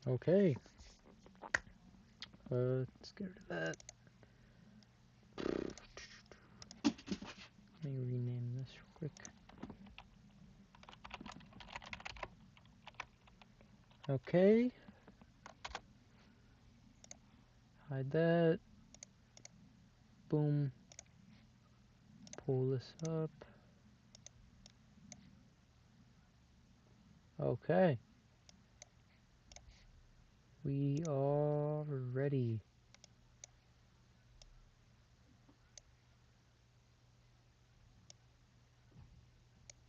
Okay. Let's get rid of that. Let me rename this real quick. Okay. Hide that. Boom. Pull this up. Okay. We are ready.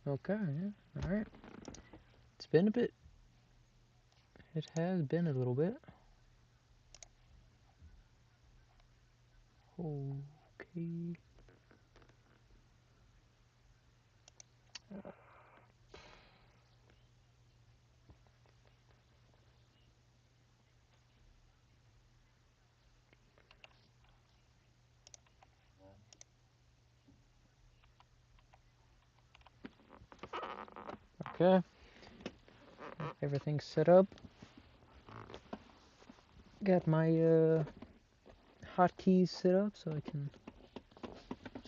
Okay, yeah. Alright. It's been a bit. It has been a little bit. Okay. Okay. Everything's set up. Got my hotkeys set up so I can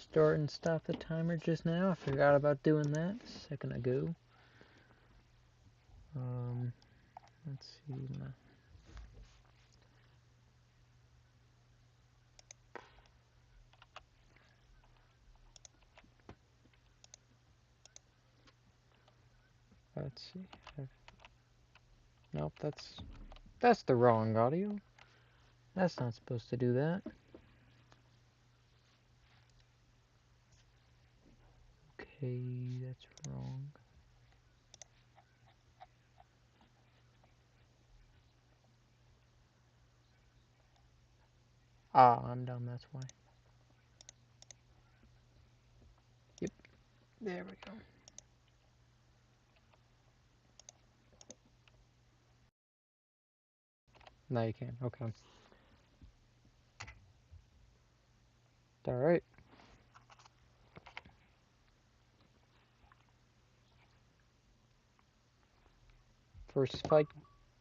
start and stop the timer just now. I forgot about doing that a second ago. Let's see. Let's see. Nope, that's the wrong audio. That's not supposed to do that. Okay, that's wrong. Ah, I'm dumb, that's why. Yep, there we go. Now you can, okay. Alright. First fight.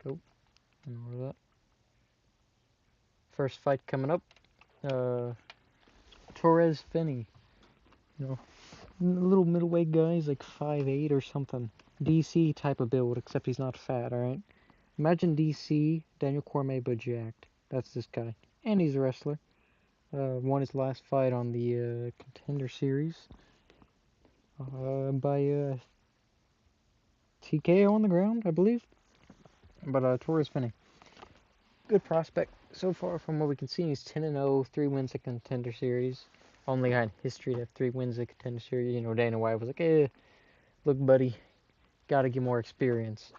Oh, ignore that. First fight coming up. Torres Finney. You know, little middleweight guy. He's like 5'8" or something. DC type of build, except he's not fat, alright? Imagine DC, Daniel Cormier, but jacked. That's this guy. And he's a wrestler. Won his last fight on the Contender Series by TKO on the ground, I believe. But Torres Finney, good prospect so far from what we can see. He's 10-0, 3 wins at Contender Series. Only had history to have 3 wins at Contender Series. You know, Dana White was like, look, buddy, gotta get more experience.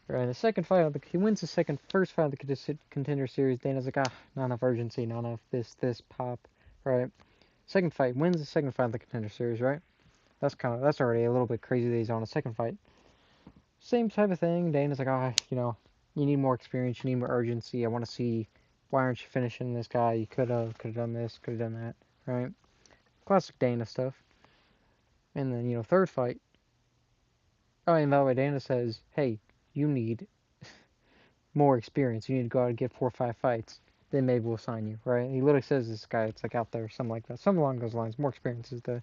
Right, the second fight, he wins the first fight of the Contender Series. Dana's like, not enough urgency, not enough this pop. Right. Second fight, wins the second fight of the Contender Series. Right. That's already a little bit crazy that he's on a second fight. Same type of thing. Dana's like, you need more experience, you need more urgency. I want to see, why aren't you finishing this guy? You could have done this, could have done that. Right. Classic Dana stuff. And then third fight. Oh, and by the way, Dana says, hey, you need more experience. You need to go out and get 4 or 5 fights. Then maybe we'll sign you, right? He literally says this guy, it's like out there, something like that. Something along those lines. More experience is the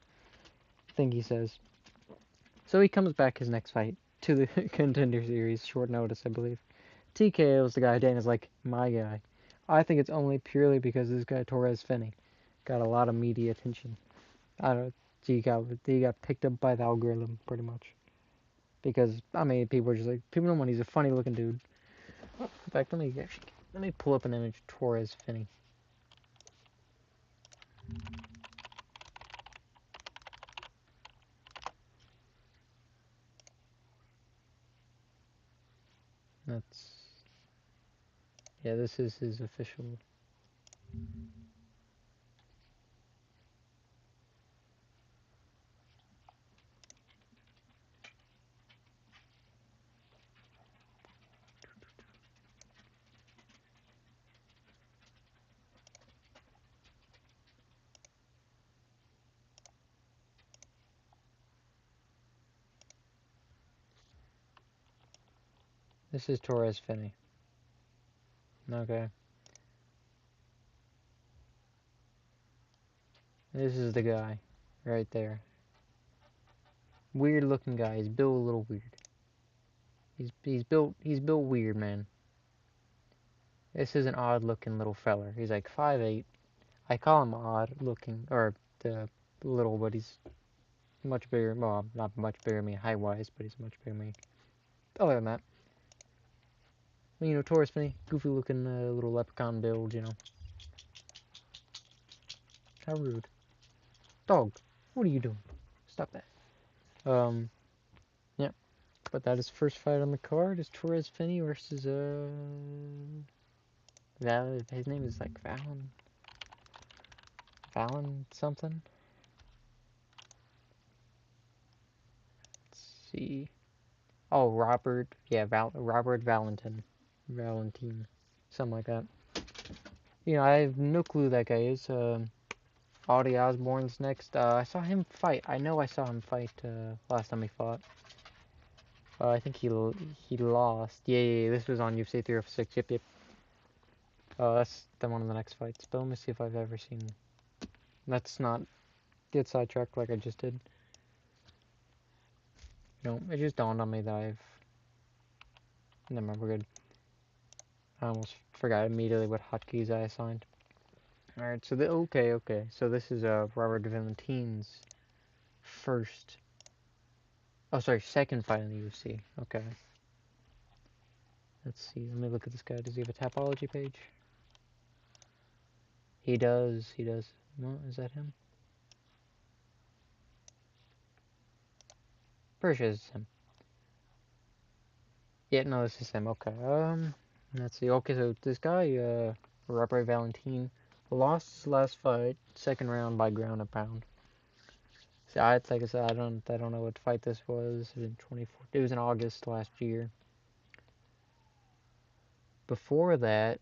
thing he says. So he comes back his next fight to the Contender Series, short notice, I believe. TKO is the guy. Dana's like, my guy. I think it's only purely because this guy, Torres Finney, got a lot of media attention. I don't he got picked up by the algorithm, pretty much. Because, I mean, people are just like, people know when he's a funny looking dude. In fact, let me pull up an image of Torres Finney. That's Yeah, this is his official. This is Torres Finney. Okay. This is the guy. Right there. Weird looking guy. He's built a little weird. He's built weird, man. This is an odd looking little feller. He's like 5'8". I call him odd looking, or the little, but he's much bigger. Well, not much bigger than me height wise, but he's much bigger than me. Other than that, you know, Taurus Finney, goofy looking little leprechaun build, you know. How rude. Dog, what are you doing? Stop that. Yeah, but that is first fight on the card is Taurus Finney versus his name is like Valen something. Let's see. Oh, Robert. Yeah, Robert Valentine. Something like that. You know, I have no clue who that guy is. Audie Osborne's next. I saw him fight. I know I saw him fight last time he fought. I think he lost. Yeah, this was on UFC 306. Yep. That's the one of the next fights. But let me see if I've ever seen. Let's not get sidetracked like I just did. No, it just dawned on me that I've. Never mind, we're good. I almost forgot immediately what hotkeys I assigned. Alright, so okay. So this is Robert Valentine's first. Oh, sorry, second fight in the UFC. Okay. Let's see. Let me look at this guy. Does he have a Tapology page? He does. Well, is that him? Pretty sure this is him. Yeah, no, this is him. Okay. Let's see. Okay, so this guy, Robert Valentine, lost his last fight, second round by ground and pound. So like I said, I don't know what fight this was. It was in 24. It was in August last year. Before that,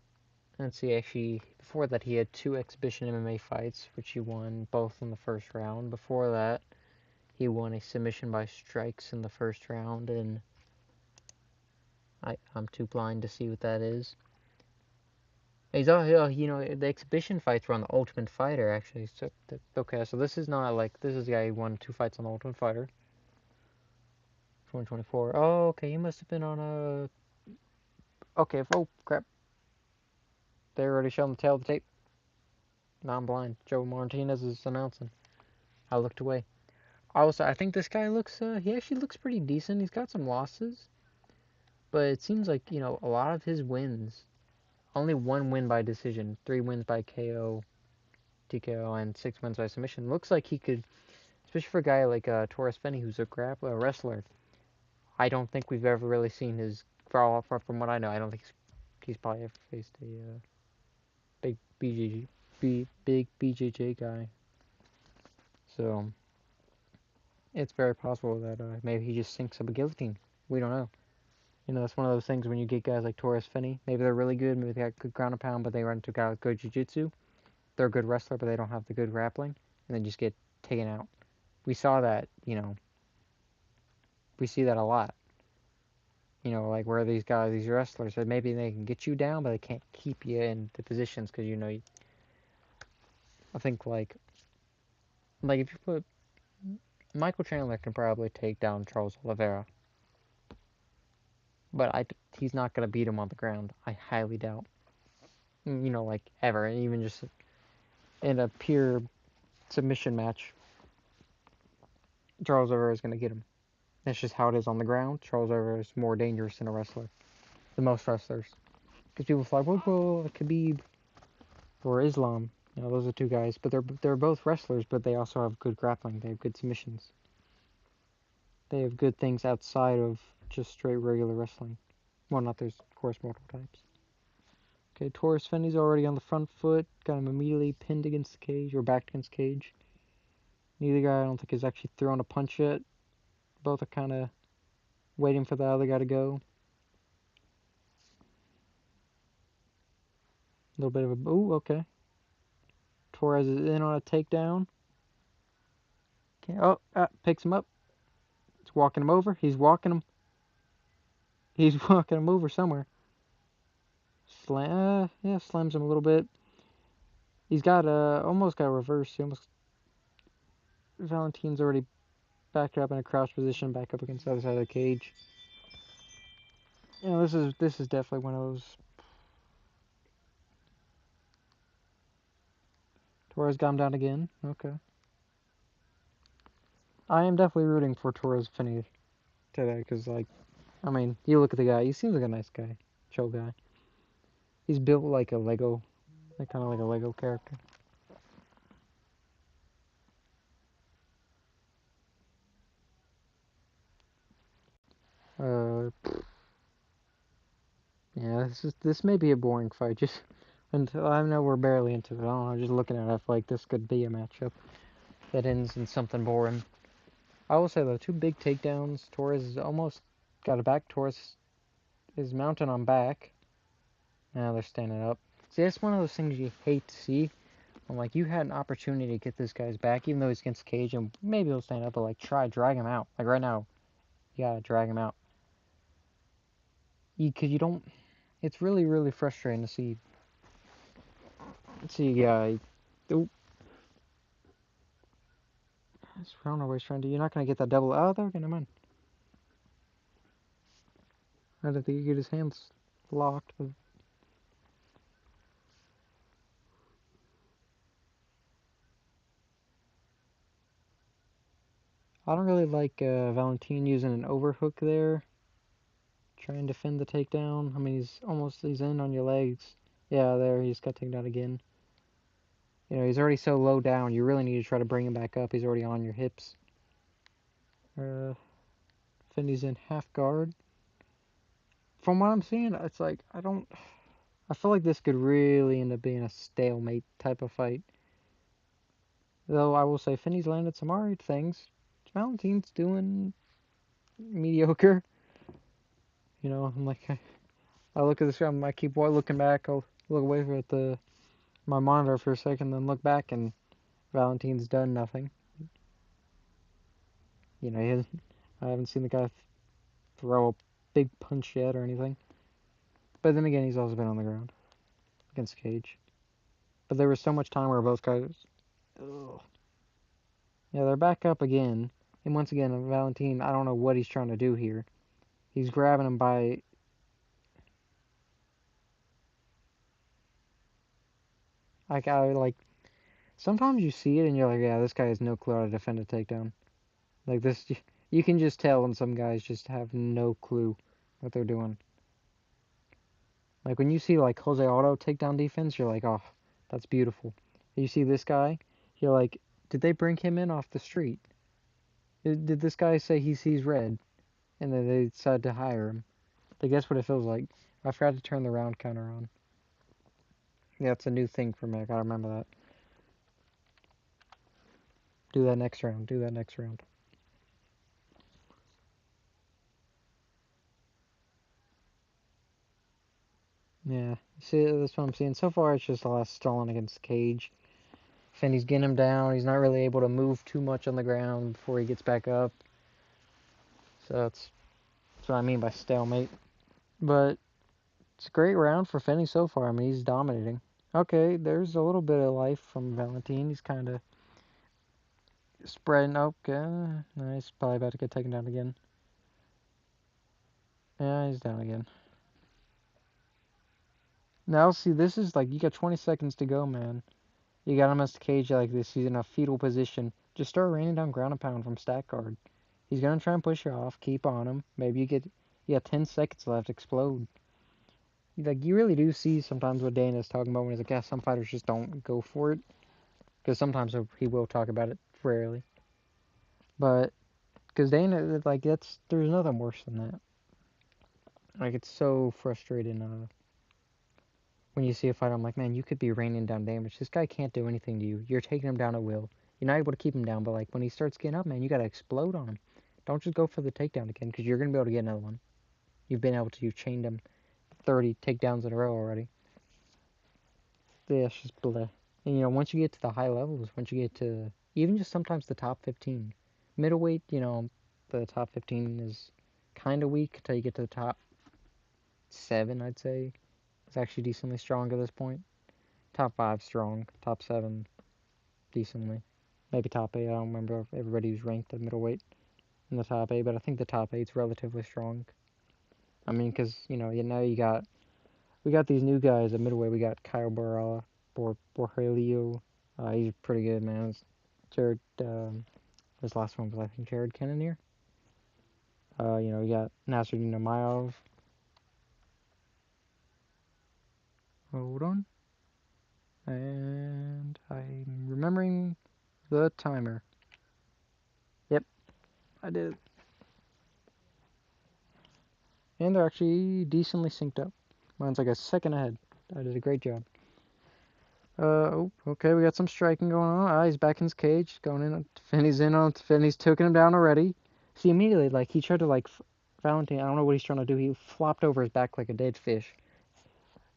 let's see. Actually, before that, he had 2 exhibition MMA fights, which he won both in the first round. Before that, he won a submission by strikes in the first round, and I'm too blind to see what that is. He's all, you know, the exhibition fights were on the Ultimate Fighter, actually. So, okay, so this is not like, this is the guy who won 2 fights on the Ultimate Fighter. 2024. Oh, okay, he must have been on a. Okay, oh, crap. They're already showing the tail of the tape. Now I'm blind. Joe Martinez is announcing. I looked away. Also, I think this guy looks, he actually looks pretty decent. He's got some losses. But it seems like, you know, a lot of his wins, only 1 win by decision, 3 wins by KO, TKO, and 6 wins by submission. Looks like he could, especially for a guy like Taurus Finney, who's a wrestler. I don't think we've ever really seen his, from what I know, I don't think he's probably ever faced a big big BJJ guy. So it's very possible that maybe he just sinks up a guillotine. We don't know. You know, it's one of those things when you get guys like Taurus Finney. Maybe they're really good. Maybe they got good ground and pound, but they run into a guy with good jiu-jitsu. They're a good wrestler, but they don't have the good grappling, and they just get taken out. We saw that. You know, we see that a lot. You know, like where these guys, these wrestlers, that maybe they can get you down, but they can't keep you in the positions because, you know, I think like if you put Michael Chandler can probably take down Charles Oliveira, but he's not gonna beat him on the ground. I highly doubt. You know, like ever, even just in a pure submission match, Charles Oliveira is gonna get him. That's just how it is on the ground. Charles Oliveira is more dangerous than a wrestler, than most wrestlers. Because people thought, well, Khabib or Islam, you know, those are 2 guys, but they're both wrestlers, but they also have good grappling. They have good submissions. They have good things outside of just straight regular wrestling. Well, not there's of course multiple types. Okay, Taurus Finney's already on the front foot. Got him immediately pinned against the cage or backed against the cage. Neither guy I don't think has actually thrown a punch yet. Both are kind of waiting for the other guy to go. A little bit of a ooh, okay. Torres is in on a takedown. Okay, oh, picks him up. It's walking him over. He's walking him over somewhere. slams him a little bit. He's got almost got reversed. Valentin's already backed up in a crouch position, back up against the other side of the cage. This is definitely one of those. Torres got him down again. Okay. I am definitely rooting for Torres Finney today because, you look at the guy. He seems like a nice guy, chill guy. He's built like a Lego, kind of like a Lego character. Uh, yeah, this may be a boring fight. Just until I know we're barely into it. I don't know. Just looking at it, I feel like this could be a matchup that ends in something boring. I will say though, two big takedowns. Torres is almost got a back. Torres is mounted on back. Now they're standing up. See, that's one of those things you hate to see. I'm like, you had an opportunity to get this guy's back, even though he's against the cage, and maybe he'll stand up, but drag him out. Like right now, you gotta drag him out. Because you don't. It's really, really frustrating to see. Oh, I don't know what he's trying to do. You're not gonna get that double. Oh, they're gonna win. I didn't think he get his hands locked. But I don't really like Valentin using an overhook there. Trying to defend the takedown. I mean, he's in on your legs. Yeah, there, he's got taken down again. He's already so low down. You really need to try to bring him back up. He's already on your hips. Finney's in half guard. From what I'm seeing, it's like, I feel like this could really end up being a stalemate type of fight. Though I will say Finney's landed some alright things. Valentin's doing mediocre. I'm like, I look at this guy, I keep looking back. I'll look away at my monitor for a second, then look back, and Valentin's done nothing. I haven't seen the guy throw a big punch yet or anything. But then again, he's also been on the ground against Cage. But there was so much time where both guys. Ugh. Yeah, they're back up again. And once again, Valentin, I don't know what he's trying to do here. He's grabbing him by. Like, sometimes you see it and you're like, yeah, this guy has no clue how to defend a takedown. Like, this, you can just tell when some guys just have no clue what they're doing. Like, when you see, like, Jose Aldo takedown defense, you're like, oh, that's beautiful. And you see this guy, you're like, did they bring him in off the street? Did this guy say he sees red? And then they decided to hire him. Like, that's what it feels like. I forgot to turn the round counter on. Yeah, it's a new thing for me. I gotta remember that. Do that next round. Do that next round. Yeah. See, that's what I'm seeing. So far, it's just a lot of stalling against the cage. Finney's getting him down. He's not really able to move too much on the ground before he gets back up. So that's what I mean by stalemate. But it's a great round for Finney so far. I mean, he's dominating. Okay, there's a little bit of life from Valentin. He's kind of spreading. Okay, nice. Probably about to get taken down again. Yeah, he's down again. Now, see, this is like, you got 20 seconds to go, man. You got him as the cage like this. He's in a fetal position. Just start raining down ground and pound from stack guard. He's going to try and push you off. Keep on him. Maybe you got 10 seconds left. Explode. Like, you really do see sometimes what Dana is talking about when he's like, yeah, some fighters just don't go for it. Because sometimes he will talk about it, rarely. But, because Dana, like, there's nothing worse than that. Like, it's so frustrating, when you see a fight. I'm like, man, you could be raining down damage. This guy can't do anything to you. You're taking him down at will. You're not able to keep him down, but, like, when he starts getting up, man, you gotta explode on him. Don't just go for the takedown again, because you're gonna be able to get another one. You've chained him 30 takedowns in a row already. Yeah, it's just bleh. And, once you get to the high levels, once you get to even just sometimes the top 15, middleweight, the top 15 is kind of weak until you get to the top 7, I'd say. is actually decently strong at this point. Top 5 strong, top 7 decently. Maybe top 8, I don't remember if everybody who's ranked at middleweight in the top 8, but I think the top 8's relatively strong. I mean, because, now we got these new guys at middleweight. We got Kyle Borrelio. He's pretty good, man. Jared, his last one was, I think, Jared Cannonier. We got Nasruddin Umayov. Hold on. And I'm remembering the timer. Yep, I did. And they're actually decently synced up. Mine's like a second ahead. I did a great job. Okay, we got some striking going on. He's back in his cage, going in. Finney's taking him down already. See, immediately, like, he tried to, like, Valentine, I don't know what he's trying to do. He flopped over his back like a dead fish.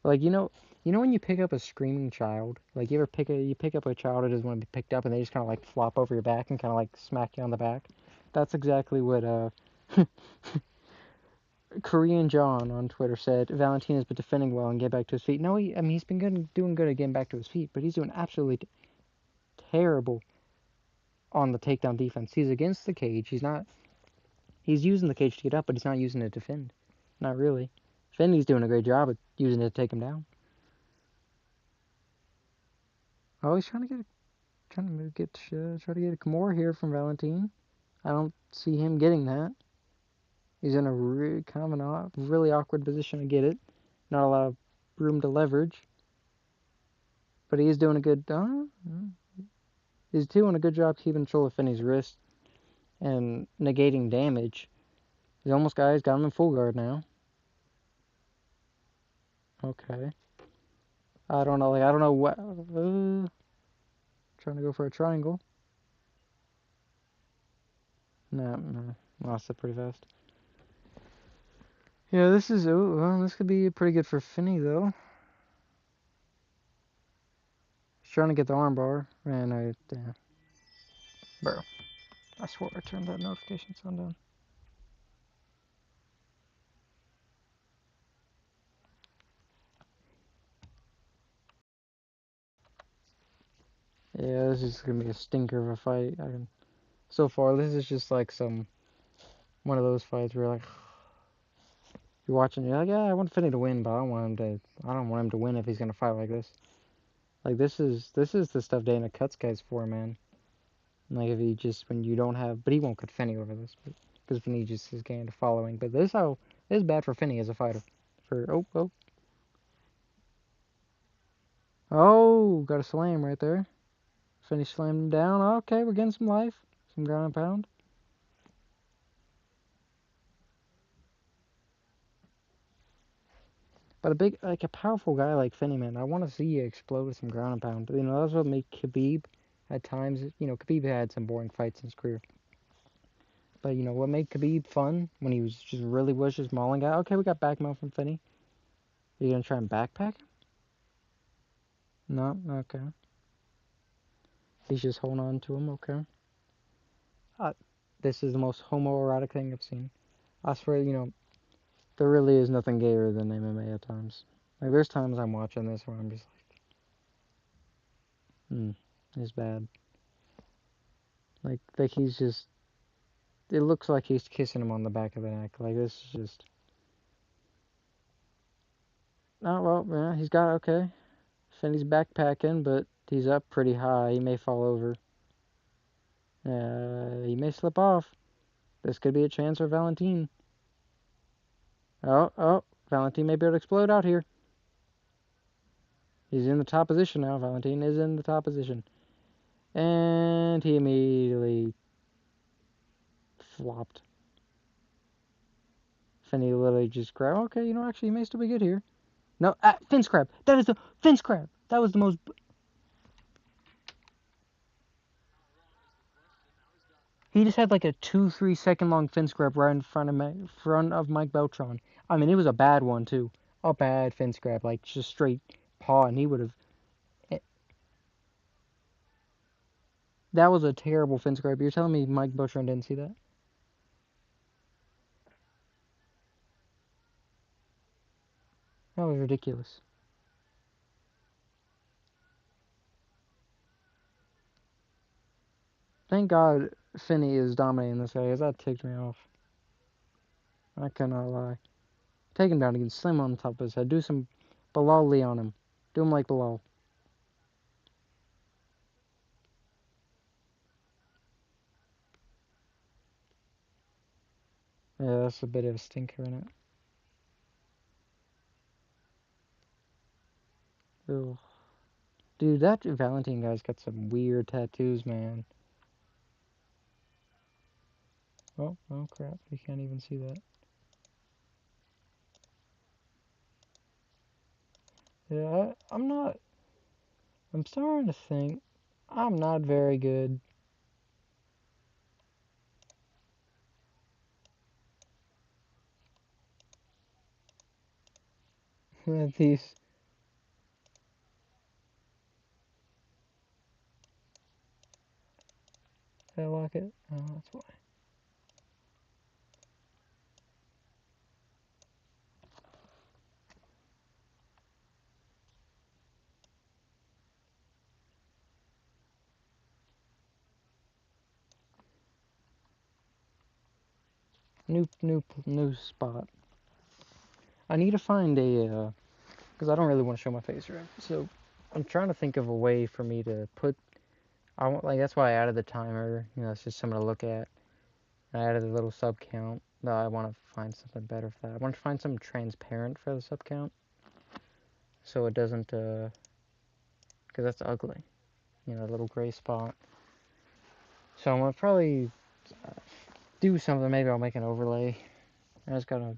Like, when you pick up a screaming child, like, you pick up a child that doesn't want to be picked up, and they just kind of, like, flop over your back and kind of, like, smack you on the back? That's exactly what, Korean John on Twitter said Valentin has been defending well and get back to his feet. No, he's been doing good at getting back to his feet, but he's doing absolutely terrible on the takedown defense. He's against the cage. He's using the cage to get up, but he's not using it to defend. Not really. Finney's doing a great job at using it to take him down. Oh, he's trying to get a Kimura here from Valentin. I don't see him getting that. He's in a really awkward position to get it. Not a lot of room to leverage. But he is doing a good... he's doing a good job keeping control of Finney's wrist and negating damage. He's got him in full guard now. Okay. I don't know what... trying to go for a triangle. No. Lost it pretty fast. Yeah, this could be pretty good for Finney, though. He's trying to get the armbar. Man, damn. Bro. I swore I turned that notification sound on. Yeah, this is gonna be a stinker of a fight. So far, this is just like one of those fights where like you're watching, you're like, yeah, I want Finney to win, but I don't want him to win if he's gonna fight like this. Like this is the stuff Dana cuts guys for, man. Like if he just when you don't have, but he won't cut Finney over this, because Finney just is gained a following. But this is bad for Finney as a fighter. Got a slam right there. Finney slammed him down. Okay, we're getting some life, some ground and pound. But a powerful guy like Finney, man, I want to see you explode with some ground and pound. That's what made Khabib at times. Khabib had some boring fights in his career. But what made Khabib fun when he was just mauling out. Okay, we got backmouth from Finney. Are you gonna try and backpack him? No, okay. He's just holding on to him. Okay. This is the most homoerotic thing I've seen. I swear, there really is nothing gayer than MMA at times. Like there's times I'm watching this where I'm just like, it's bad. Like he's just. It looks like he's kissing him on the back of the neck. Like this is just. Oh well, yeah, he's got okay. Finney's backpacking, but he's up pretty high. He may fall over. He may slip off. This could be a chance for Valentin. Oh, Valentin may be able to explode out here. He's in the top position now. Valentin is in the top position. And he immediately flopped. Finney literally just grabbed. Okay, actually, he may still be good here. No, Finn's crab. That is the Finn's crab. That was the most. He just had like a 2-3 second long Finn's grab right in front of Mike Beltran. I mean, it was a bad one too. A bad Finn's grab, like just straight paw, and he would have. That was a terrible Finn's grab. You're telling me Mike Beltran didn't see that? That was ridiculous. Thank God Finney is dominating this guy, because that ticked me off. I cannot lie. Take him down again, slam on top of his head. Do some Bilal Lee on him. Do him like Bilal. Yeah, that's a bit of a stinker in it. Ugh. Dude, that Valentine guy's got some weird tattoos, man. Oh crap. You can't even see that. Yeah, I'm not. I'm starting to think I'm not very good at these. Did I lock it? Oh, that's why. New spot. I need to find a, because I don't really want to show my face right. So I'm trying to think of a way for me to put. I want like that's why I added the timer. You know, it's just something to look at. I added a little sub count. No, I want to find something better for that. I want to find something transparent for the sub count, so it doesn't, because that's ugly. You know, a little gray spot. So I'm gonna probably do something. Maybe I'll make an overlay. I just gotta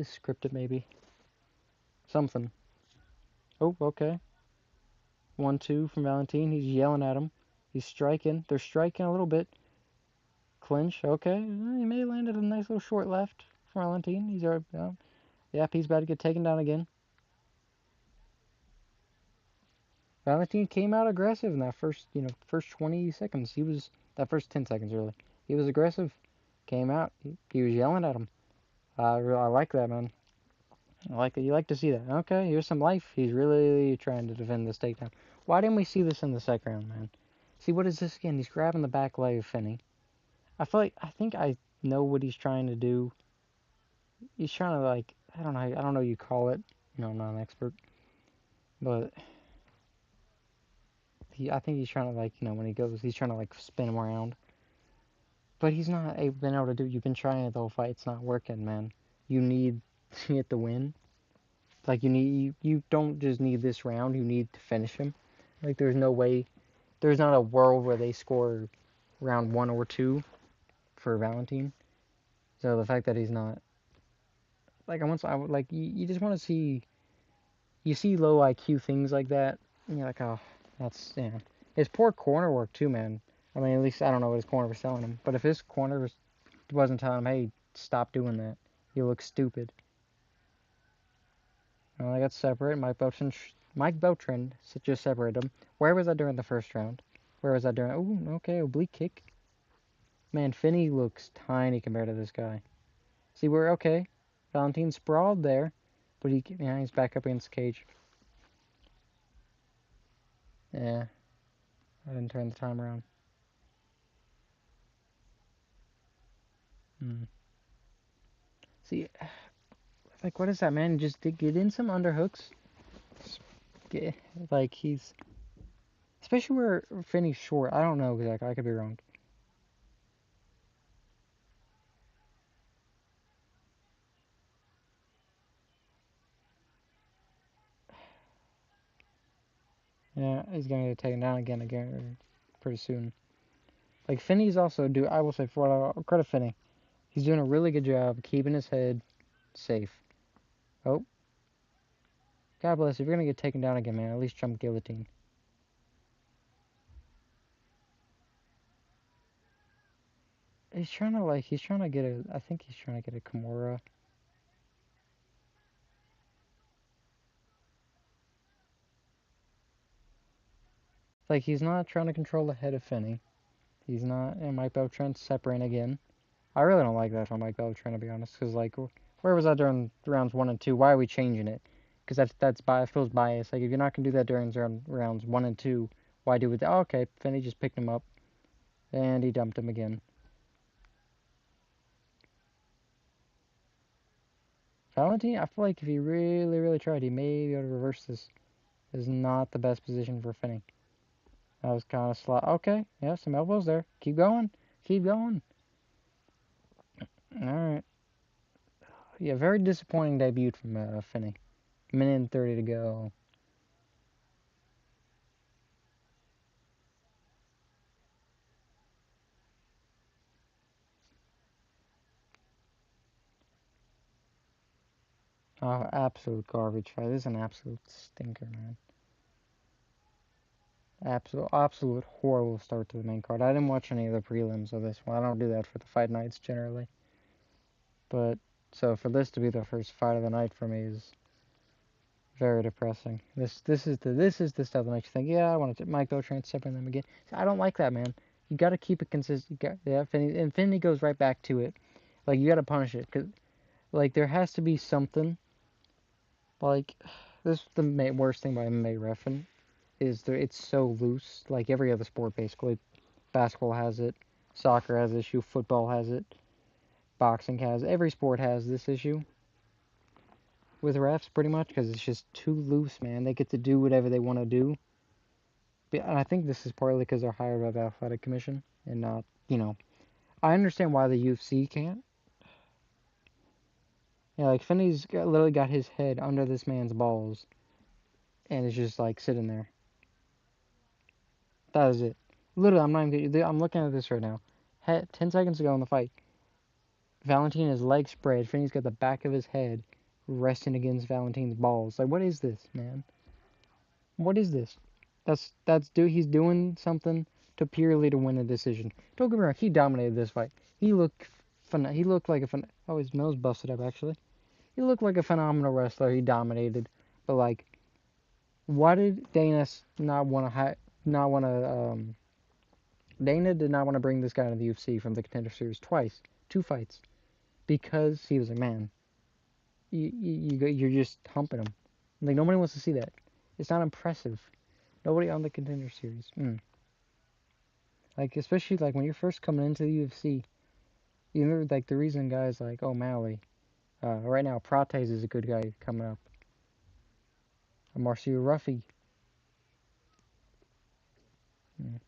script it maybe. Something. Oh, okay. 1-2 from Valentine. He's yelling at him. He's striking. They're striking a little bit. Clinch. Okay. He may have landed a nice little short left from Valentine. He's already. Yep, he's about to get taken down again. Valentine came out aggressive in that first 20 seconds. He was that first 10 seconds really. He was aggressive. Came out. He was yelling at him. I like that, man. I like it. You like to see that. Okay, here's some life. He's really trying to defend this takedown. Why didn't we see this in the second round, man? See, what is this again? He's grabbing the back leg of Finney. I think I know what he's trying to do. He's trying to like, I don't know. I don't know what you call it. You know, I'm not an expert, but I think he's trying to like, when he goes, he's trying to like spin him around. But he's not been able to do. You've been trying it the whole fight. It's not working, man. You need to get the win. Like you don't just need this round. You need to finish him. Like there's no way. There's not a world where they score round 1 or 2 for Valentine. So the fact that he's not like I would like you just want to see you see low IQ things like that. And you're like, oh, that's His poor corner work too, man. I mean, at least I don't know what his corner was telling him. But if his corner wasn't telling him, hey, stop doing that, you look stupid. Well, I got separate. Mike Beltran just separated him. Where was that during the first round? Where was that during? Oh, okay, oblique kick. Man, Finney looks tiny compared to this guy. See, we're okay. Valentine sprawled there, but he's back up against the cage. Yeah, I didn't turn the time around. See, like, what is that, man? Just to get in some underhooks. Get, like, especially where Finney's short. I don't know exactly. I could be wrong. Yeah, he's gonna get taken down again, pretty soon. Like Finney's also I will say for what credit Finney, he's doing a really good job keeping his head safe. Oh, God bless. If you're gonna get taken down again, man, at least jump guillotine. He's trying to get I think he's trying to get a Kimura. Like he's not trying to control the head of Finney. He's not, and Mike Beltran's separating again. I really don't like that from Mike Beltran, to be honest, because like, where was that during rounds 1 and 2? Why are we changing it? because that's feels biased. Like if you're not gonna do that during rounds 1 and 2, why do it? Oh, okay, Finney just picked him up and he dumped him again. Valentin, I feel like if he really, really tried, he may be able to reverse this. This is not the best position for Finney. That was kind of slow. Okay, yeah, some elbows there. Keep going. Keep going. All right. Yeah, very disappointing debut from Finney. Minute and 30 to go. Oh, absolute garbage fight. This is an absolute stinker, man. Absolute horrible start to the main card. I didn't watch any of the prelims of this one. I don't do that for the fight nights generally. But so for this to be the first fight of the night for me is very depressing. This is the stuff that makes you think, yeah, I want to might go try and step in them again. I don't like that, man. You got to keep it consistent. Yeah, Finney goes right back to it. Like you got to punish it, cause like there has to be something. Like this is the worst thing about MMA reffing is it's so loose. Like every other sport basically, basketball has it, soccer has this issue, football has it, boxing has. Every sport has this issue with refs pretty much because it's just too loose, man. They get to do whatever they want to do. And I think this is partly because they're hired by the athletic commission and not, I understand why the UFC can't. Yeah, like literally got his head under this man's balls and it's just like sitting there. That is it. Literally, I'm looking at this right now. 10 seconds ago in the fight, Valentina's legs spread. Finney's got the back of his head resting against Valentina's balls. Like, what is this, man? What is this? He's doing something to purely to win a decision. Don't get me wrong, he dominated this fight. He looked he looked like oh, his nose busted up actually. He looked like a phenomenal wrestler. He dominated, but like, why did Dana not want to not want to Dana did not want to bring this guy to the UFC from the Contender Series twice, 2 fights, because he was a man. You're just humping him. Like nobody wants to see that. It's not impressive. Nobody on the Contender Series. Like especially like when you're first coming into the UFC, you know, like the reason guys like O'Malley, right now Prates is a good guy coming up. Marcio Ruffy. Mm,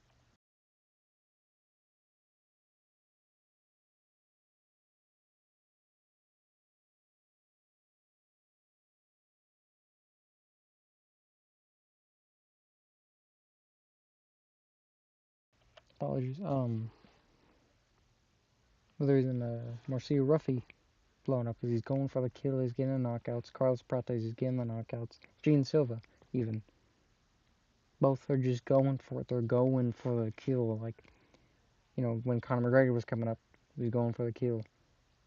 apologies. The reason Marcio Ruffy blowing up is he's going for the kill. He's getting the knockouts. Carlos Prates is getting the knockouts. Gene Silva even. Both are just going for it. They're going for the kill. Like, when Conor McGregor was coming up, he was going for the kill.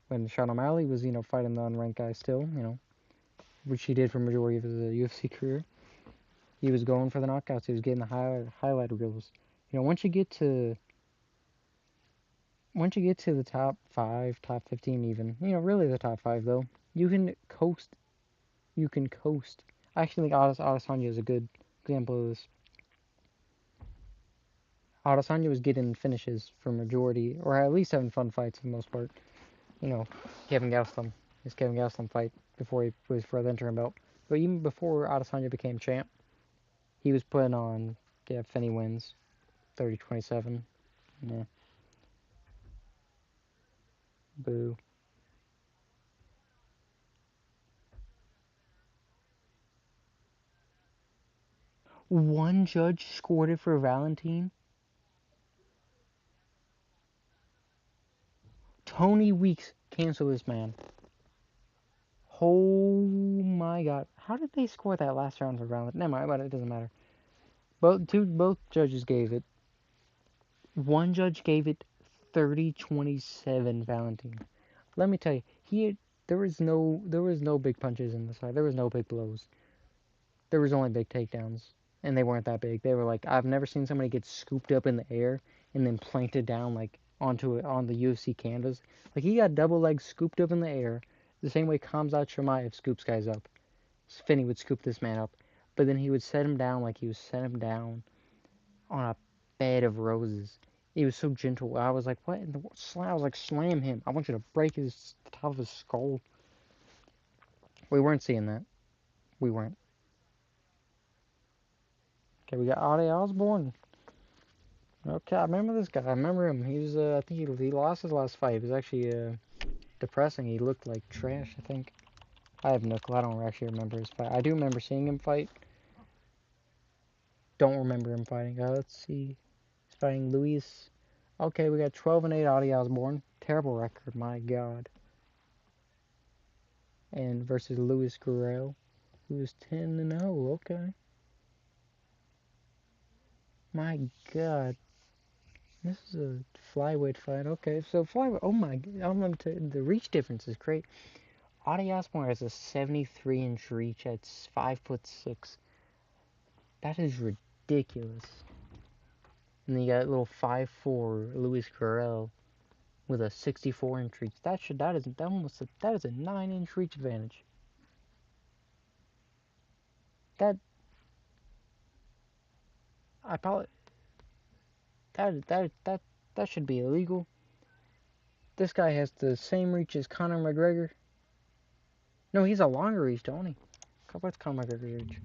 When Sean O'Malley was, fighting the unranked guy still, which he did for majority of his UFC career, he was going for the knockouts. He was getting the highlight reels. Once you get to the top 5, top 15 even, really the top 5 though, you can coast. You can coast. I actually think Adesanya is a good example of this. Adesanya was getting finishes for majority, or at least having fun fights for the most part. You know, Kevin Gastelum, his Kevin Gastelum fight before he was for the interim belt. But even before Adesanya became champ, he was putting on, yeah, Finney wins, 30-27. Yeah, boo. One judge scored it for Valentine. Tony Weeks canceled this man. Oh my god. How did they score that last round for Valentine? Never mind, but it doesn't matter. Both judges gave it. One judge gave it 30-27 Valentine. Let me tell you, there was no big punches in this fight. There was no big blows. There was only big takedowns, and they weren't that big. They were like, I've never seen somebody get scooped up in the air and then planted down like onto it on the UFC canvas. Like he got double legs scooped up in the air, the same way Khamzat Chimaev scoops guys up. Finney would scoop this man up, but then he would set him down like he was set him down on a bed of roses. He was so gentle. I was like, what in the world? I was like, slam him. I want you to break the top of his skull. We weren't seeing that. We weren't. Okay, we got Ozzy Osbourne. Okay, I remember this guy. I remember him. He was, I think he lost his last fight. It was actually depressing. He looked like trash, I think. I have no clue. I don't actually remember his fight. I do remember seeing him fight. Don't remember him fighting. Let's see. He's fighting Luis. Okay, we got 12-8 Ozzy Osbourne. Terrible record, my God. And versus Luis Guerrero, who is 10-0. Okay. My God. This is a flyweight fight. Okay, so flyweight. Oh my God. The reach difference is great. Ozzy Osbourne has a 73-inch reach at 5'6". That is ridiculous. And then you got little 5'4" Luis Guerrero with a 64-inch reach. That is a 9-inch reach advantage. That I probably that should be illegal. This guy has the same reach as Conor McGregor. No, he's a longer reach, don't he? What's Conor McGregor's reach?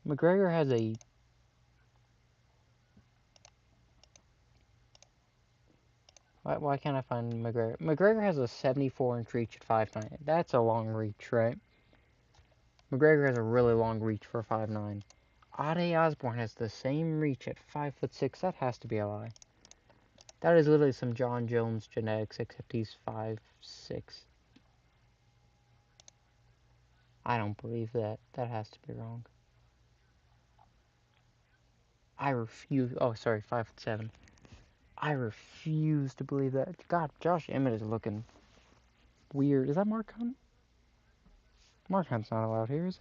McGregor has a... Why can't I find McGregor? McGregor has a 74-inch reach at 5'9". That's a long reach, right? McGregor has a really long reach for 5'9". Ozzy Osbourne has the same reach at 5'6". That has to be a lie. That is literally some John Jones genetics, except he's 5'6". I don't believe that. That has to be wrong. I refuse. Oh, sorry, 5'7". I refuse to believe that. God, Josh Emmett is looking weird. Is that Mark Hunt? Mark Hunt's not allowed here, is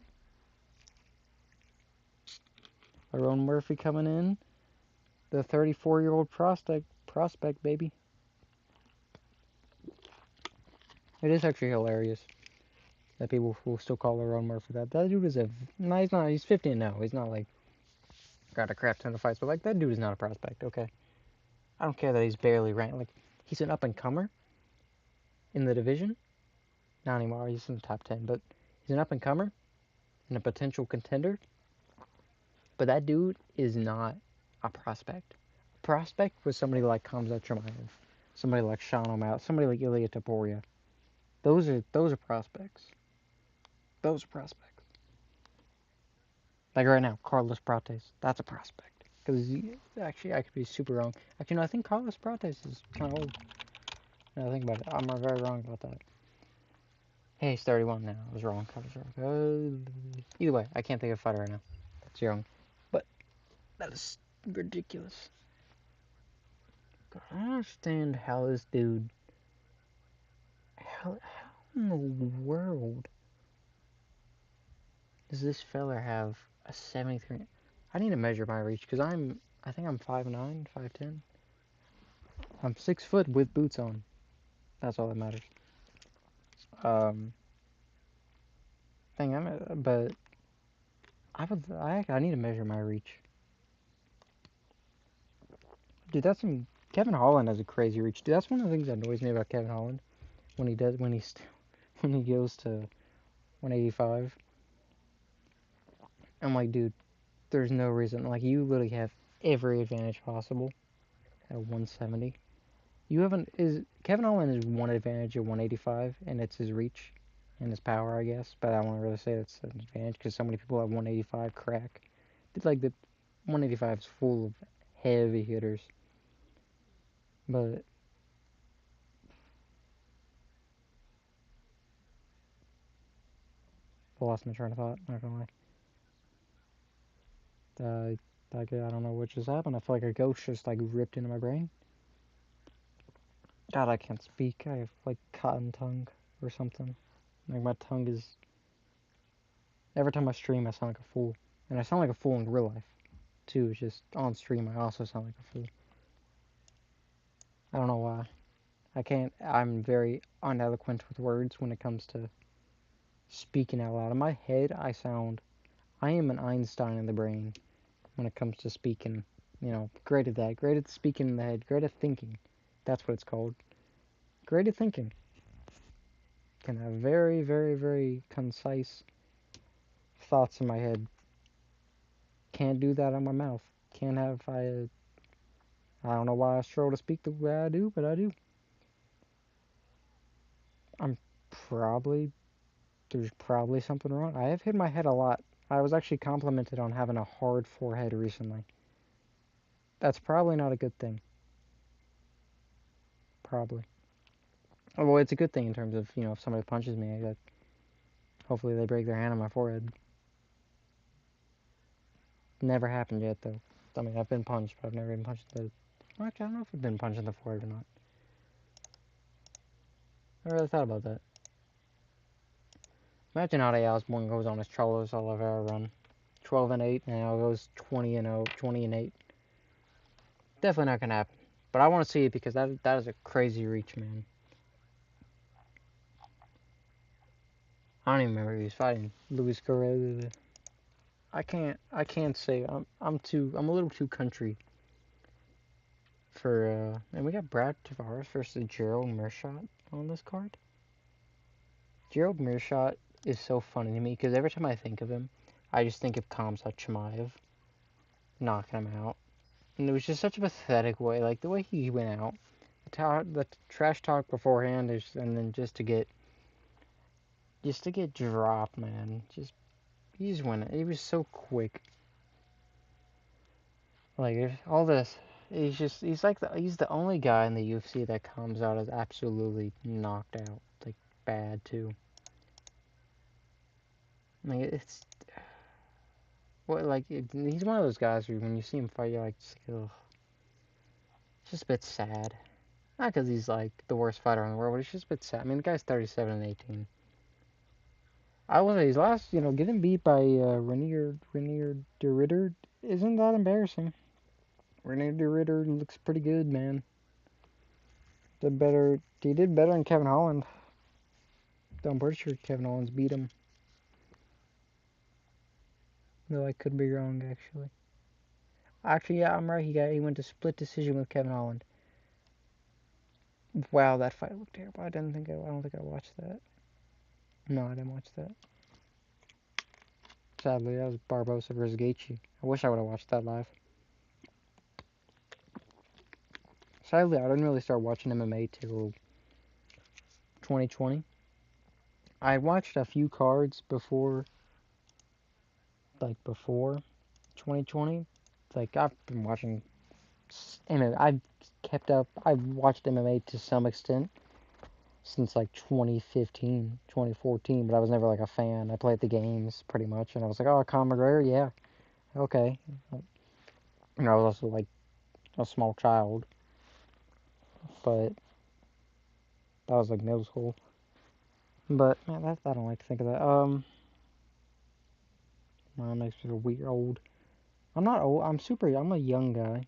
he? Tyrone Murphy coming in. The 34-year-old prospect, baby. It is actually hilarious that people will still call Tyrone Murphy that. That dude is no, he's not. He's 50 now. He's not like got a crap ton of fights, but like that dude is not a prospect. Okay, I don't care that he's barely ranked. Like he's an up and comer in the division. Not anymore. He's in the top 10, but he's an up and comer and a potential contender. But that dude is not a prospect. Prospect was somebody like Khamzat Chimaev, somebody like Sean O'Malley, somebody like Ilya Taporia. Those are prospects. Those are prospects. Like right now, Carlos Prates. That's a prospect. Because actually, I could be super wrong. Actually, no, I think Carlos Prates is kind of old. Now I think about it. I'm very wrong about that. Hey, he's 31 now. I was wrong. Either way, I can't think of a fighter right now. That's wrong. But that is ridiculous. God, I don't understand how this dude... How in the world does this fella have a 73? I need to measure my reach because I think I'm 5'9", 5'10". I'm 6 foot with boots on. That's all that matters. But I need to measure my reach. Dude, Kevin Holland has a crazy reach. Dude, that's one of the things that annoys me about Kevin Holland when he goes to 185. I'm like, dude, there's no reason. Like, you literally have every advantage possible at 170. Kevin Holland is one advantage at 185, and it's his reach and his power, I guess. But I won't really say that's an advantage because so many people at 185 crack. It's like the 185 is full of heavy hitters. But I lost my train of thought. Not gonna lie. I don't know what just happened. I feel like a ghost just like ripped into my brain. God, I can't speak. I have like cotton tongue or something. Like my tongue is. Every time I stream, I sound like a fool, and I sound like a fool in real life too. It's just on stream, I also sound like a fool. I don't know why. I'm very uneloquent with words when it comes to speaking out loud. In my head, I am an Einstein in the brain when it comes to speaking. Great at that. Great at speaking in the head. Great at thinking. That's what it's called. Great at thinking. Can have very, very, very concise thoughts in my head. Can't do that on my mouth. Can't have, I don't know why I struggle to speak the way I do, but I do. I'm probably, there's probably something wrong. I have hit my head a lot. I was actually complimented on having a hard forehead recently. That's probably not a good thing. Probably. Well, it's a good thing in terms of, if somebody punches me, hopefully they break their hand on my forehead. Never happened yet, though. I mean, I've been punched, but I've never been punched in the... Actually, I don't know if I've been punched in the forehead or not. I really thought about that. Imagine how Osborne goes on his Charles Oliveira run. 12-8, and now goes 20-0, 20-8. Definitely not gonna happen. But I want to see it because that is a crazy reach, man. I don't even remember who he's fighting. Luis Guerrero. I can't say. I'm a little too country for and we got Brad Tavares versus Gerald Meerschaert on this card. Gerald Meerschaert is so funny to me because every time I think of him, I just think of Khamzat Chimaev knocking him out. And it was just such a pathetic way, like the way he went out, the trash talk beforehand, and then just to get dropped, man. He just went. He was so quick. Like all this, he's the only guy in the UFC that comes out as absolutely knocked out, like bad too. Like he's one of those guys who when you see him fight, you're like, ugh, it's just a bit sad. Not because he's like the worst fighter in the world, but it's just a bit sad. I mean, the guy's 37 and 18. I will say his last, getting beat by Renier de Ritter isn't that embarrassing. Renier de Ritter looks pretty good, man. He did better than Kevin Holland. I'm pretty sure Kevin Holland's beat him. Though I could be wrong, actually. Actually, yeah, I'm right. He went to split decision with Kevin Holland. Wow, that fight looked terrible. I don't think I watched that. No, I didn't watch that. Sadly, that was Barbosa versus Gaethje. I wish I would have watched that live. Sadly, I didn't really start watching MMA till 2020. I watched a few cards before 2020. Like I've been watching MMA. I've watched MMA to some extent since like 2015, 2014, but I was never like a fan. I played the games pretty much, and I was like, oh, Conor McGregor, yeah, okay. And I was also like a small child, but that was like middle school. But man, I don't like to think of that. That makes me feel weird, old. I'm not old. I'm a young guy.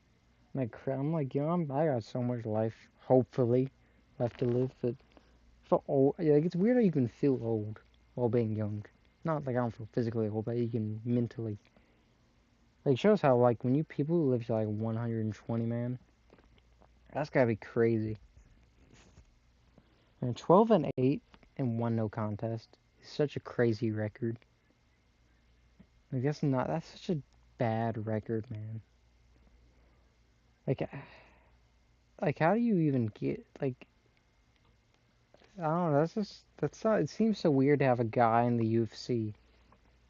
I got so much life, hopefully, left to live. But I feel old. Yeah, like it's weird how you can feel old while being young. Not like I don't feel physically old, but you can mentally. Like, it shows how, like, when people who live to, like, 120, man, that's gotta be crazy. And 12-8 and 1 no contest is such a crazy record. I guess not. That's such a bad record, man. Like, how do you even get, like, I don't know, that's not, it seems so weird to have a guy in the UFC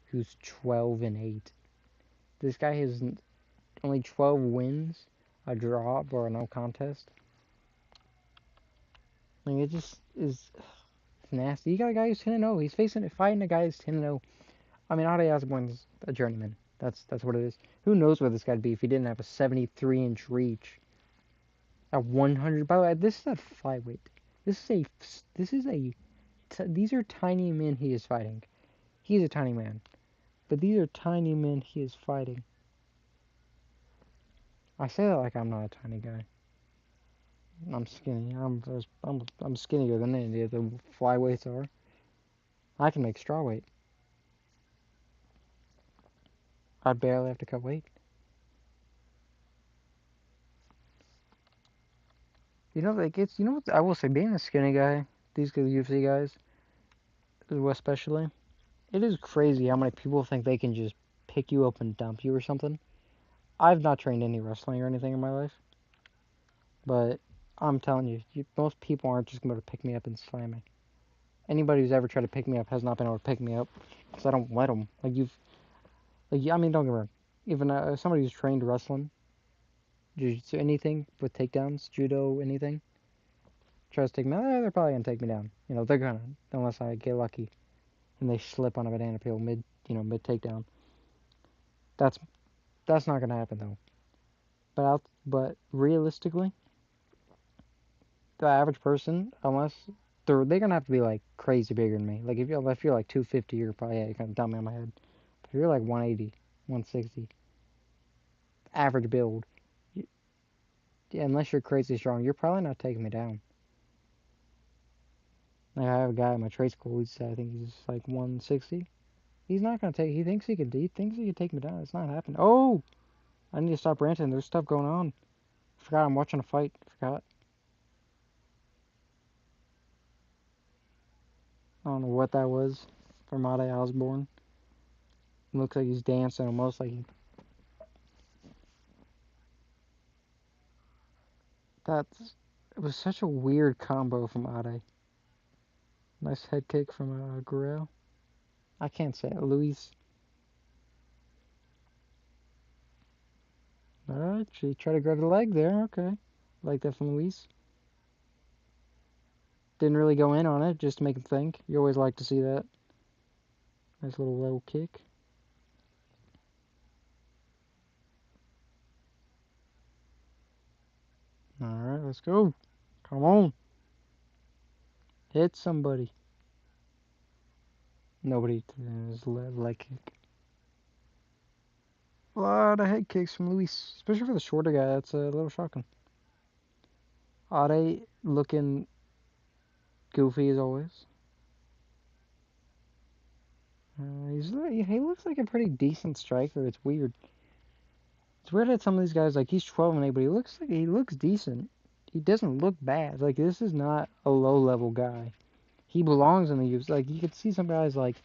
who's 12-8. This guy has only 12 wins, a draw, or a no contest. Like, it just is nasty. You got a guy who's 10-0. He's fighting a guy who's 10-0. I mean, Ade Osborne's a journeyman. That's what it is. Who knows where this guy'd be if he didn't have a 73-inch reach at 100. By the way, this is a flyweight. These are tiny men he is fighting. He's a tiny man, but these are tiny men he is fighting. I say that like I'm not a tiny guy. I'm skinny. I'm skinnier than any of the flyweights are. I can make straw weight. I barely have to cut weight. Like it's what I will say. Being a skinny guy, these UFC guys, especially, it is crazy how many people think they can just pick you up and dump you or something. I've not trained any wrestling or anything in my life, but I'm telling you, most people aren't just going to pick me up and slam me. Anybody who's ever tried to pick me up has not been able to pick me up because I don't let them. I mean, don't get me wrong. Even somebody who's trained wrestling, jiu-jitsu, anything with takedowns, judo, anything, tries to take me, they're probably gonna take me down. They're gonna, unless I get lucky and they slip on a banana peel mid takedown. That's that's not gonna happen though. But realistically, the average person, unless they're gonna have to be like crazy bigger than me. Like if you're like 250, you're probably you're gonna dump me on my head. But if you're like 180, 160, average build, unless you're crazy strong, you're probably not taking me down. Like I have a guy at my trade school. I think he's like 160. He's not gonna take. He thinks he could. He thinks he could take me down. It's not happening. Oh, I need to stop ranting. There's stuff going on. Forgot I'm watching a fight. Forgot. I don't know what that was from Ade Osborne. Looks like he's dancing almost like that's. It was such a weird combo from Ade. Nice head kick from Guerrero. I can't say it. Luis. Alright, she tried to grab the leg there. Okay. Like that from Luis. Didn't really go in on it, just to make him think. You always like to see that. Nice little low kick. Alright, let's go. Come on. Hit somebody. Nobody his leg kick. A lot of head kicks from Luis, especially for the shorter guy. That's a little shocking. Ade looking goofy as always. He looks like a pretty decent striker. It's weird. It's weird that some of these guys like he's 12 and 8, but he looks decent. He doesn't look bad. Like this is not a low level guy. He belongs in the UFC. Like you could see some guys like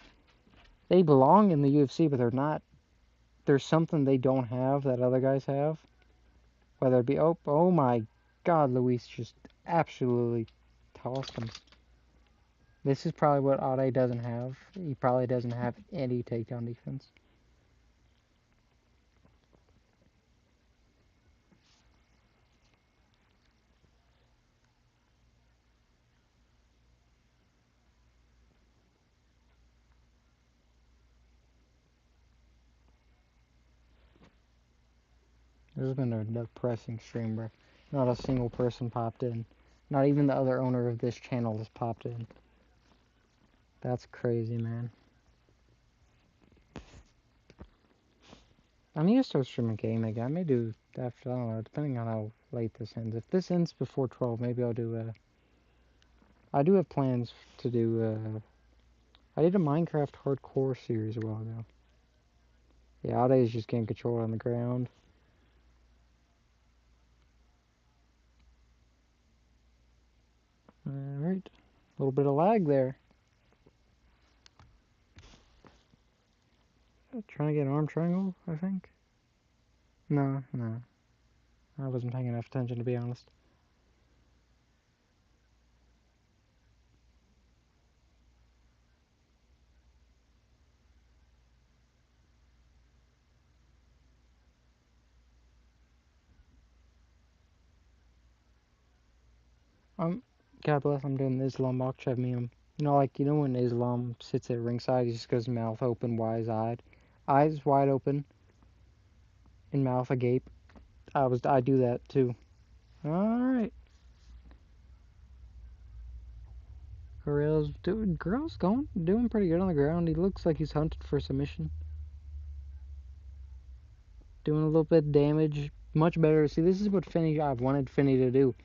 they belong in the UFC, but they're not. There's something they don't have that other guys have. Whether it be oh my God, Luis just absolutely tossed him. This is probably what Ade doesn't have. He probably doesn't have any takedown defense. This has been a depressing stream, bro. Not a single person popped in. Not even the other owner of this channel has popped in. That's crazy, man. I need to start streaming game again. I may do after, I don't know, depending on how late this ends. If this ends before 12, maybe I'll do I do have plans to do I did a Minecraft hardcore series a while ago. Yeah, Ade is just getting controlled on the ground. Alright. A little bit of lag there. Trying to get an arm triangle, I think. No. I wasn't paying enough attention, to be honest. God bless, I'm doing the Islam Makhachev meme. When Islam sits at ringside, he just goes mouth open, wide-eyed. Eyes wide open, and mouth agape. I do that too. Alright. Guerrero's doing pretty good on the ground. He looks like he's hunted for submission. Doing a little bit of damage. Much better. See, this is what I've wanted Finney to do.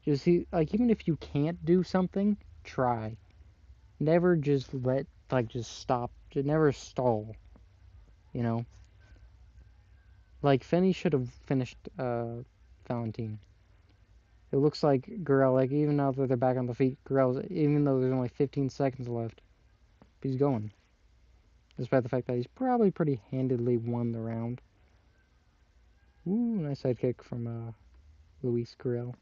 Just see, like, even if you can't do something, try. Never just just stop. Just never stall, you know? Like, Fenny should have finished, Valentine. It looks like Gurel, like, even now that they're back on the feet, Gurel's, even though there's only 15 seconds left, he's going. Despite the fact that he's probably pretty handedly won the round. Ooh, nice side kick from, Luis Gurel.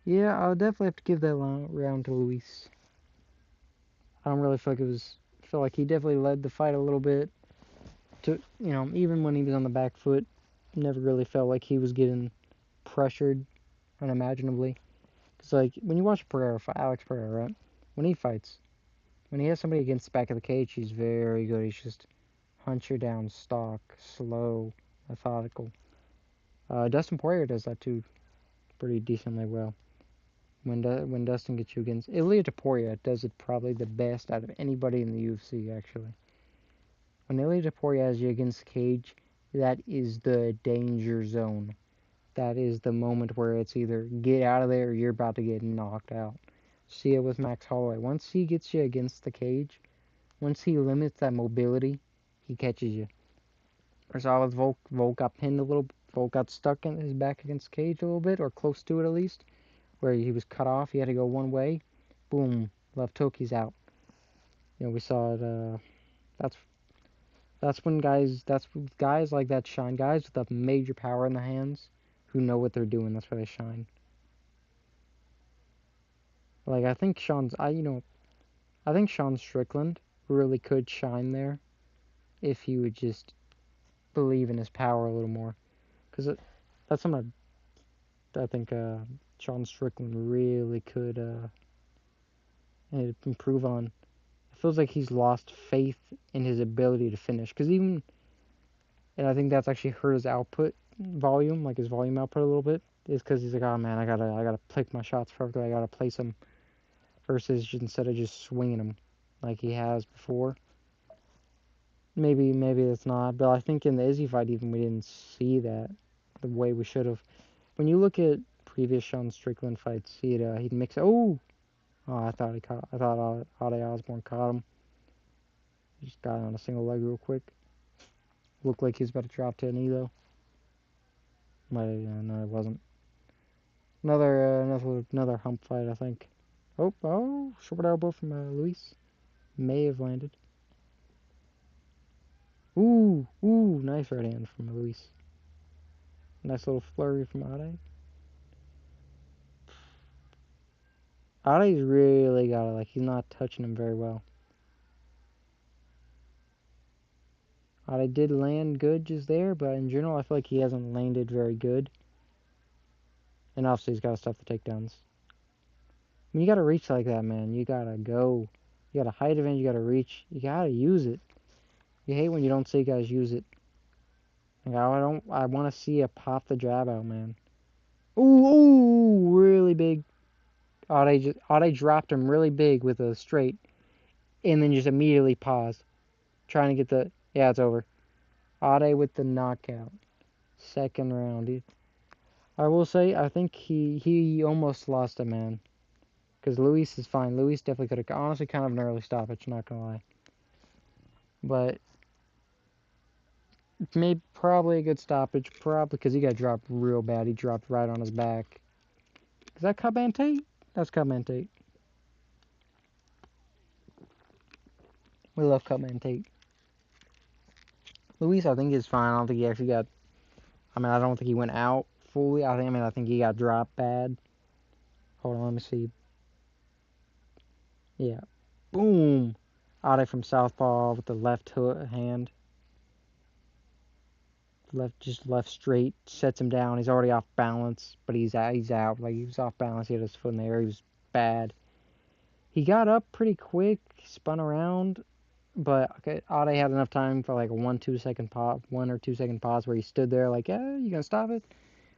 Yeah, I'll definitely have to give that round to Luis. I don't really feel like I feel like he definitely led the fight a little bit. Even when he was on the back foot, never really felt like he was getting pressured unimaginably. Because, like, when you watch Alex Pereira, right? When he fights, when he has somebody against the back of the cage, he's very good. He's just huncher down, stalk, slow, methodical. Dustin Poirier does that too, pretty decently well. When Dustin gets you against Ilia Topuria, does it probably the best out of anybody in the UFC actually. When Ilia Topuria has you against the cage, that is the danger zone. That is the moment where it's either get out of there or you're about to get knocked out. See it with Max Holloway. Once he gets you against the cage, once he limits that mobility, he catches you. Or saw with Volk. Volk got pinned a little. Volk got stuck in his back against the cage a little bit, or close to it at least, where he was cut off. He had to go one way. Boom, left hook. He's out. We saw it. That's when guys like that shine. Guys with a major power in the hands who know what they're doing. That's where they shine. Like I think I think Sean Strickland really could shine there if he would just believe in his power a little more. Because that's something I think Sean Strickland really could improve on. It feels like he's lost faith in his ability to finish. And I think that's actually hurt his output volume, like his volume output a little bit. Is because he's like, oh man, I gotta pick my shots perfectly. I gotta place them versus instead of just swinging them like he has before. Maybe it's not, but I think in the Izzy fight even we didn't see that the way we should have. When you look at previous Sean Strickland fights, he'd mix. I thought Ade Osborne caught him. He just got on a single leg real quick. Looked like he was about to drop to a knee though. No, it wasn't. Another hump fight, I think. Short elbow from Luis. May have landed. Nice right hand from Luis. Nice little flurry from Ade. Ade's really got it. Like, he's not touching him very well. Ade did land good just there, but in general, I feel like he hasn't landed very good. And obviously, he's got to stuff the takedowns. I mean, you got to reach like that, man. You got to go. You got a height advantage. You got to reach. You got to use it. You hate when you don't see guys use it. Like, I want to see a pop the jab out, man. Really big. Ade dropped him really big with a straight, and then just immediately paused, trying to get yeah, it's over. Ade with the knockout, second round. I will say, I think he almost lost a man, because Luis is fine. Luis definitely could have, honestly, kind of an early stoppage, not gonna lie, but probably a good stoppage, probably because he got dropped real bad. He dropped right on his back. Is that Cutman Tate? That's Cutman Tate. We love Cutman Tate. Luis, I think, is fine. I don't think he actually got. I don't think he went out fully. I think he got dropped bad. Hold on, let me see. Yeah, boom. Ade from southpaw with the left hand. Left straight, sets him down. He's already off balance, but he's out. Like, he was off balance. He had his foot in the air. He was bad. He got up pretty quick, spun around, but Ade had enough time for like a 1 or 2 second pause where he stood there like, yeah, you gonna stop it?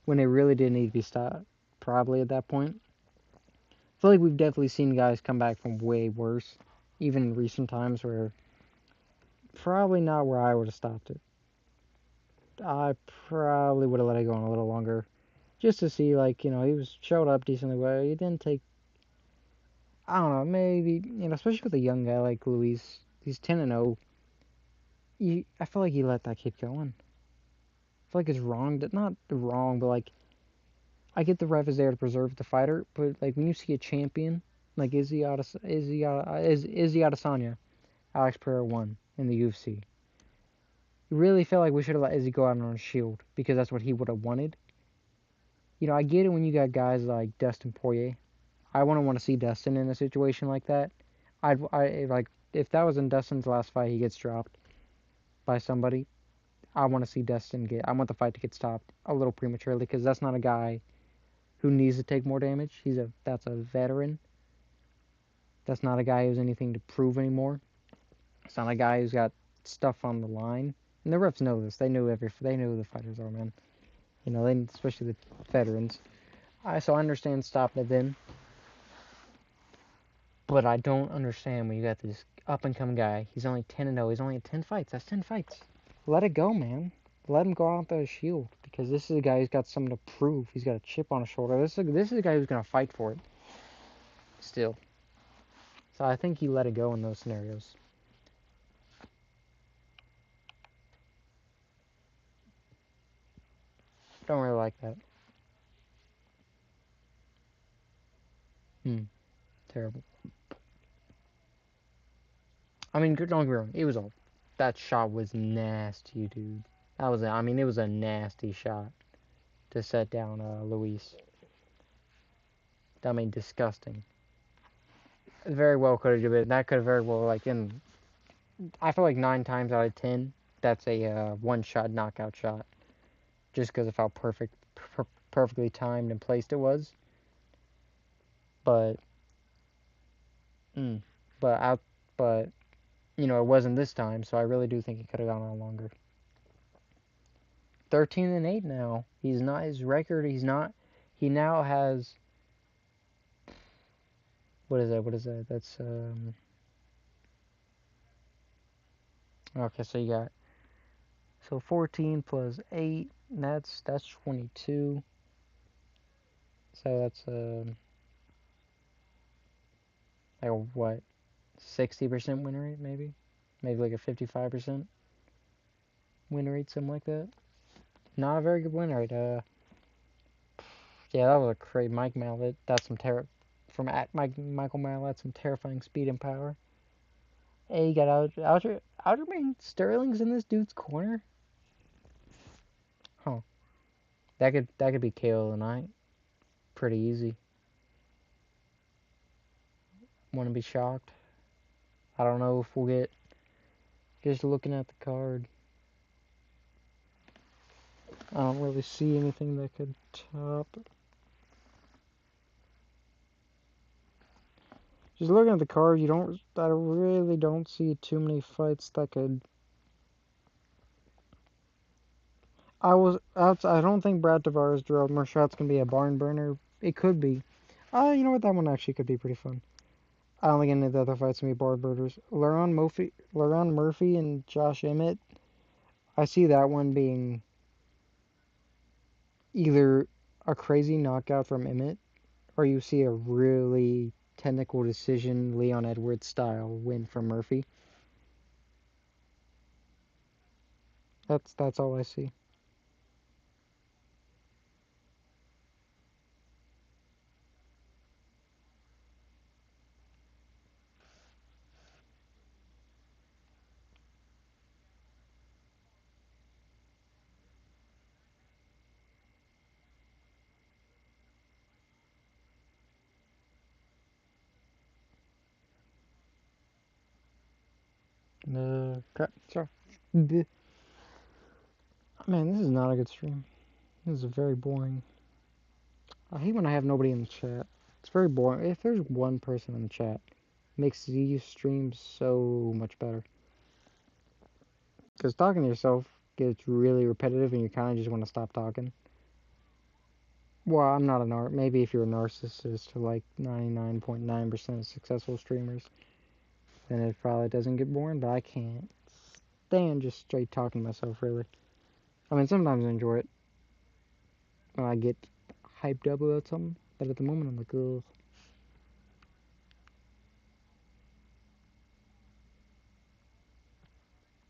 When it really did need to be stopped, probably at that point. I feel like we've definitely seen guys come back from way worse, even in recent times, where probably not where I would have stopped it. I probably would have let it go on a little longer. just to see, like, he was showed up decently well. He didn't take, I don't know, maybe, especially with a young guy like Luis. He's 10-0. I feel like he let that kid go in. I feel like it's wrong. Not wrong, but like, I get the ref is there to preserve the fighter, but like when you see a champion like Izzy Adesanya, Alex Pereira won in the UFC. You really feel like we should have let Izzy go out on a shield because that's what he would have wanted. I get it when you got guys like Dustin Poirier. I wouldn't want to see Dustin in a situation like that. I like if that was in Dustin's last fight, he gets dropped by somebody. I want to see Dustin get. I want the fight to get stopped a little prematurely because that's not a guy who needs to take more damage. That's a veteran. That's not a guy who's anything to prove anymore. It's not a guy who's got stuff on the line. And the refs know this. They know who the fighters are, man. Especially the veterans. So I understand stopping it then. But I don't understand when you got this up and coming guy. He's only 10-0. He's only in 10 fights. That's 10 fights. Let it go, man. Let him go out there shield because this is a guy who's got something to prove. He's got a chip on his shoulder. This is a guy who's gonna fight for it. Still. So I think he let it go in those scenarios. Don't really like that. Terrible. I mean, don't get me wrong. That shot was nasty, dude. It was a nasty shot to set down Luis. I mean, disgusting. Very well could have been. That could have very well, I feel like 9 times out of 10, that's a one-shot knockout shot. Just because of how perfectly timed and placed it was. But, mm, but out, but it wasn't this time. So I really do think it could have gone on longer. 13-8 now. He's not his record. He now has. What is that? What is that? That's Okay. So you got 14 plus 8. That's 22. So that's like a what? 60% win rate, maybe like a 55% win rate, something like that. Not a very good win rate. Yeah, that was a crazy Mike Mallet. That's some from at Michael Mallet. Some terrifying speed and power. Hey, you got Aljamain Sterling's in this dude's corner. Huh? That could be KO tonight. Pretty easy. Want to be shocked? I don't know if we'll get. Just looking at the card, I don't really see anything that could top. Just looking at the card, I really don't see too many fights that could. I don't think Brad Tavares, Gerald Mershot's gonna be a barn burner. It could be. You know what? That one actually could be pretty fun. I don't think any of the other fights gonna be barn burners. Laron Murphy, and Josh Emmett. I see that one being either a crazy knockout from Emmett, or you see a really technical decision, Leon Edwards style win from Murphy. That's all I see. Okay, sorry. Man, this is not a good stream. This is very boring. I hate when I have nobody in the chat. It's very boring. If there's one person in the chat, it makes these streams so much better. Because talking to yourself gets really repetitive and you kind of just want to stop talking. Well, I'm not maybe if you're a narcissist to like 99.9% of successful streamers, then it probably doesn't get boring, but I can't stand just straight talking to myself, really. I mean, sometimes I enjoy it when I get hyped up about something. But at the moment, I'm like, ugh.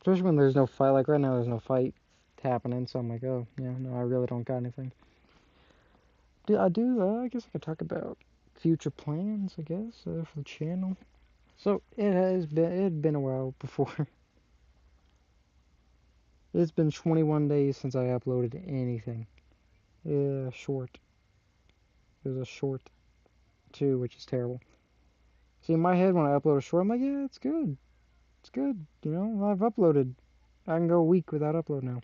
Especially when there's no fight. Like right now, there's no fight happening. So I'm like, oh, yeah, no, I really don't got anything. I guess I could talk about future plans, I guess, for the channel. So it had been a while before. It's been 21 days since I uploaded anything. Yeah, short. It was a short too, which is terrible. See, in my head when I upload a short, I'm like, yeah, it's good. It's good. You know, I've uploaded. I can go a week without upload now.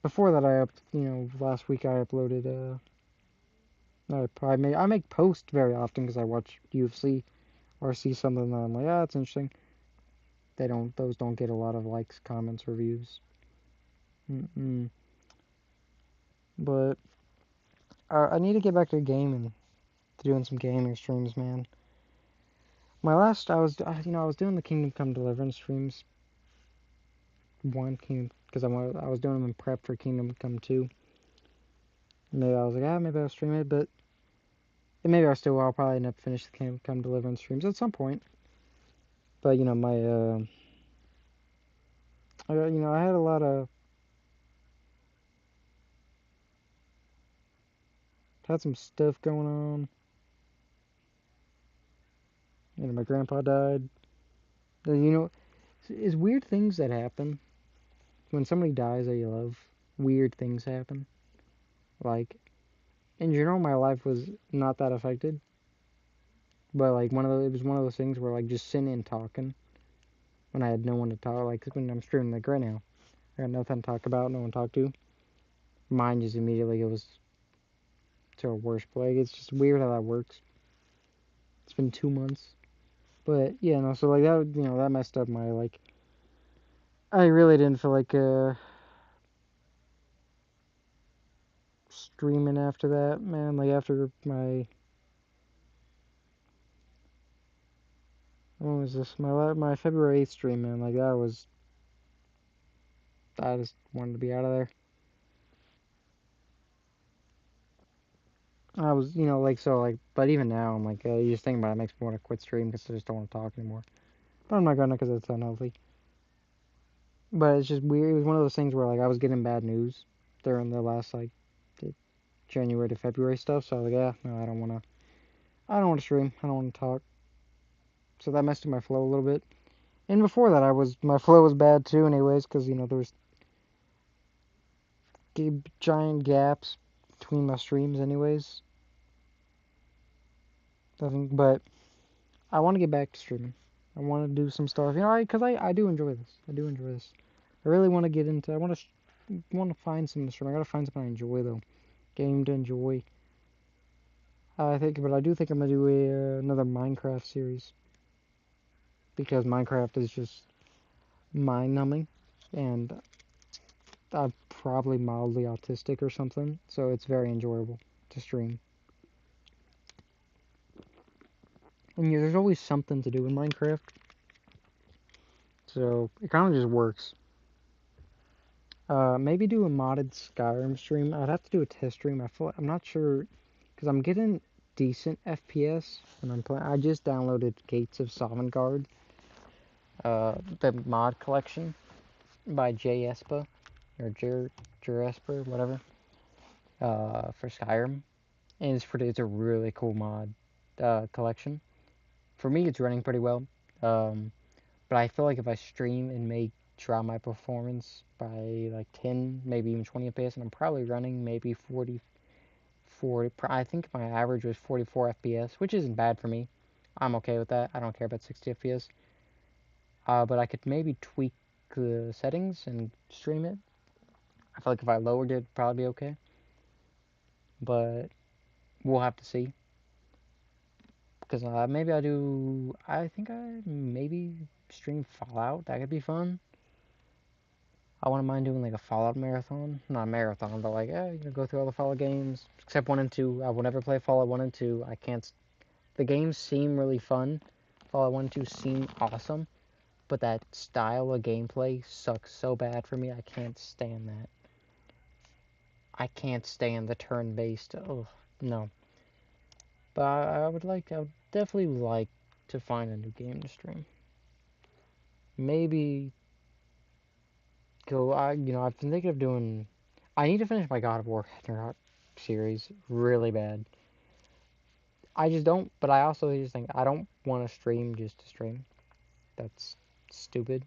Before that, last week I uploaded. I make posts very often because I watch UFC or see something that I'm like, it's interesting. Those don't get a lot of likes, comments, reviews. Mm-mm. But I need to get back to gaming, to doing some gaming streams, man. My last, I was doing the Kingdom Come Deliverance streams. Because I was doing them in prep for Kingdom Come 2. Maybe I was like, maybe I'll stream it, but maybe I'll probably end up finishing the Kingdom Come Deliverance streams at some point. But I had a lot of, had some stuff going on. My grandpa died. It's weird things that happen when somebody dies that you love. Weird things happen. Like in general, my life was not that affected. But like it was one of those things where like just sitting and talking when I had no one to talk. Like when I'm streaming like right now, I got nothing to talk about, no one to talk to. Mine just immediately goes to a worse place. It's just weird how that works. It's been 2 months, but yeah, no. So like that messed up my like. I really didn't feel like streaming after that, man. Like after my when was this? My February 8th stream, man. Like I just wanted to be out of there. I was, but even now, I'm like, you just think about it, makes me want to quit stream because I just don't want to talk anymore. But I'm not gonna because it's unhealthy. But it's just weird. It was one of those things where like I was getting bad news during the last the January to February stuff. So I was like, yeah, no, I don't want to. I don't want to stream. I don't want to talk. So that messed up my flow a little bit. And before that, my flow was bad too, anyways, because there's giant gaps between my streams, anyways. But I want to get back to streaming. I want to do some stuff, because I do enjoy this. I do enjoy this. I really want to get into. I want to find something to stream. I gotta find something I enjoy though. Game to enjoy. But I do think I'm gonna do another Minecraft series because Minecraft is just mind-numbing, and I'm probably mildly autistic or something, so it's very enjoyable to stream. And there's always something to do in Minecraft, so it kind of just works. Maybe do a modded Skyrim stream. I'd have to do a test stream. I'm not sure because I'm getting decent FPS when I'm playing. I just downloaded Gates of Sovngarde, the mod collection by Espa or Esper, whatever, for Skyrim, and it's a really cool mod collection. For me, it's running pretty well, but I feel like if I stream and drop my performance by like 10, maybe even 20 FPS, and I'm probably running maybe 40. I think my average was 44 FPS, which isn't bad for me. I'm okay with that. I don't care about 60 FPS. But I could maybe tweak the settings and stream it. I feel like if I lowered it, it'd probably be okay. But we'll have to see. Because maybe I think I maybe stream Fallout. That could be fun. I wouldn't mind doing like a Fallout marathon. Not a marathon, but like, go through all the Fallout games. Except 1 and 2. I will never play Fallout 1 and 2. I can't. The games seem really fun. Fallout 1 and 2 seem awesome. But that style of gameplay sucks so bad for me. I can't stand that. I can't stand the turn-based. Oh, no. But I would definitely like to find a new game to stream. Maybe I've been thinking of doing. I need to finish my God of War Ragnarok series really bad. I just don't, but I also just think I don't want to stream just to stream. That's stupid.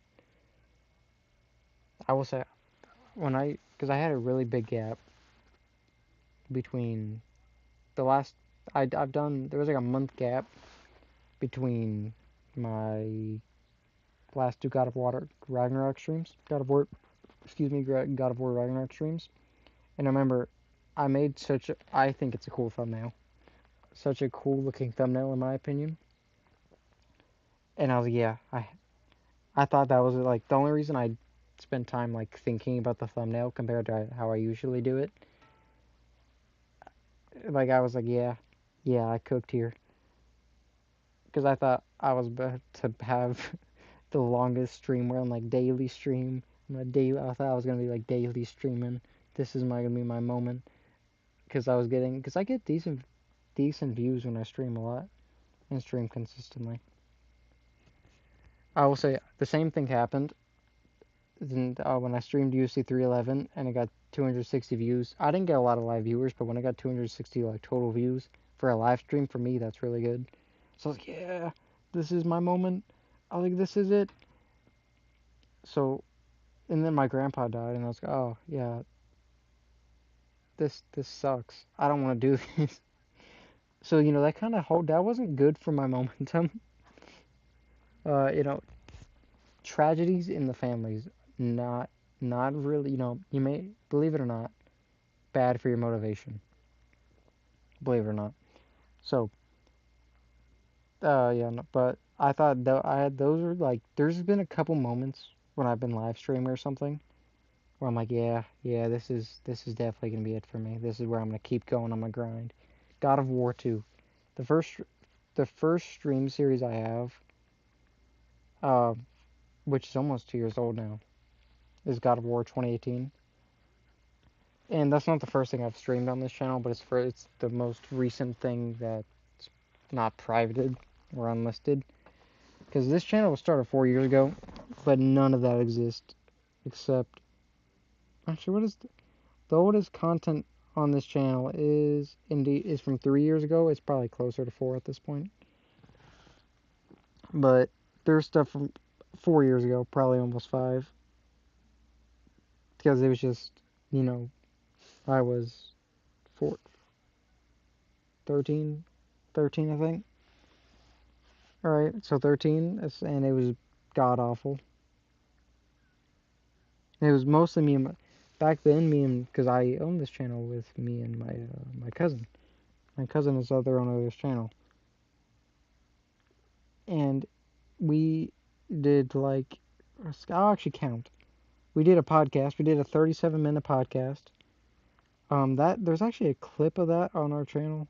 I will say because I had a really big gap between the last, I've done, there was like a month gap between my last two God of War Ragnarok streams, God of War Ragnarok streams. And I remember I made I think it's a cool thumbnail. Such a cool looking thumbnail in my opinion. And I was like, yeah, I thought that was like the only reason I spent time like thinking about the thumbnail compared to how I usually do it. Like I was like, yeah, I cooked here because I thought I was about to have the longest stream where I'm like daily stream. I thought I was gonna be like daily streaming. This is gonna be my moment because I get decent views when I stream a lot and stream consistently. I will say the same thing happened when I streamed UFC 311 and it got 260 views. I didn't get a lot of live viewers, but when I got 260 like total views for a live stream, for me that's really good. So I was like, yeah, this is my moment. I was like, this is it. So, and then my grandpa died, and I was like, oh yeah, this sucks. I don't want to do this. So that wasn't good for my momentum. Uh, you know, tragedies in the families, not not really. You may believe it or not, bad for your motivation. Believe it or not. So, yeah, no, but I thought I had those were like. There's been a couple moments when I've been live streaming or something where I'm like, yeah, this is definitely gonna be it for me. This is where I'm gonna keep going on my grind. God of War 2, the first the first stream series I have, uh, which is almost 2 years old now, is God of War 2018. And that's not the first thing I've streamed on this channel, but it's the most recent thing that's not privated or unlisted. Because this channel was started 4 years ago, but none of that exists except actually the oldest content on this channel is from 3 years ago. It's probably closer to 4 at this point. But there's stuff from 4 years ago, probably almost 5, because it was just you know I was 4, 13, 13 I think. All right, so 13, and it was god awful. It was mostly me and back then because I owned this channel with me and my cousin. My cousin is the other owner of this channel, and we did like I'll actually count. We did a podcast. We did a 37-minute podcast. That there's actually a clip of that on our channel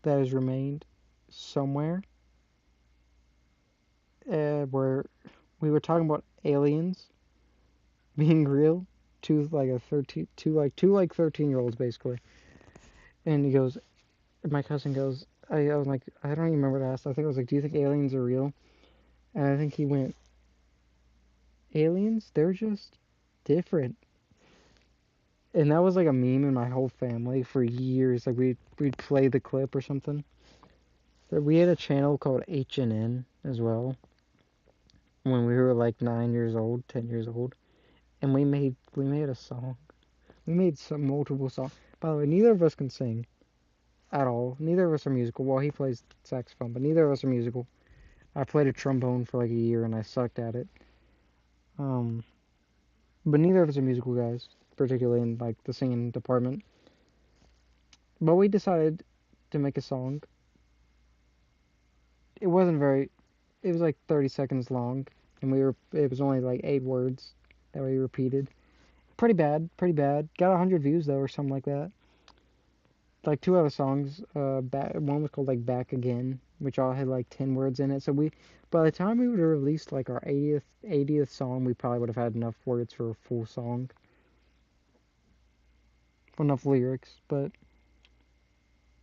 that has remained somewhere, where we were talking about aliens being real to like a 13 to like 13-year-olds basically. And my cousin goes, I was like, I don't even remember what I asked. I think I was like, do you think aliens are real? And I think he went, aliens? They're just different. And that was like a meme in my whole family for years. Like we'd play the clip or something. We had a channel called H&N as well when we were like 9 years old, 10 years old, and we made a song. We made some multiple songs. By the way, neither of us can sing at all. Neither of us are musical. Well, he plays saxophone, but neither of us are musical. I played a trombone for like a year and I sucked at it. Um, but neither of us are musical guys, particularly in like the singing department. But we decided to make a song. It wasn't very. It was like 30 seconds long, and It was only like 8 words that we repeated. Pretty bad, pretty bad. Got 100 views though, or something like that. Like two other songs. One was called like Back Again, which all had like 10 words in it. So by the time we would have released like our 80th song, we probably would have had enough words for a full song. enough lyrics. But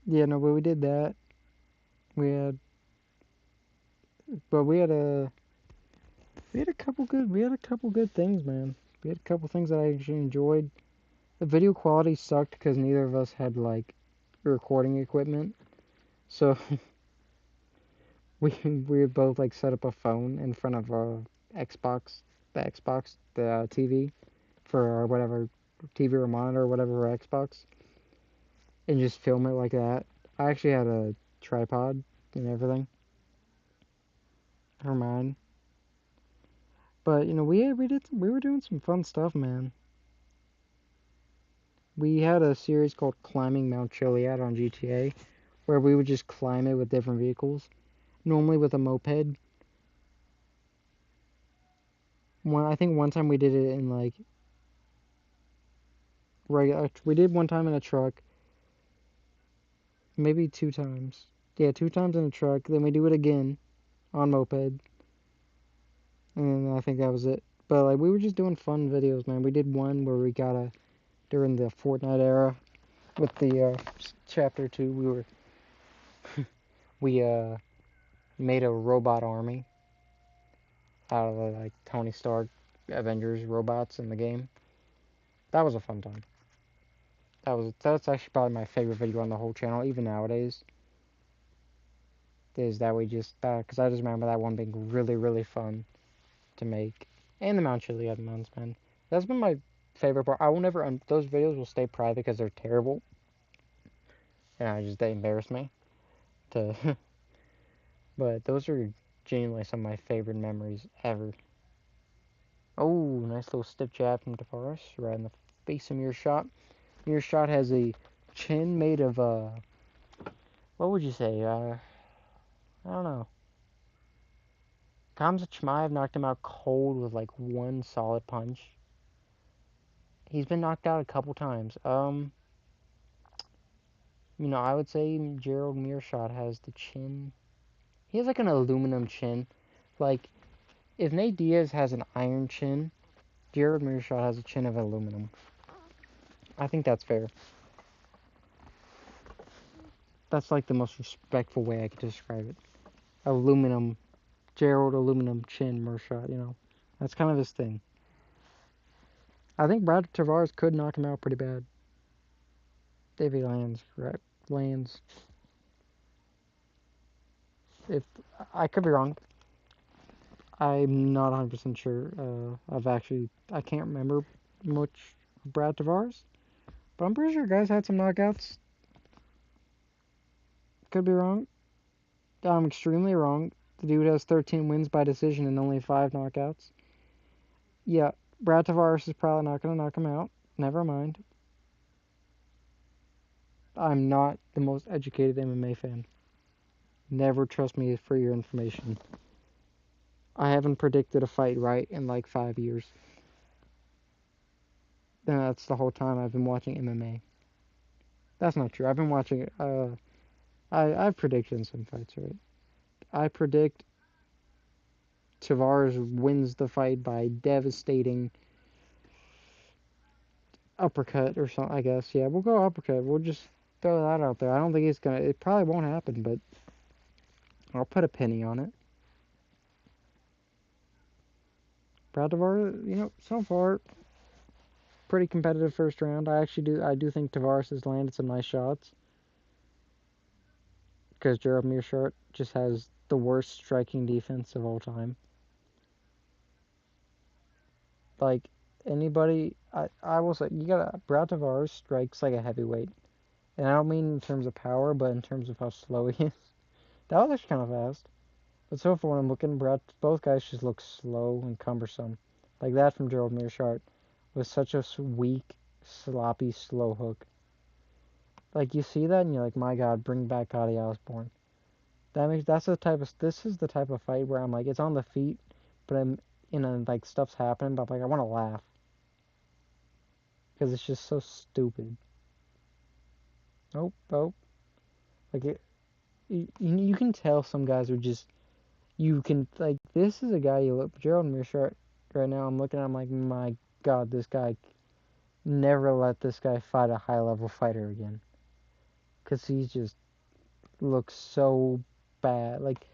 yeah, no, but we did that. We had, but we had a couple good things, man. We had a couple things that I actually enjoyed. The video quality sucked because neither of us had like recording equipment, so we both like set up a phone in front of our Xbox, the TV for our whatever TV or monitor or whatever our Xbox, and just film it like that. I actually had a tripod and everything for mine, but you know we were doing some fun stuff, man. We had a series called Climbing Mount Chiliad on GTA, where we would just climb it with different vehicles, normally with a moped. I think one time we did it in like regular. We did one time in a truck, maybe two times. Yeah, two times in a truck. Then we do it again on moped, and then I think that was it. But like we were just doing fun videos, man. We did one where we got a during the Fortnite era with the chapter 2. We made a robot army out of the like Tony Stark Avengers robots in the game. That was a fun time. That's actually probably my favorite video on the whole channel, even nowadays. Is that we just because I just remember that one being really fun to make, and the Mount Chiliad ones, man. That's been my favorite part. I will never those videos will stay private because they're terrible, and they embarrass me to. But those are genuinely some of my favorite memories ever. Oh, nice little stiff jab from Tavares right in the face of Mearshot. Mearshot has a chin made of what would you say? I don't know. Khamzat Chimaev knocked him out cold with like one solid punch. He's been knocked out a couple times. I would say Gerald Mearshot has the chin. He has like an aluminum chin. Like if Nate Diaz has an iron chin, Gerald Mearshot has a chin of aluminum. I think that's fair. That's like the most respectful way I could describe it. Aluminum, Gerald aluminum chin Mearshot. That's kind of his thing. I think Brad Tavares could knock him out pretty bad. Davey Lands, correct? Lands. If I could be wrong, I'm not 100% sure. I can't remember much Brad Tavares, but I'm pretty sure guys had some knockouts. Could be wrong. I'm extremely wrong. The dude has 13 wins by decision and only 5 knockouts. Yeah, Brad Tavares is probably not going to knock him out. Never mind. I'm not the most educated MMA fan. Never trust me for your information. I haven't predicted a fight right in like 5 years. And that's the whole time I've been watching MMA. That's not true. I've been watching. I've predicted some fights, right? I predict Tavares wins the fight by devastating uppercut or something. I guess. Yeah, we'll go uppercut. We'll just throw that out there. I don't think it's gonna. It probably won't happen, but I'll put a penny on it. Brad Tavares, so far pretty competitive first round. I do think Tavares has landed some nice shots because Gerald Mearshart just has the worst striking defense of all time. Like anybody, I will say Brad Tavares strikes like a heavyweight, and I don't mean in terms of power, but in terms of how slow he is. That was actually kind of fast, but so far when I'm looking, both guys just look slow and cumbersome. Like that from Gerald Mearshart was such a weak, sloppy, slow hook. Like you see that and you're like, my God, bring back Adi Osborne. This is the type of fight where I'm like, it's on the feet, but I'm like stuff's happening, but I'm like I want to laugh because it's just so stupid. Nope. Like you can tell some guys are just you can like this is a guy you look Gerald Mearshart right now. I'm looking at him like my God, this guy Never let this guy fight a high-level fighter again. Because he just looks so bad. Like,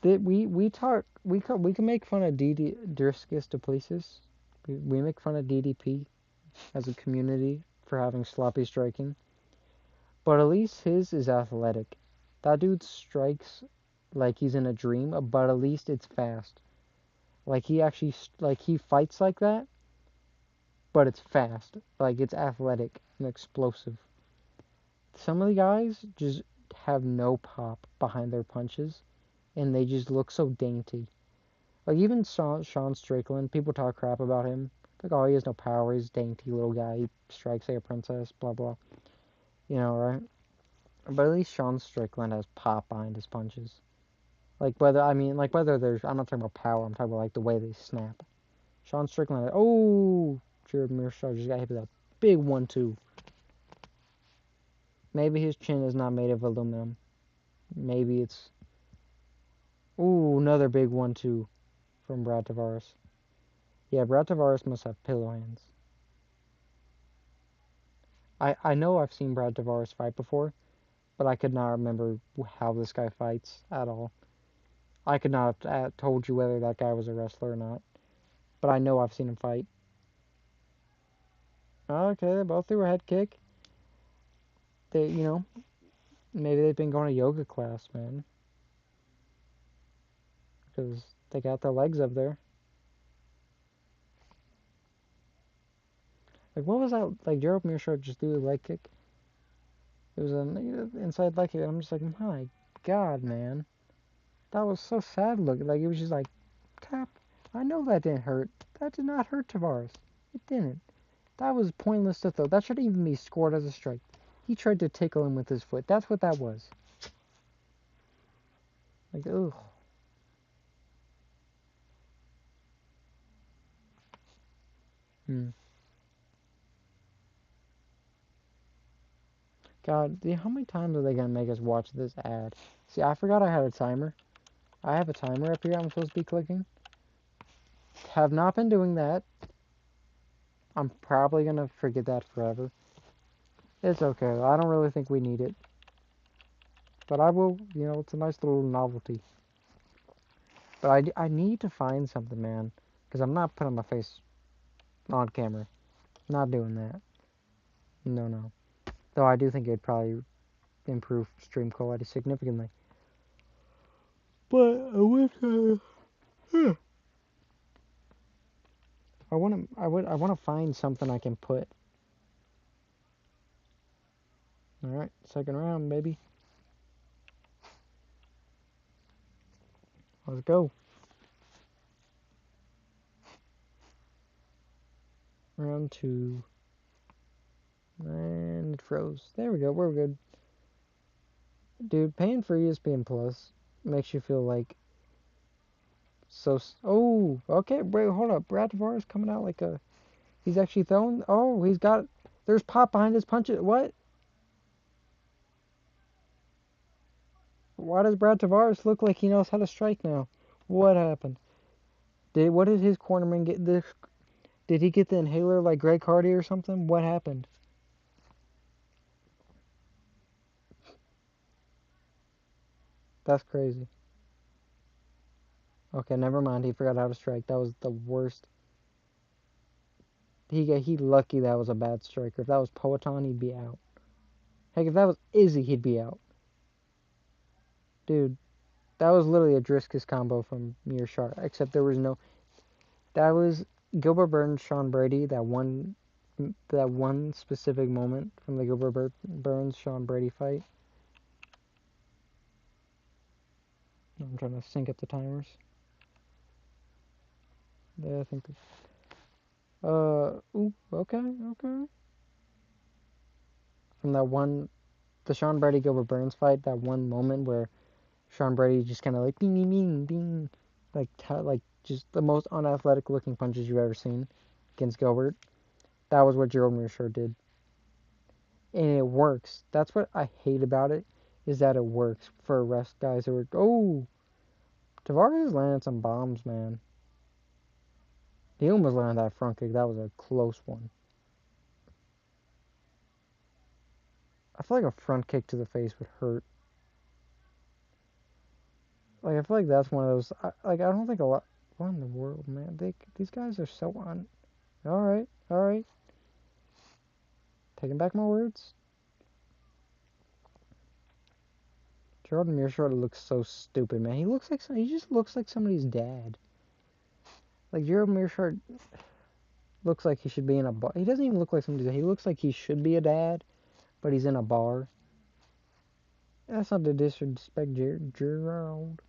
we can make fun of Driscus Duplessis. We make fun of DDP as a community for having sloppy striking. But at least his is athletic. That dude strikes like he's in a dream, but at least it's fast. Like he fights like that, but it's fast. Like it's athletic and explosive. Some of the guys just have no pop behind their punches, and they just look so dainty. Like even Sean Strickland, people talk crap about him. Like, oh, he has no power. He's a dainty little guy. He strikes like a princess. Blah blah. You know, right? But at least Sean Strickland has pop behind his punches. Whether there's, I'm not talking about power. I'm talking about like the way they snap. Sean Strickland, oh, Jared Mearshart just got hit with a big 1-2. Maybe his chin is not made of aluminum. Maybe it's, ooh, another big 1-2 from Brad Tavares. Yeah, Brad Tavares must have pillow hands. I know I've seen Brad Tavares fight before, but I could not remember how this guy fights at all. I could not have told you whether that guy was a wrestler or not, but I know I've seen him fight. Okay, they both threw a head kick. They, maybe they've been going to yoga class, man, because they got their legs up there. Like, what was that? Like, Gerald Mearshart just threw a leg kick. It was an inside leg kick, and I'm just like, my God, man. That was so sad looking. Like, it was just like, tap. I know that didn't hurt. That did not hurt Tavares. It didn't. That was pointless to throw. That shouldn't even be scored as a strike. He tried to tickle him with his foot. That's what that was. Like, ugh. Hmm. God, how many times are they gonna make us watch this ad? See, I forgot I had a timer. I have a timer up here I'm supposed to be clicking. Have not been doing that. I'm probably gonna forget that forever. It's okay. I don't really think we need it. But I will, it's a nice little novelty. But I need to find something, man. Because I'm not putting my face on camera. Not doing that. No, no. Though I do think it'd probably improve stream quality significantly. But I wish I want to find something I can put. All right, second round, baby. Let's go. Round 2. And it froze. There we go. We're good. Dude, paying for ESPN Plus makes you feel like so. Oh, okay. Wait, hold up. Brad Tavares coming out like a. He's actually throwing. Oh, he's got. There's pop behind his punches. What? Why does Brad Tavares look like he knows how to strike now? What happened? What did his cornerman get? Did he get the inhaler like Greg Hardy or something? What happened? That's crazy. Okay, never mind. He forgot how to strike. That was the worst. He lucky that was a bad striker. If that was Poetan, he'd be out. Heck, if that was Izzy, he'd be out. Dude, that was literally a Driscus combo from Mearshart. Except there was no. That was Gilbert Burns, Sean Brady. That one specific moment from the Gilbert Burns, Sean Brady fight. I'm trying to sync up the timers. Yeah, I think. Ooh, okay, okay. From that one, the Sean Brady Gilbert Burns fight, that one moment where Sean Brady just kind of like bing, bing, bing, bing, like just the most unathletic looking punches you've ever seen against Gilbert. That was what Gerald Mearshart did, and it works. That's what I hate about it, is that it works for rest guys who are. Oh, Tavares landed some bombs, man. He almost landed that front kick. That was a close one. I feel like a front kick to the face would hurt. Like I feel like that's one of those. I don't think a lot. What in the world, man? These guys are so on. All right, all right. Taking back my words. Jordan Mearshart looks so stupid, man. He just looks like somebody's dad. Like Jordan Mearshart looks like he should be in a bar. He doesn't even look like somebody's dad. He looks like he should be a dad, but he's in a bar. That's not to disrespect Gerald.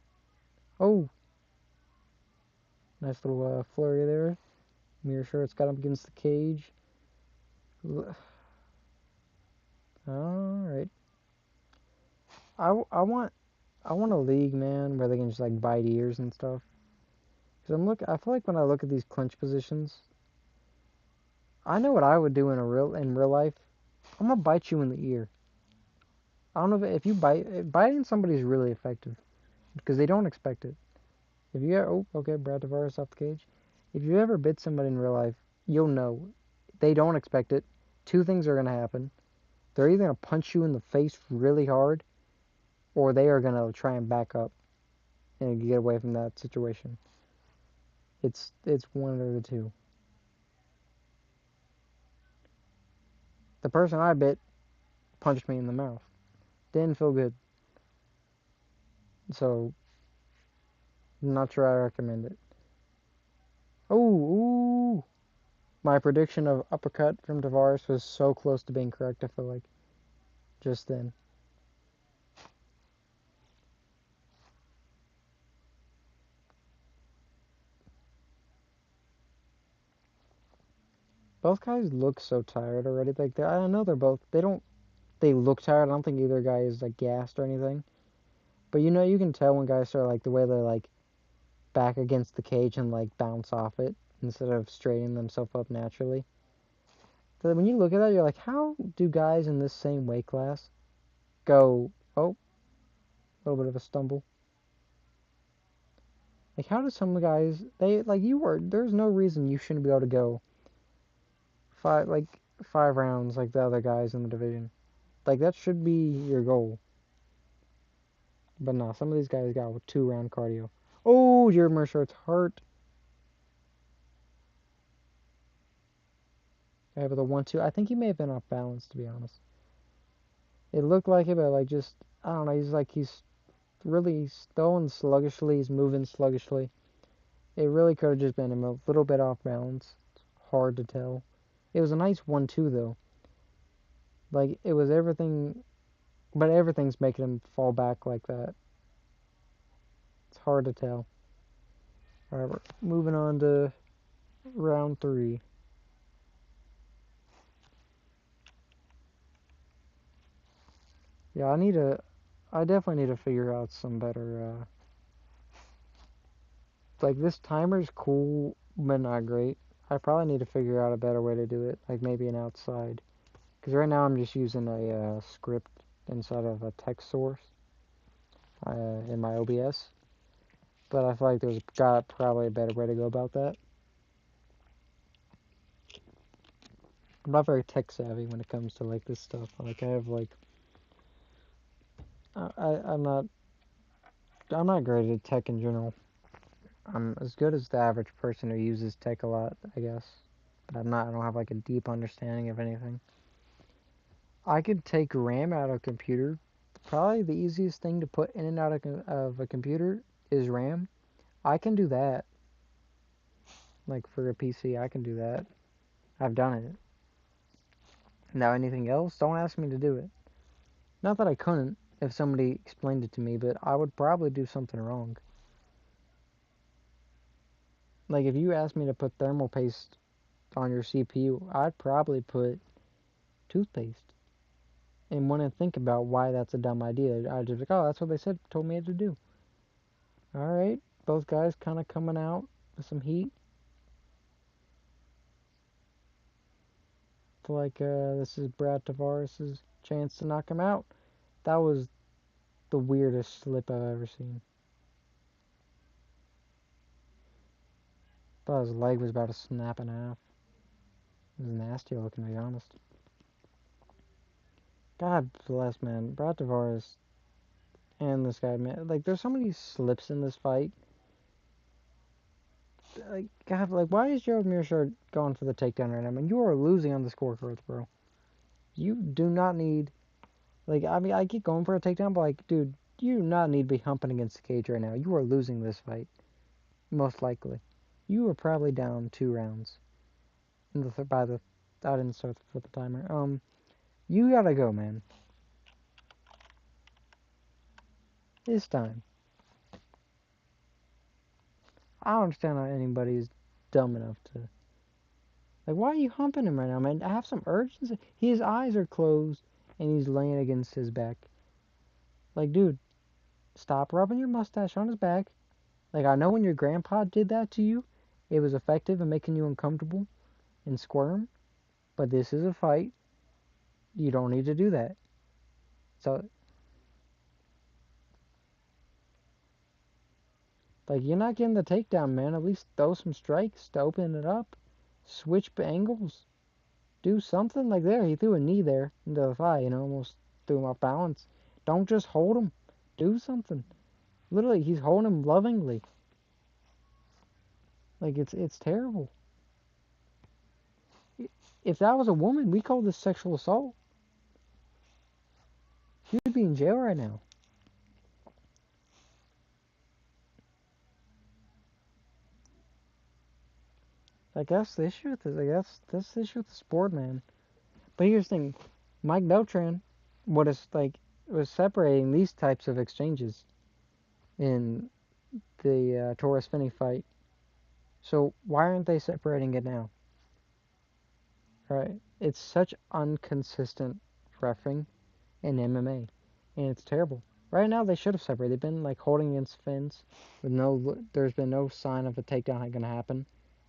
Oh, nice little flurry there. Mearshart got him against the cage. All right. I want a league, man, where they can just like bite ears and stuff. Cause I feel like when I look at these clinch positions, I know what I would do in real life. I'm gonna bite you in the ear. I don't know if you biting somebody is really effective because they don't expect it. If you oh okay, Brad Tavares off the cage. If you ever bit somebody in real life, you'll know they don't expect it. Two things are gonna happen. They're either gonna punch you in the face really hard, or they are gonna try and back up and get away from that situation. It's one of the two. The person I bit punched me in the mouth. Didn't feel good. So I'm not sure I recommend it. Oh, ooh. My prediction of uppercut from Tavares was so close to being correct, I feel like. Just then. Both guys look so tired already. Like I know they look tired. I don't think either guy is like gassed or anything. But you can tell when guys start like the way they like back against the cage and like bounce off it instead of straightening themselves up naturally. So when you look at that, you're like, how do guys in this same weight class go, oh, a little bit of a stumble? Like, how do some guys, there's no reason you shouldn't be able to go five, like, 5 rounds like the other guys in the division. Like, that should be your goal. But no, some of these guys got 2 round cardio. Oh, Jared Mercer's hurt. I have the 1-2. I think he may have been off balance, to be honest. It looked like it, but like just, I don't know, he's really throwing sluggishly, he's moving sluggishly. It really could have just been him a little bit off balance. It's hard to tell. It was a nice 1-2 though. Like it was everything, but everything's making him fall back like that. It's hard to tell. All right, we're moving on to round 3. Yeah, I definitely need to figure out some better. Like this timer's cool, but not great. I probably need to figure out a better way to do it. Like maybe an outside. Because right now I'm just using a script inside of a text source in my OBS. But I feel like there's got probably a better way to go about that. I'm not very tech savvy when it comes to like this stuff. Like I have like I'm not great at tech in general. I'm as good as the average person who uses tech a lot, I guess. But I don't have like a deep understanding of anything. I could take RAM out of a computer. Probably the easiest thing to put in and out of a computer is RAM. I can do that. Like for a PC, I can do that. I've done it. Now anything else, don't ask me to do it. Not that I couldn't if somebody explained it to me, but I would probably do something wrong. Like if you asked me to put thermal paste on your CPU, I'd probably put toothpaste and wouldn't think about why that's a dumb idea. I'd just be like, oh, that's what they told me to do. All right, both guys kind of coming out with some heat. Feel like this is Brad Tavares' chance to knock him out. That was the weirdest slip I've ever seen. Thought his leg was about to snap in half. It was nasty looking, to be honest. God bless, man. Brad Tavares and this guy, man. Like, there's so many slips in this fight. Like, God, like, why is Gerald Meerschaert going for the takedown right now? I mean, you are losing on the scorecards, bro. You do not need, like, I mean, I get going for a takedown, but, like, dude, you do not need to be humping against the cage right now. You are losing this fight, most likely. You are probably down 2 rounds in the by the. I didn't start with the timer. You gotta go, man. This time. I don't understand how anybody is dumb enough to. Like, why are you humping him right now, man? Have some urgency. His eyes are closed, and he's laying against his back. Like, dude, stop rubbing your mustache on his back. Like, I know when your grandpa did that to you, it was effective in making you uncomfortable and squirm, but this is a fight. You don't need to do that. So, like, you're not getting the takedown, man. At least throw some strikes to open it up. Switch angles. Do something. Like, there, he threw a knee there into the thigh, almost threw him off balance. Don't just hold him. Do something. Literally, he's holding him lovingly. Like, it's terrible. If that was a woman, we call this sexual assault. She would be in jail right now. I guess the issue with this, I guess that's the issue with the sport, man. But here's the thing, Mike Beltran, what is like, was separating these types of exchanges in the Torres Finney fight. So why aren't they separating it now? Right? It's such inconsistent refereeing in MMA, and it's terrible. Right now, they should have separated. They've been like holding against fins with there's been no sign of a takedown going to happen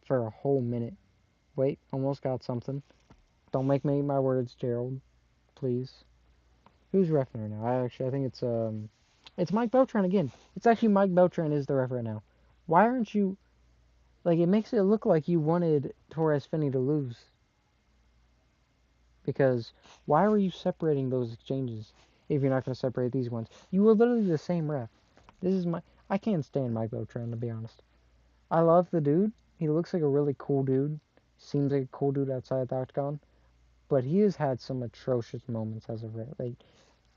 for a whole minute. Wait, almost got something. Don't make me eat my words, Gerald, please. Who's reffing right now? I think it's Mike Beltran again. It's actually Mike Beltran is the ref right now. Why aren't you like? It makes it look like you wanted Torres Finney to lose because why were you separating those exchanges if you're not going to separate these ones? You were literally the same ref. This is my. I can't stand Mike Beltran, to be honest. I love the dude. He looks like a really cool dude. Seems like a cool dude outside the octagon. But he has had some atrocious moments as of late. Like,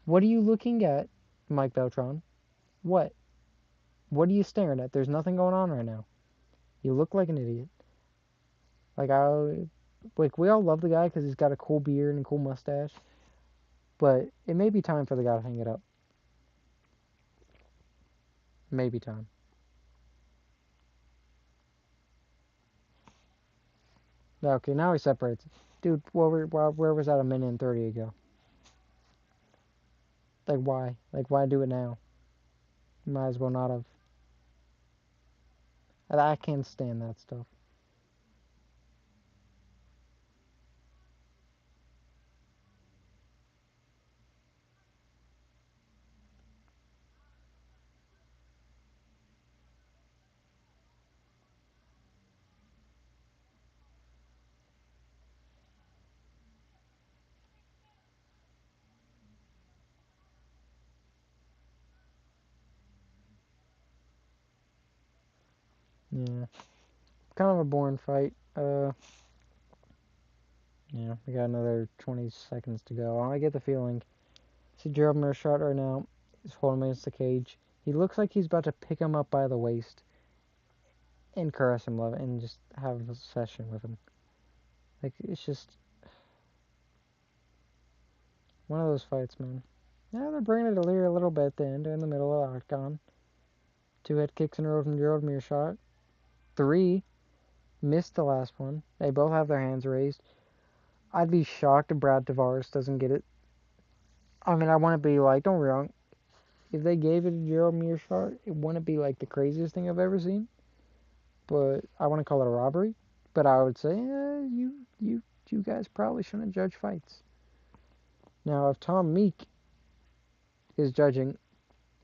what are you looking at, Mike Beltran? What? What are you staring at? There's nothing going on right now. You look like an idiot. Like we all love the guy because he's got a cool beard and a cool mustache. But it may be time for the guy to hang it up. Maybe time. Okay, now he separates. Dude, where was that a minute and 30 ago? Like, why? Like, why do it now? You might as well not have. I can't stand that stuff. Yeah. Kind of a boring fight. Yeah, we got another 20 seconds to go. I get the feeling. See Gerald Meerschaert right now. He's holding him against the cage. He looks like he's about to pick him up by the waist and caress him, love, and just have a session with him. Like, it's just one of those fights, man. Yeah, they're bringing it a little bit at the end, in the middle of the octagon. 2 head kicks in a row from Gerald Meerschaert. 3 missed the last one. They both have their hands raised. I'd be shocked if Brad Tavares doesn't get it. I mean, I want to be like, don't be wrong. If they gave it to Gerald Meerschaert, it wouldn't be like the craziest thing I've ever seen. But I want to call it a robbery. But I would say, you guys probably shouldn't judge fights. Now, if Tom Meek is judging,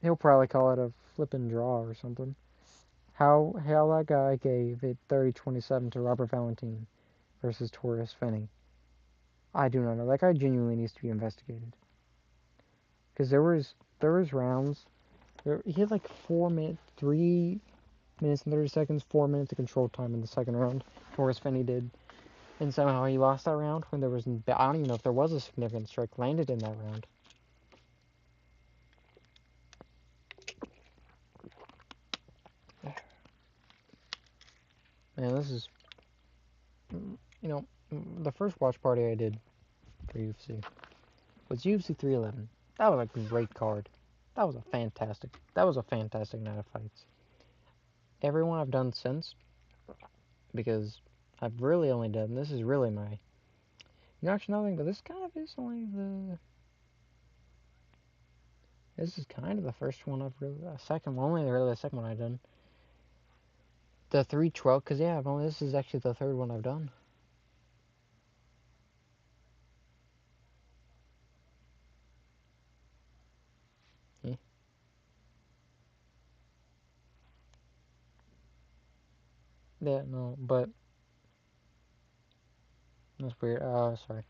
he'll probably call it a flippin' draw or something. How that guy gave it 30-27 to Robert Valentin versus Torres Finney. I do not know. That guy genuinely needs to be investigated. Because there was rounds. He had like 4 minutes, 3 minutes and 30 seconds, 4 minutes of control time in the second round. Torres Finney did, and somehow he lost that round when there was. I don't even know if there was a significant strike landed in that round. Man, this is, the first watch party I did for UFC was UFC 311. That was a great card. That was a fantastic night of fights. Everyone I've done since, because I've really only done, this is really my, actually nothing, but this kind of is only this is kind of the first one I've really, only really the second one I've done. The 312, because yeah, this is actually the third one I've done. Yeah. Yeah, no, but that's weird. Sorry. I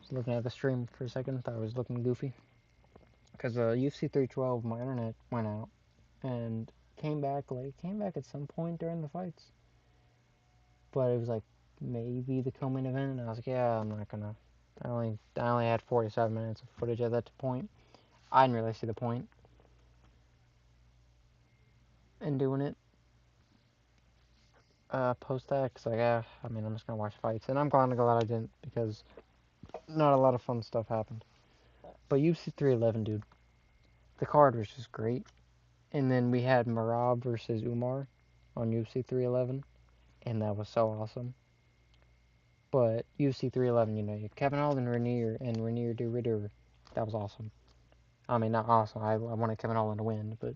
was looking at the stream for a second. Thought I was looking goofy. Because UFC 312, my internet went out and came back late. Came back at some point during the fights. But it was like maybe the co-main event, and I was like, yeah, I'm not gonna. I only had 47 minutes of footage at that point. I didn't really see the point in doing it. Post that, cause like, I'm just gonna watch fights, and I'm glad I didn't, because not a lot of fun stuff happened. But UFC 311, dude, the card was just great. And then we had Marab versus Umar on UFC 311, and that was so awesome. But UFC 311, you had Kevin Holland and Renier de Ridder. That was awesome. I mean, not awesome. I wanted Kevin Holland to win, but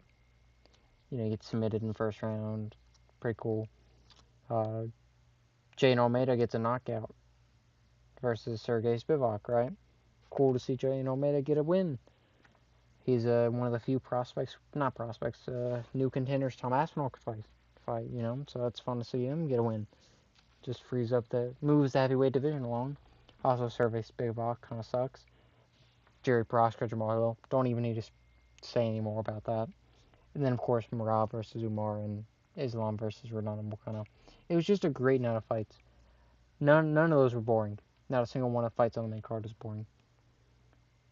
he gets submitted in the first round. Pretty cool. Uh, Jane Almeida gets a knockout versus Sergey Spivak, right? Cool to see Jane Almeida get a win. He's one of the few new contenders Tom Aspinall could fight, so that's fun to see him get a win. Just moves the heavyweight division along. Also, Sergey Spivak kind of sucks. Jerry Proskauer, Jamal Hill, don't even need to say any more about that. And then, of course, Marab versus Umar and Islam versus Renato Moicano. It was just a great night of fights. None of those were boring. Not a single one of the fights on the main card was boring.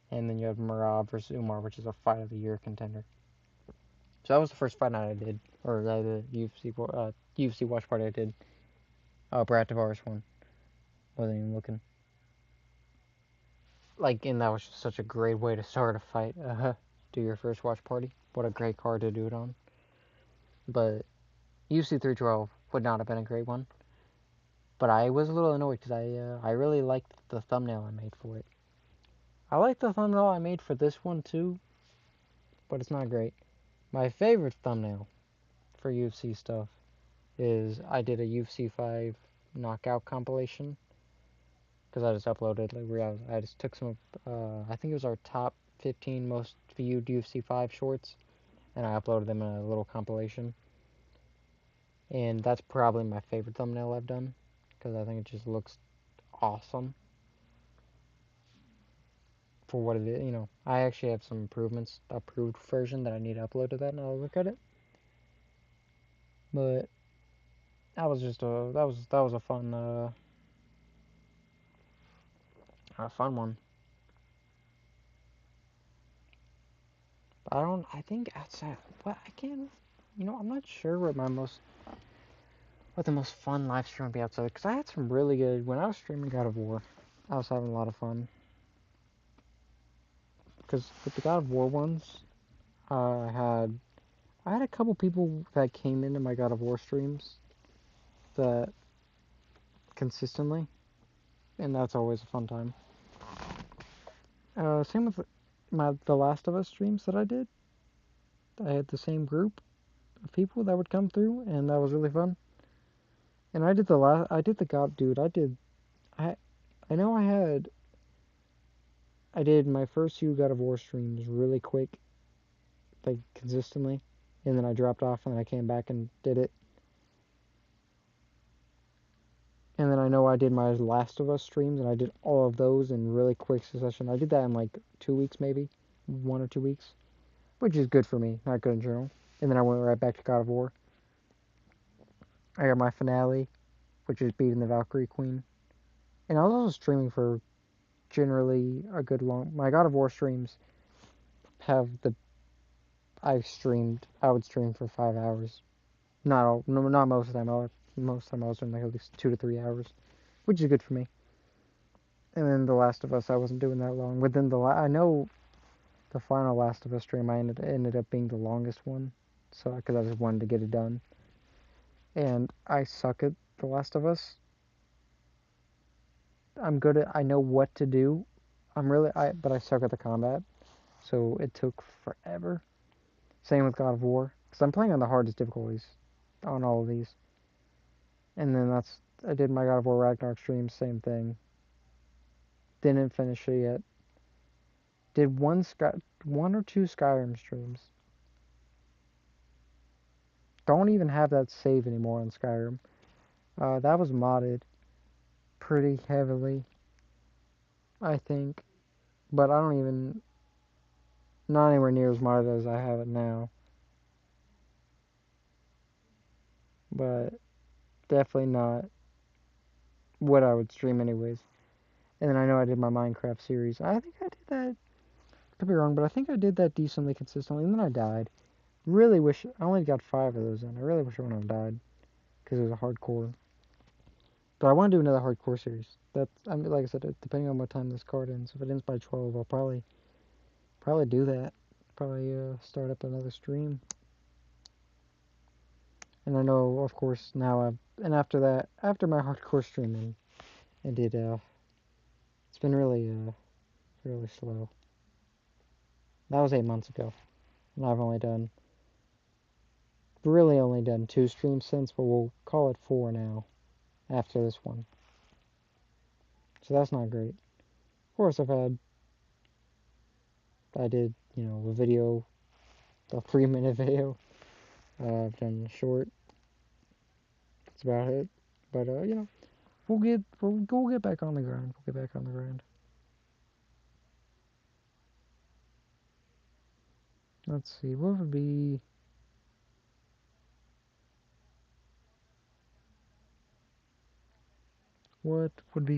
And then you have Marab versus Umar, which is a fight of the year contender. So that was the first fight night I did, or the UFC watch party I did. Brad Tavares won. Wasn't even looking. And that was just such a great way to start a fight. Do your first watch party. What a great card to do it on. But UFC 312 would not have been a great one. But I was a little annoyed because I really liked the thumbnail I made for it. I like the thumbnail I made for this one too, but it's not great. My favorite thumbnail for UFC stuff is I did a UFC 5 knockout compilation, because I just uploaded, I just took some of, I think it was our top 15 most viewed UFC 5 shorts, and I uploaded them in a little compilation. And that's probably my favorite thumbnail I've done, because I think it just looks awesome for what it is. I actually have some approved version that I need to upload to that, and I'll look at it. But that was just a fun one. I think outside, what I can't, I'm not sure what the most fun live stream would be outside, because I had some really good, when I was streaming God of War, I was having a lot of fun. Because with the God of War ones, I had a couple people that came into my God of War streams that consistently, and that's always a fun time. Same with the Last of Us streams that I did. I had the same group of people that would come through, and that was really fun. And I did the God, dude. I know I did my first few God of War streams really quick, consistently, and then I dropped off, and then I came back and did it. And then I know I did my Last of Us streams, and I did all of those in really quick succession. I did that in 2 weeks maybe. 1 or 2 weeks, which is good for me, not good in general. And then I went right back to God of War. I got my finale, which is beating the Valkyrie Queen. And I was also streaming for generally a good long. My God of War streams have the. I would stream for 5 hours. Not all, no, not most of the time. Most of the time I was doing like at least 2 to 3 hours, which is good for me. And then The Last of Us, I wasn't doing that long. Within I know the final Last of Us stream, I ended up being the longest one, so because I just wanted to get it done. And I suck at The Last of Us. I'm good at. I know what to do. But I suck at the combat, so it took forever. Same with God of War, because I'm playing on the hardest difficulties on all of these. And then I did my God of War Ragnarok stream, same thing. Didn't finish it yet. Did one or two Skyrim streams. Don't even have that save anymore on Skyrim. That was modded pretty heavily, I think. But I don't even, not anywhere near as modded as I have it now. But definitely not what I would stream anyways. And then I know I did my Minecraft series. I think I did that, could be wrong, but I think I did that decently consistently. And then I died. Really wish, I only got 5 of those in. I really wish I wouldn't have died, because it was a hardcore. But I want to do another hardcore series. I mean, like I said, depending on what time this card ends. If it ends by 12, I'll probably do that. Probably start up another stream. And I know, of course, and after that, after my hardcore streaming, it's been really slow. That was 8 months ago, and I've only done 2 streams since, but we'll call it 4 now, after this one. So that's not great. Of course, I did, a video, a 3-minute video. I've done a short. That's about it. But we'll get back on the grind. We'll get back on the grind. Let's see. What would be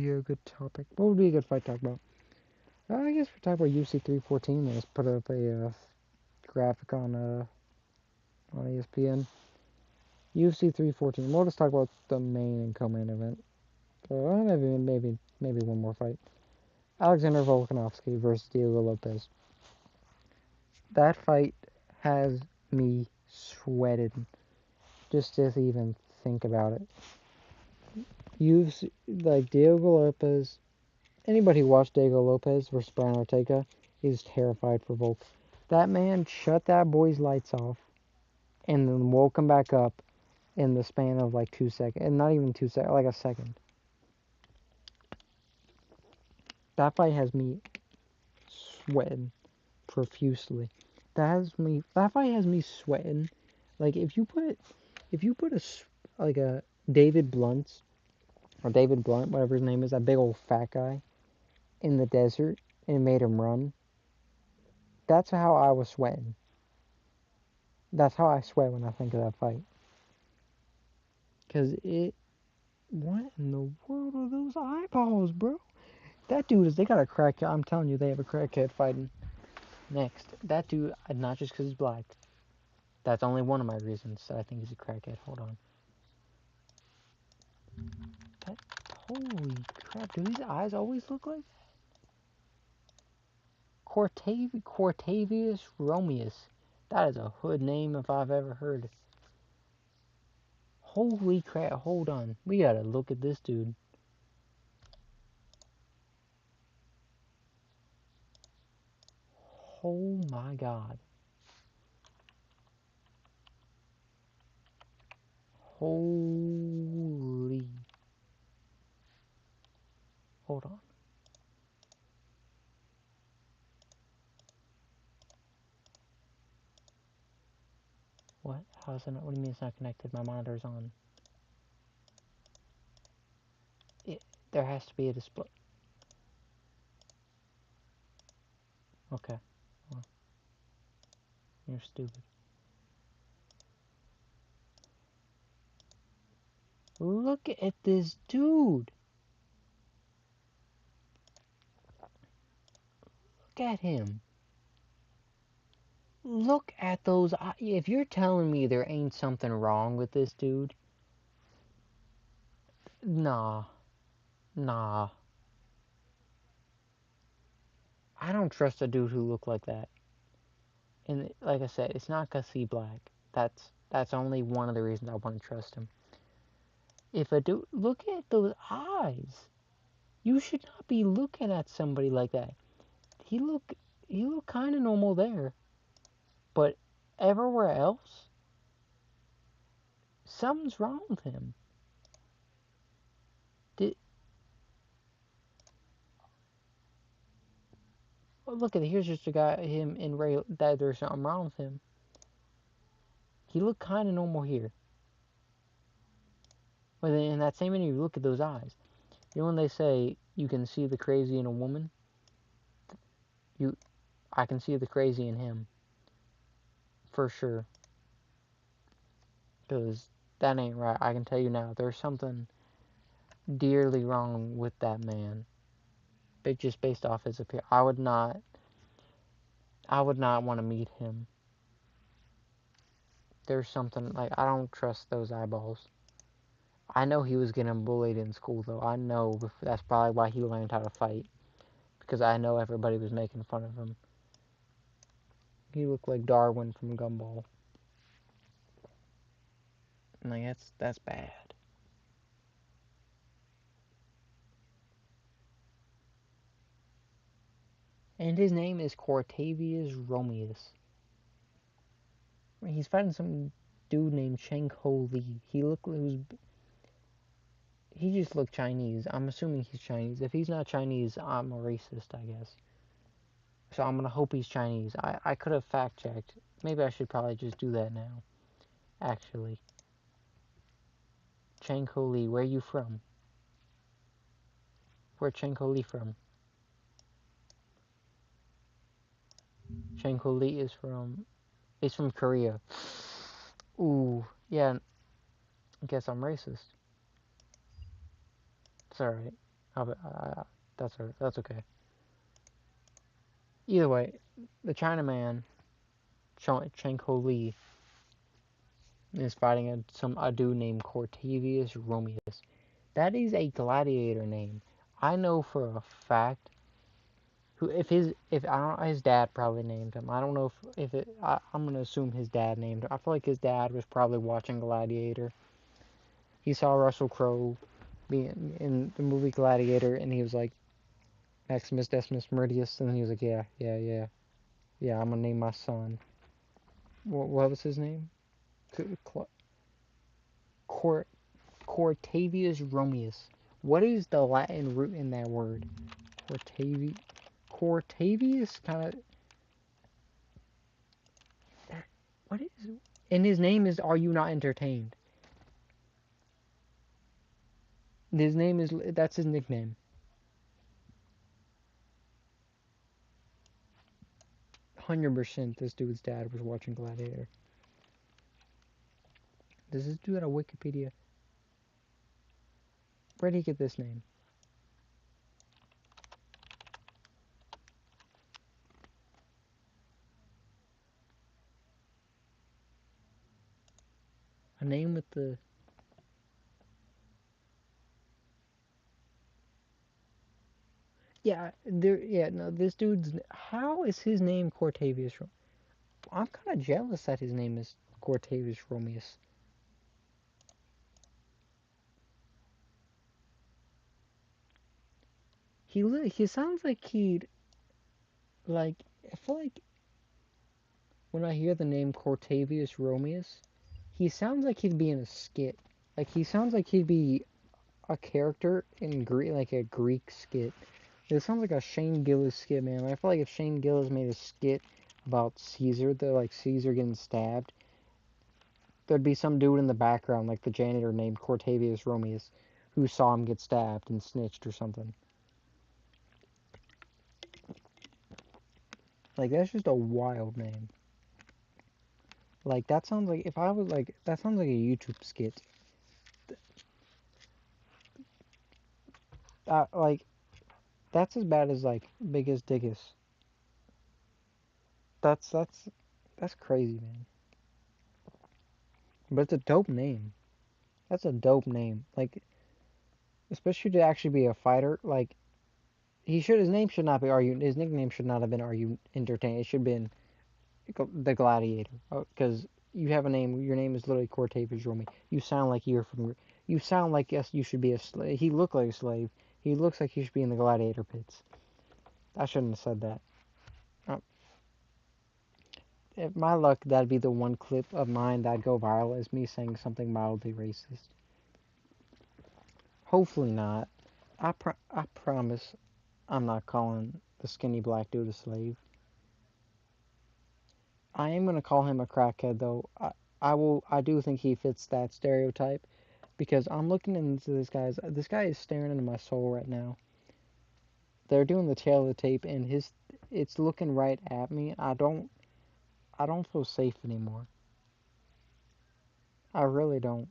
a good topic? What would be a good fight to talk about? I guess we talk about UFC 314. Let's put up a graphic on ESPN. UFC 314. We'll just talk about the main and co-main event. Maybe one more fight. Alexander Volkanovski versus Diego Lopez. That fight has me sweated just to even think about it. Like Diego Lopez. Anybody who watched Diego Lopez versus Brian Ortega is terrified for Volk. That man shut that boy's lights off and then woke him back up in the span of like 2 seconds. And not even 2 seconds, like a second. That fight has me sweating profusely. That fight has me sweating. Like if you put a David Blunt, whatever his name is, that big old fat guy, in the desert and made him run. That's how I was sweating. That's how I sweat when I think of that fight. Cause what in the world are those eyeballs, bro? They got a crackhead. I'm telling you, they have a crackhead fighting next. That dude, not just because he's black. That's only one of my reasons that I think he's a crackhead. Hold on. Holy crap, do these eyes always look like Cortavius Romeus? That is a hood name if I've ever heard. Holy crap, hold on. We gotta look at this dude. Oh my god. Holy. Hold on. What? How is it not? What do you mean it's not connected? My monitor's on. There has to be a display. Okay. Well, You're stupid. Look at this dude. Look at him. Look at those eyes. If you're telling me there ain't something wrong with this dude, nah, nah. I don't trust a dude who look like that. And like I said, it's not 'cause he black. That's only one of the reasons I want to trust him. If a dude, look at those eyes. You should not be looking at somebody like that. He look, he look kind of normal there, but everywhere else, something's wrong with him. Did, look at it. Here's just a guy, him in Ray, that there's something wrong with him. He looked kind of normal here. But then in that same interview, look at those eyes. You know when they say you can see the crazy in a woman? I can see the crazy in him. For sure. Because that ain't right. I can tell you now, there's something dearly wrong with that man. But just based off his appearance. I would not want to meet him. There's something, like, I don't trust those eyeballs. I know he was getting bullied in school, though. I know that's probably why he learned how to fight. Because I know everybody was making fun of him. He looked like Darwin from Gumball. Like, that's bad. And his name is Cortavius Romeus. He's fighting some dude named Cheng Ho Lee. He just looked Chinese. I'm assuming he's Chinese. If he's not Chinese, I'm a racist, I guess. So I'm gonna hope he's Chinese. I could have fact checked. Maybe I should probably just do that now. Actually. Cheng Ho Lee, where you from? Where Cheng Ho Lee from? Cheng Ho Lee is from Korea. Ooh, yeah, I guess I'm racist. It's alright. That's okay. Either way, the Chinaman, Cheng Ho Lee, is fighting a dude named Cortavius Romeus. That is a gladiator name. I know for a fact who if I don't his dad probably named him. I don't know if it I'm gonna assume his dad named him. I feel like his dad was probably watching Gladiator. He saw Russell Crowe being in the movie Gladiator, and he was like Maximus Decimus Meridius, and then he was like, yeah, I'm gonna name my son. What was his name? Cort Cortavius Romeus. What is the Latin root in that word? Cortavius kind of. What is? And his name is Are You Not Entertained? His name is. That's his nickname. 100% this dude's dad was watching Gladiator. Does this dude have a Wikipedia? Where did he get this name? A name with the. Yeah, there. Yeah, no. This dude's. How is his name Cortavius? I'm kind of jealous that his name is Cortavius Romeus. He sounds like he'd like. I feel like when I hear the name Cortavius Romeus, he sounds like he'd be in a skit. Like he sounds like he'd be a character in Greek, like a Greek skit. It sounds like a Shane Gillis skit, man. I feel like if Shane Gillis made a skit about Caesar, like Caesar getting stabbed, there'd be some dude in the background, like the janitor named Cortavius Romeus, who saw him get stabbed and snitched or something. Like that's just a wild name. Like that sounds like if I was like that sounds like a YouTube skit. Like that's as bad as like Biggest Diggest. That's that's that's crazy, man. But it's a dope name. That's a dope name. Like especially to actually be a fighter. Like his name should not be Are You. His nickname should not have been Are You Entertained. It should have been the Gladiator. Because you have a name. Your name is literally Cortavia Romy. You sound like you're from. You sound like yes, you should be a slave. He looked like a slave. He looks like he should be in the gladiator pits. I shouldn't have said that. Uh, if my luck, that'd be the one clip of mine that'd go viral as me saying something mildly racist. Hopefully not. I promise I'm not calling the skinny black dude a slave. I am gonna call him a crackhead though. I will. I do think he fits that stereotype because I'm looking into this guy's. This guy is staring into my soul right now. They're doing the tail of the tape and his. It's looking right at me. I don't feel safe anymore. I really don't.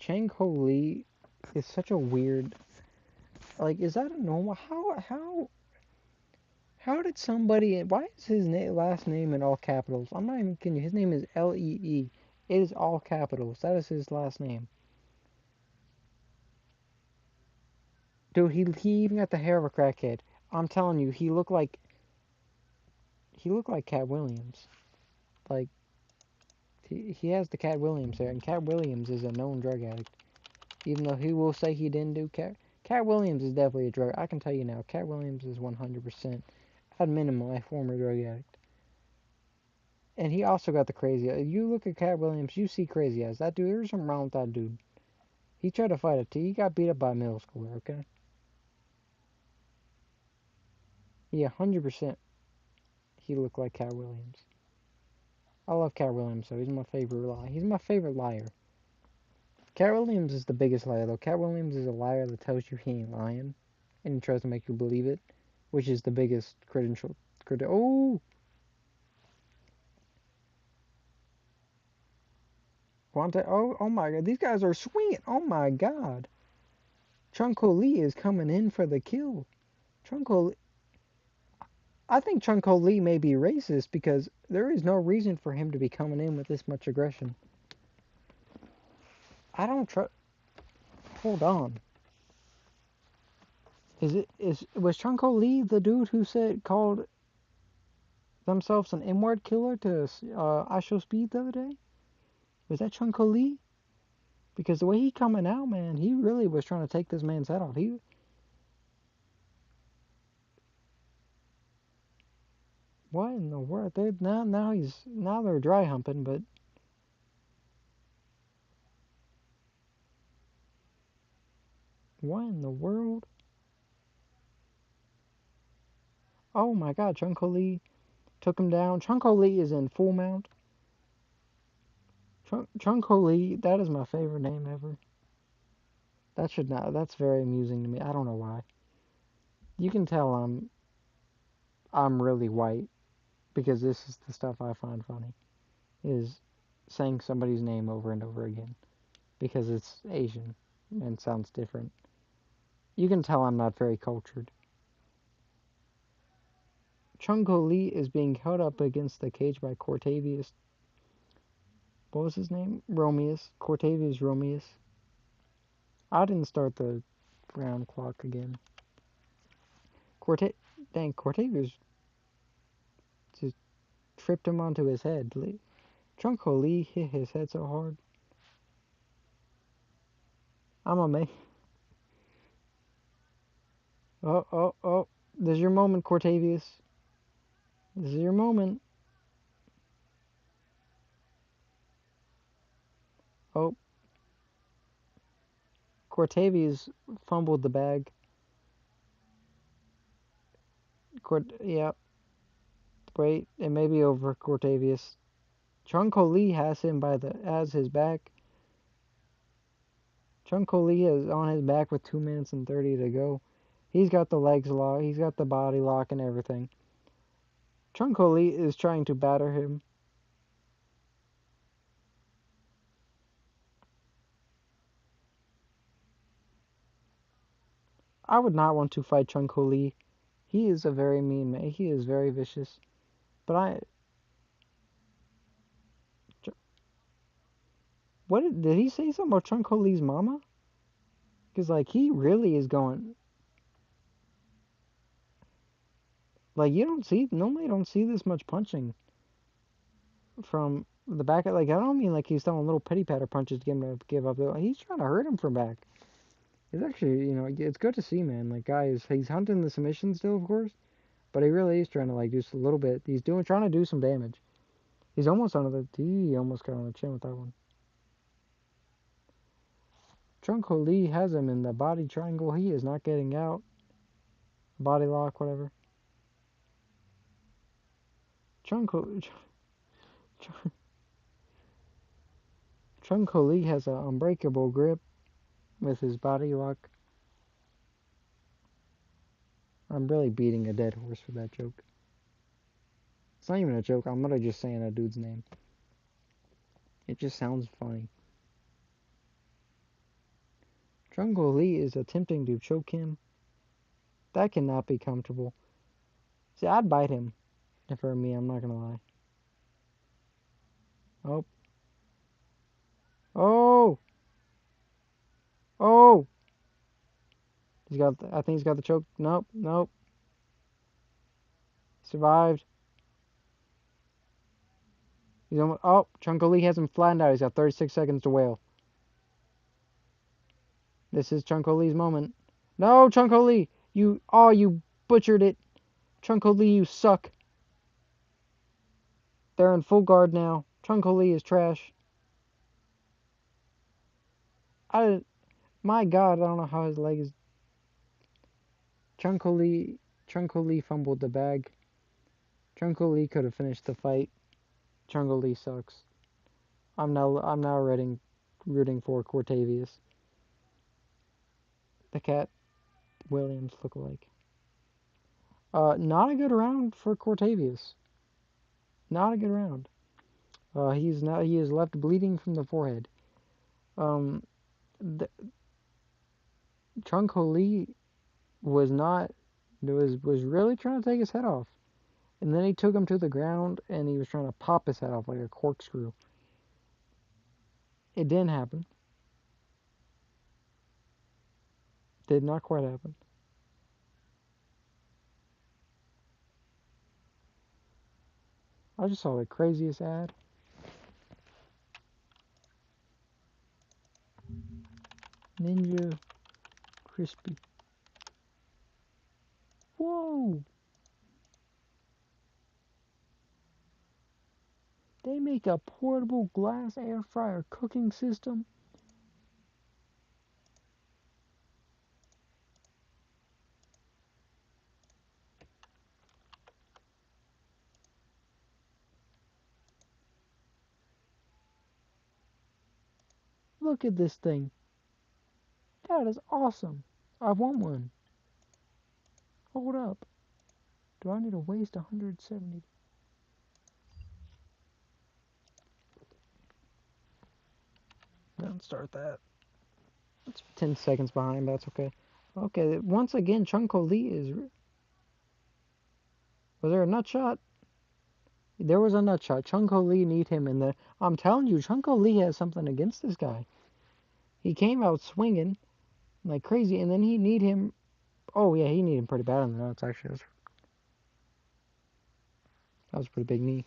Chang Ho Lee is such a weird. Like, is that a normal? How did somebody? Why is his last name in all capitals? I'm not even kidding you. His name is Lee. It is all capitals. That is his last name. Dude, he even got the hair of a crackhead. I'm telling you, he looked like Cat Williams. Like he has the Cat Williams hair, and Cat Williams is a known drug addict. Even though he will say he didn't do Cat Williams is definitely a drug. I can tell you now, Cat Williams is 100% at minimum a former drug addict. And he also got the crazy. You look at Cat Williams, you see crazy eyes. That dude, there's something wrong with that dude. He tried to fight a T. He got beat up by a middle schooler. Okay. Yeah, 100%. He looked like Cat Williams. I love Cat Williams, so he's my favorite lie. He's my favorite liar. Cat Williams is the biggest liar, though. Cat Williams is a liar that tells you he ain't lying, and he tries to make you believe it, which is the biggest credential. Oh, Quante. Oh my God. These guys are swinging. Oh my God. Chunko Lee is coming in for the kill. Chunko. I think Chunko Lee may be racist because there is no reason for him to be coming in with this much aggression. I don't trust. Hold on. Was Chunko Lee the dude who said called themselves an M-word killer to I Show Speed the other day? Was that Chunko Lee? Because the way he coming out, man, he really was trying to take this man's head off. He What in the world? They now they're dry humping, but what in the world? Oh my God, Chunko Lee took him down. Chunko Lee is in full mount. Chunko Lee, that is my favorite name ever. That should not. That's very amusing to me. I don't know why. You can tell I'm really white because this is the stuff I find funny. Is saying somebody's name over and over again because it's Asian and sounds different. You can tell I'm not very cultured. Chunko Lee is being held up against the cage by Cortavius. What was his name? Romeus. Cortavius Romeus. I didn't start the round clock again. Corta- Dang, Cortavius just tripped him onto his head. Chunko Lee hit his head so hard. I'm amazed. Oh. This is your moment, Cortavius. This is your moment. Oh, Cortavius fumbled the bag. Yeah, wait, it may be over, Cortavius. Chunko Lee has his back. Chunko Lee is on his back with 2 minutes and 30 to go. He's got the legs lock. He's got the body lock and everything. Chung Ho Lee is trying to batter him. I would not want to fight Chung Ho Lee. He is a very mean man. He is very vicious. But what did he say something about Chung Ho Lee's mama? Because like he really is going. Like you don't see normally, you don't see this much punching from the back. Like I don't mean like he's throwing little pity patter punches to get him to give up. He's trying to hurt him from back. It's actually, it's good to see, man. Like guys, he's hunting the submission still, of course, but he really is trying to like do a little bit. He's trying to do some damage. He's almost on the. He almost got on the chin with that one. Chung Ho Lee has him in the body triangle. He is not getting out. Body lock, whatever. Chung Ho, Chung Ho Lee has an unbreakable grip with his body lock. I'm really beating a dead horse with that joke. It's not even a joke. I'm literally just saying that dude's name. It just sounds funny. Chung Ho Lee is attempting to choke him. That cannot be comfortable. See, I'd bite him if it were me. I'm not gonna lie. Oh, oh, oh! He's got. I think he's got the choke. Nope, nope. Survived. He's almost. Oh, Chung Ho Lee has him flattened out. He's got 36 seconds to wail. This is Chung Ho Lee's moment. No, Chung Ho Lee! You butchered it. Chung Ho Lee, you suck. They're in full guard now. Chung Ho Lee is trash. My God, I don't know how his leg is. Chung Ho Lee fumbled the bag. Chung Ho Lee could have finished the fight. Chung Ho Lee sucks. I'm now rooting for Cortavius, the Cat Williams lookalike. Not a good round for Cortavius. Not a good round. He is left bleeding from the forehead. Um, the, Chung Ho Lee was not was really trying to take his head off, and then he took him to the ground and he was trying to pop his head off like a corkscrew. It didn't happen. Did not quite happen. I just saw the craziest ad. Ninja Crispy. Whoa! They make a portable glass air fryer cooking system. Look at this thing. That is awesome. I want one. Hold up. Do I need to waste 170? Don't start that. It's 10 seconds behind, but that's okay. Okay, once again, Chung Ho Lee is. Was there a nut shot? There was a nut shot. Chung Ho Lee need him in the. I'm telling you, Chung Ho Lee has something against this guy. He came out swinging like crazy, and then he need him. Oh yeah, he need him pretty bad on the nuts. Actually, that was a pretty big knee.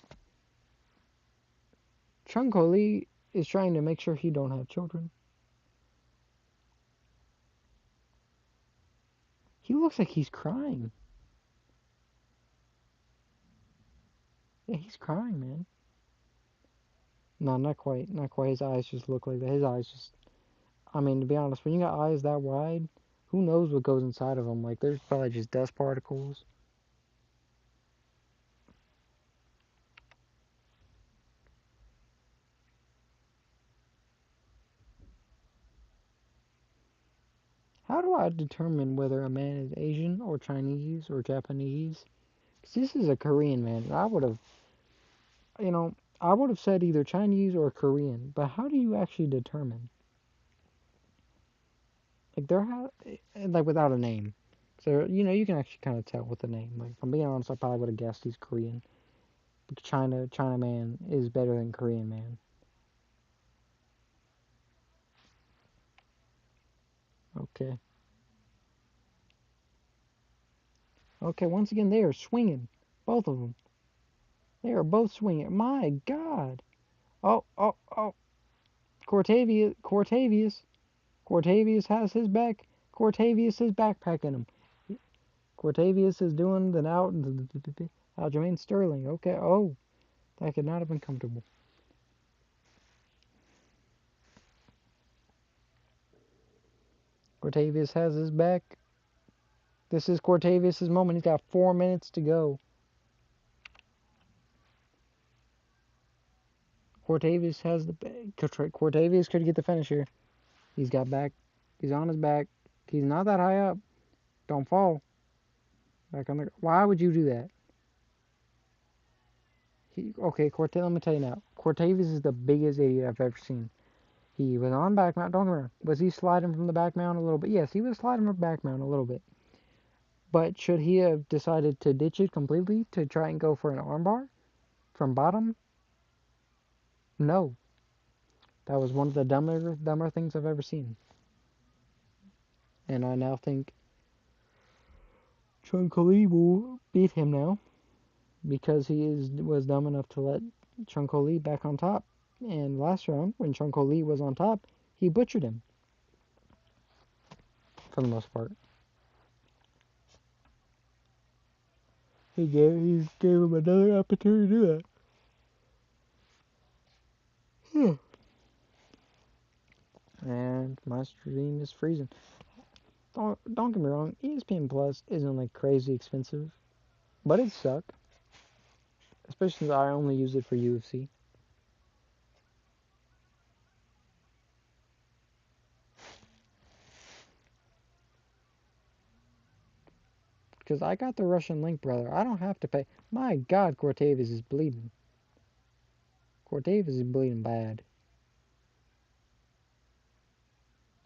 Chung Ho Lee is trying to make sure he don't have children. He looks like he's crying. Yeah, he's crying, man. No, not quite. Not quite. His eyes just look like that. His eyes just. I mean, to be honest, when you got eyes that wide, who knows what goes inside of them? Like, there's probably just dust particles. I determine whether a man is Asian or Chinese or Japanese? 'Cause this is a Korean man. And you know, I would have said either Chinese or Korean. But how do you actually determine? Like like without a name. So you can actually kind of tell with the name. Like if I'm being honest, I probably would have guessed he's Korean. But China man is better than Korean man. Okay. Okay. Once again, they are swinging, both of them. They are both swinging. My God. Oh, oh, oh. Cortavius has his back. Cortavius is backpacking him. Cortavius is doing the now. Aljamain Sterling. Okay. Oh, that could not have been comfortable. Cortavius has his back. This is Cortavius' moment. He's got 4 minutes to go. Cortavius has the Cortavius could get the finisher. He's got back. He's on his back. He's not that high up. Don't fall. Back on the. Why would you do that? Okay, let me tell you now. Cortavius is the biggest idiot I've ever seen. He was on back mount. Don't get me wrong. Was he sliding from the back mount a little bit? Yes, he was sliding from back mount a little bit. But should he have decided to ditch it completely to try and go for an armbar from bottom? No. That was one of the dumber things I've ever seen. And I now think Chunkoli will beat him now because was dumb enough to let Chunkoli back on top. And last round, when Chunkoli was on top, he butchered him for the most part. He gave him another opportunity to do that. And my stream is freezing. Don't get me wrong, ESPN Plus isn't like crazy expensive, but it sucked. Especially since I only use it for UFC. Because I got the Russian link, brother. I don't have to pay. My God, Cortavius is bleeding. Cortavius is bleeding bad.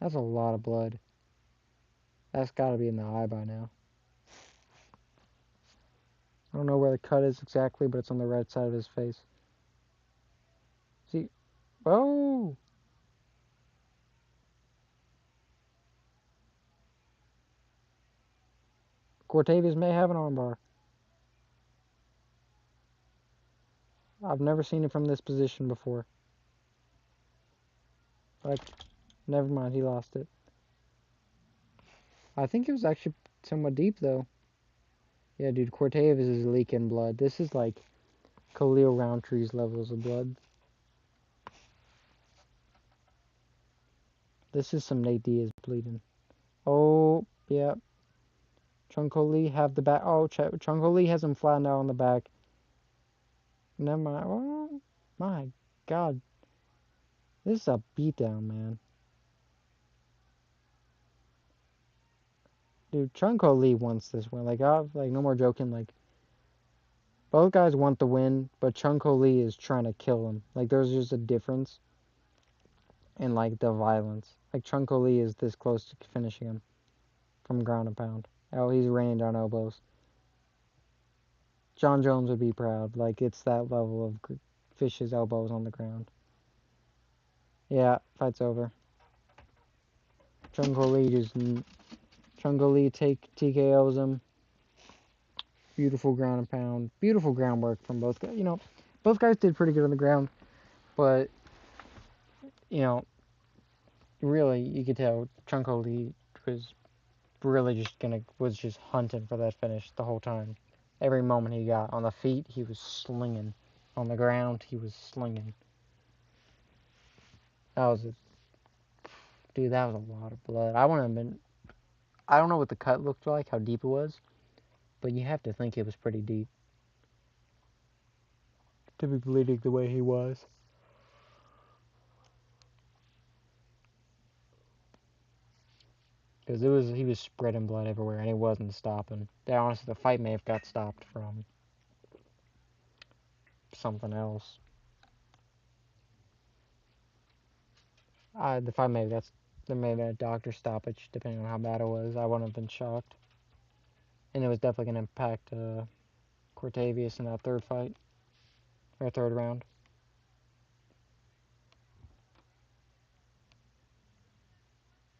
That's a lot of blood. That's got to be in the eye by now. I don't know where the cut is exactly, but it's on the right side of his face. See? Oh! Cortavius may have an armbar. I've never seen it from this position before. Like, never mind, he lost it. I think it was actually somewhat deep, though. Yeah, dude, Cortavius is leaking blood. This is like Khalil Roundtree's levels of blood. This is some Nate Diaz bleeding. Oh, yeah. Chunko Lee have the back. Oh, Chunko Lee has him flattened out on the back. Never mind. Oh, my God. This is a beatdown, man. Dude, Chunko Lee wants this win. Like, no more joking. Like, both guys want the win, but Chunko Lee is trying to kill him. Like, there's just a difference in, like, the violence. Like, Chunko Lee is this close to finishing him from ground and pound. Oh, he's raining down elbows. John Jones would be proud. Like, it's that level of Fish's elbows on the ground. Yeah, fight's over. Chunko Lee TKOs him. Beautiful ground and pound. Beautiful groundwork from both guys. Both guys did pretty good on the ground, but really you could tell Chunko Lee was really was just hunting for that finish the whole time. Every moment he got on the feet, he was slinging. On the ground, he was slinging. That was dude. That was a lot of blood. I wouldn't have been. I don't know what the cut looked like, how deep it was, but you have to think it was pretty deep to be bleeding the way he was. because he was spreading blood everywhere and he wasn't stopping. Honestly, the fight may have got stopped from something else. The fight may have there may have been a doctor stoppage depending on how bad it was. I wouldn't have been shocked, and it was definitely gonna impact Cortavius in that third fight or third round.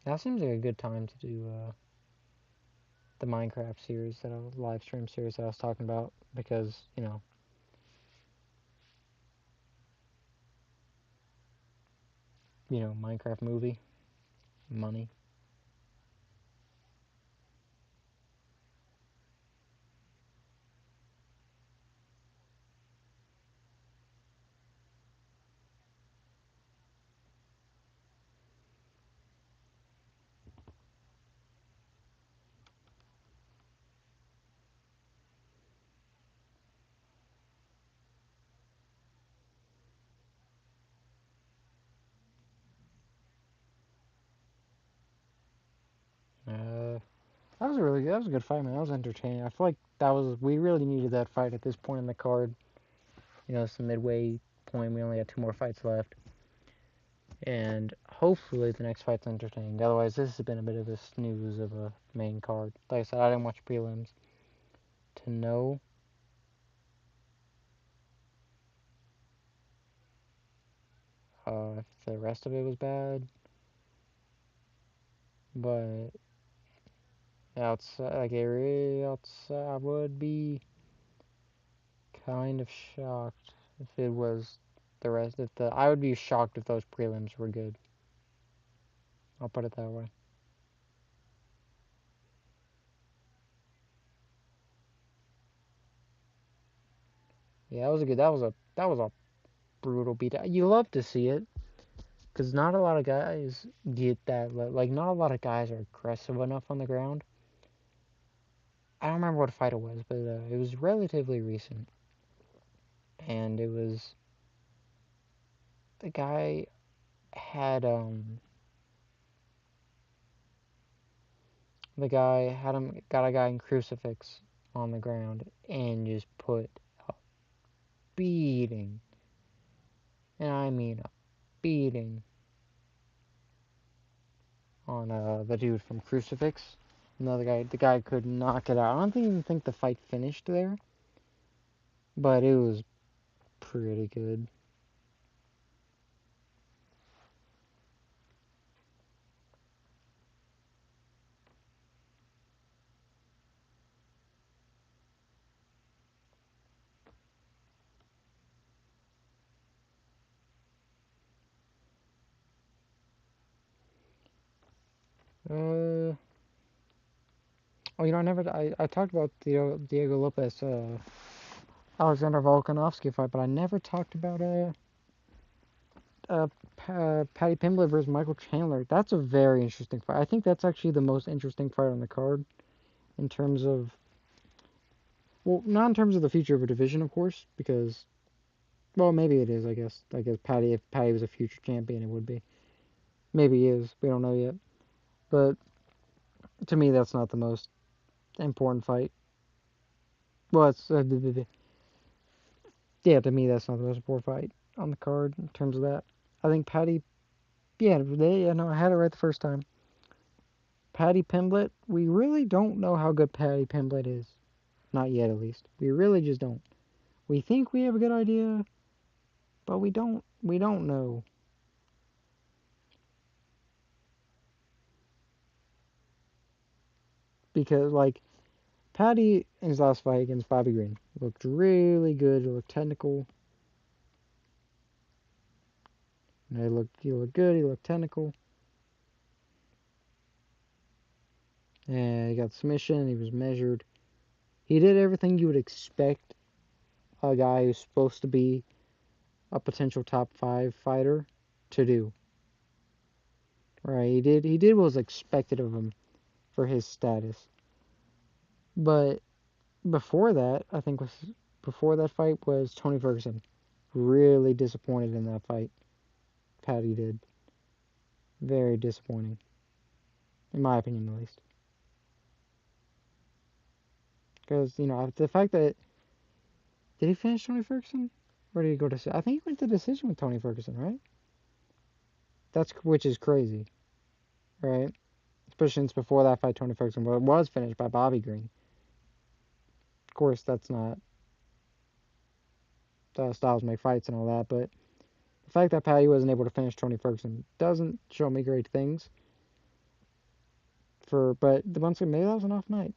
Now seems like a good time to do the Minecraft series live stream series that I was talking about because Minecraft movie money. That was a good fight, man. That was entertaining. I feel like we really needed that fight at this point in the card. It's the midway point. We only got two more fights left, and hopefully the next fight's entertaining. Otherwise, this has been a bit of a snooze of a main card. Like I said, I didn't watch prelims to know if the rest of it was bad, but outside, I would be kind of shocked if it was the rest. I would be shocked if those prelims were good. I'll put it that way. Yeah, that was a good. That was a brutal beat. You love to see it because not a lot of guys get that. Like not a lot of guys are aggressive enough on the ground. I don't remember what fight it was, but it was relatively recent, and it was the guy had the guy had him got a guy in crucifix on the ground and just put a beating, and I mean a beating on the dude from crucifix. No, the guy could knock it out. I don't even think the fight finished there, but it was pretty good. Uh, I talked about Diego Lopez, Alexander Volkanovski fight, but I never talked about uh, Paddy Pimblett versus Michael Chandler. That's a very interesting fight. I think that's actually the most interesting fight on the card in terms of, well, not in terms of the future of a division, of course, because, well, maybe it is. I guess if Paddy was a future champion, it would be. Maybe he is. We don't know yet. But to me, that's not the most important fight. Well, yeah, to me, that's not the most important fight on the card in terms of that. I think Paddy, yeah, no, I had it right the first time. Paddy Pimblett, we really don't know how good Paddy Pimblett is. Not yet, at least. We really just don't. We think we have a good idea, but we don't. We don't know because, like, Paddy in his last fight against Bobby Green looked really good. He looked technical. He looked good. He looked technical. And he got submission. He was measured. He did everything you would expect a guy who's supposed to be a potential top five fighter to do. Right? He did what was expected of him for his status. But before that, before that fight was Tony Ferguson. Really disappointed in that fight. Paddy did. Very disappointing. in my opinion at least. Because the fact that did he finish Tony Ferguson, or did he go to? I think he went to decision with Tony Ferguson, right? That's which is crazy, right? Especially since before that fight, Tony Ferguson was finished by Bobby Green. Of course, that's not styles make fights and all that, but the fact that Patty wasn't able to finish Tony Ferguson doesn't show me great things. But the once again, maybe that was an off night.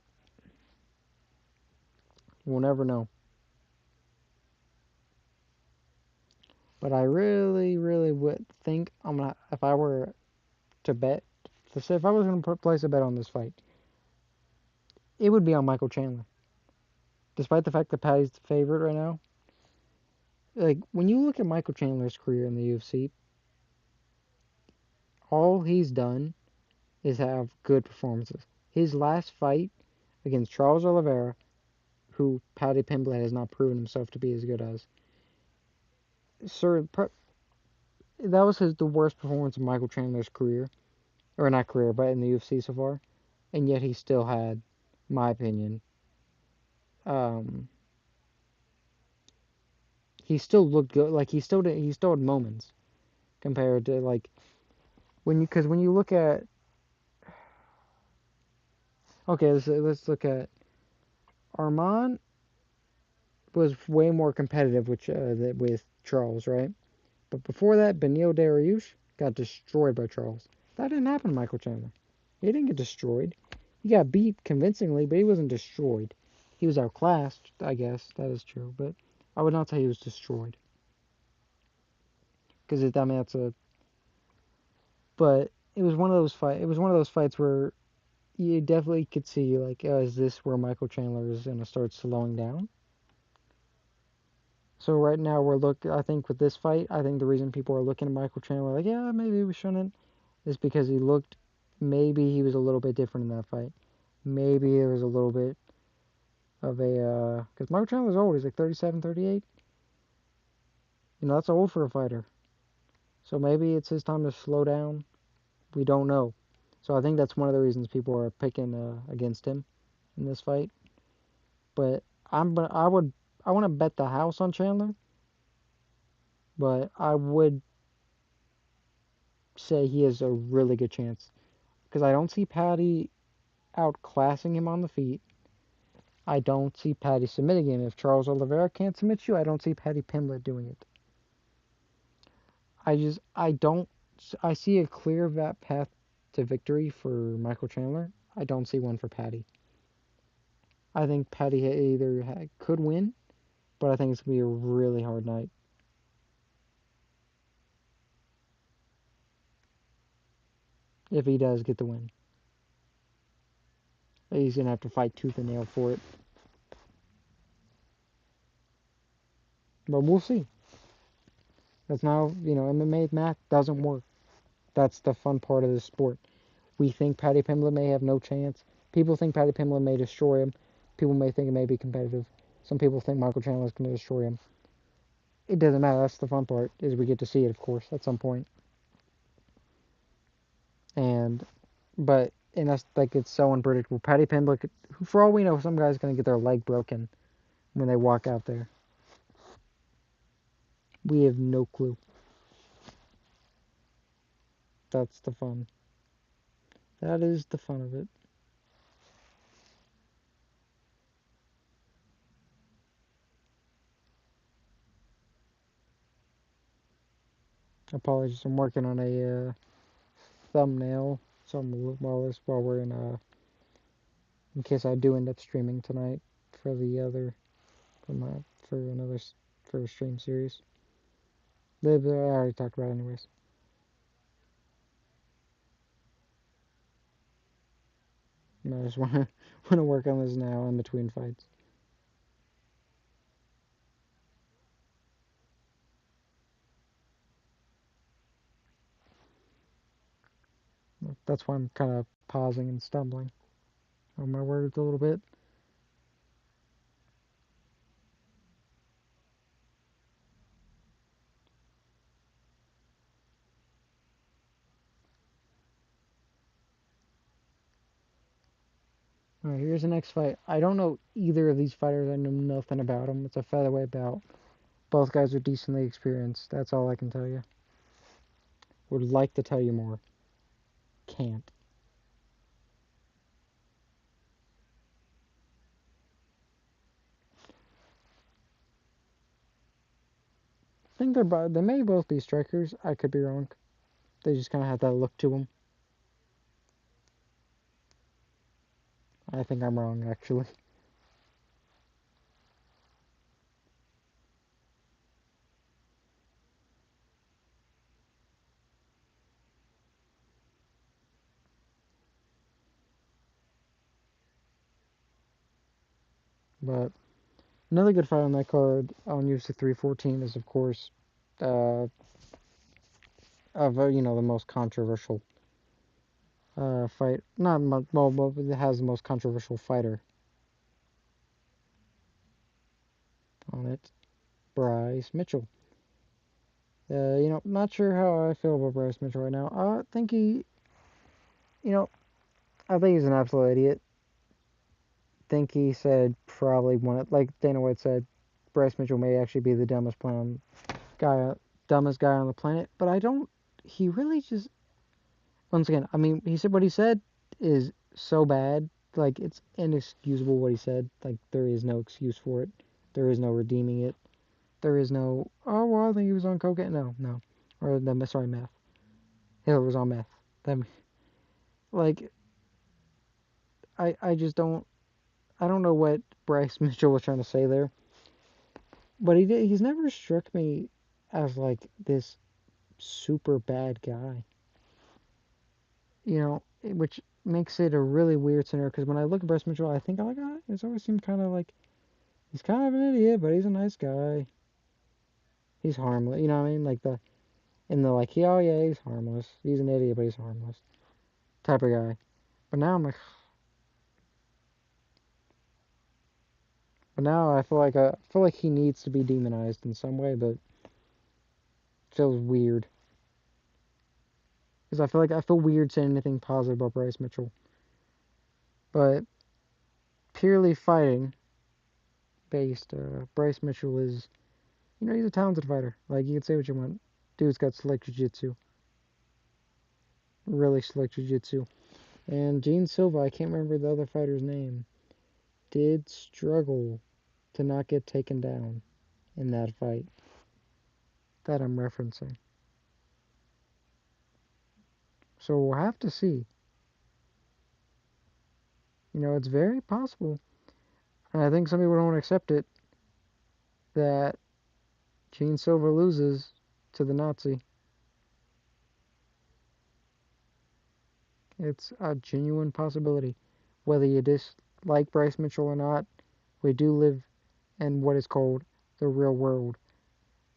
We'll never know. But I really, really would think if I were to bet, to say if I was gonna place a bet on this fight, it would be on Michael Chandler. Despite the fact that Patty's the favorite right now, like when you look at Michael Chandler's career in the UFC, all he's done is have good performances. His last fight against Charles Oliveira, who Paddy Pimblett has not proven himself to be as good as, sir, that was the worst performance of Michael Chandler's career, or not career, but in the UFC so far, and yet he still had, in my opinion, um, he still looked good. Like he still had moments compared to like because when you look at okay, let's look at Armand was way more competitive with Charles, right? But before that, Benil Dariush got destroyed by Charles. That didn't happen to Michael Chandler. He didn't get destroyed. He got beat convincingly, but he wasn't destroyed. He was outclassed, I guess. That is true. But I would not say he was destroyed. Because I mean, that's a. But it was one of those fight. It was one of those fights where you definitely could see like, is this where Michael Chandler is gonna start slowing down? So right now I think with this fight, I think the reason people are looking at Michael Chandler like, yeah, maybe we shouldn't, is because maybe he was a little bit different in that fight. Maybe there was a little bit of because Michael Chandler's old, he's like 37, 38. That's old for a fighter. So maybe it's his time to slow down. We don't know. So I think that's one of the reasons people are picking against him in this fight. But I want to bet the house on Chandler, but I would say he has a really good chance because I don't see Patty outclassing him on the feet. I don't see Patty submitting him. If Charles Oliveira can't submit you, I don't see Patty Pimblett doing it. I don't, I see a clear path to victory for Michael Chandler. I don't see one for Patty. I think Patty could win, but I think it's going to be a really hard night. If he does get the win, he's going to have to fight tooth and nail for it. But we'll see. That's now, MMA math doesn't work. That's the fun part of this sport. We think Paddy Pimblett may have no chance. People think Paddy Pimblett may destroy him. People may think it may be competitive. Some people think Michael Chandler is going to destroy him. It doesn't matter. That's the fun part, is we get to see it, of course, at some point. And, and that's like, it's so unpredictable. Paddy Pimblett, for all we know, some guy's going to get their leg broken when they walk out there. We have no clue. That's the fun. That is the fun of it. Apologies, I'm working on a thumbnail. So while we're in case I do end up streaming tonight for the other for my for another for a stream series. I already talked about it anyways. And I just want to want to work on this now in between fights. That's why I'm kind of pausing and stumbling on my words a little bit. Alright, here's the next fight. I don't know either of these fighters. I know nothing about them. It's a featherweight bout. Both guys are decently experienced. That's all I can tell you. Would like to tell you more. Can't. I think they may both be strikers. I could be wrong. They just kind of have that look to them. I think I'm wrong, actually. But another good fight on that card on UFC 314 is, of course, uh, the most controversial fight. Not much, well, it has the most controversial fighter on it, Bryce Mitchell. Not sure how I feel about Bryce Mitchell right now. You know, I think he's an absolute idiot. Think he said probably like Dana White said, Bryce Mitchell may actually be the dumbest guy on the planet. But I don't. He really just once again. I mean, he said what he said is so bad. Like it's inexcusable what he said. Like there is no excuse for it. There is no redeeming it. There is no. Oh well, I think he was on cocaine. No, no, or sorry, meth. Hitler was on meth. That like I just don't. I don't know what Bryce Mitchell was trying to say there, but he's never struck me as like this super bad guy. Which makes it a really weird scenario because when I look at Bryce Mitchell, I think I'm like, he's always seemed kind of like he's kind of an idiot, but he's a nice guy. He's harmless, you know what I mean? Like oh yeah, he's harmless. He's an idiot, but he's harmless type of guy. But now I'm like, but now I feel like he needs to be demonized in some way, but it feels weird because I feel weird saying anything positive about Bryce Mitchell. But purely fighting based, Bryce Mitchell is, he's a talented fighter. Like you can say what you want. Dude's got slick jiu-jitsu, really slick jiu-jitsu. And Gene Silva, I can't remember the other fighter's name, did struggle to not get taken down in that fight that I'm referencing. So we'll have to see. It's very possible, and I think some people don't accept it, that Gene Silva loses to the Nazi. It's a genuine possibility. Whether you dislike Bryce Mitchell or not, we do live in what is called the real world,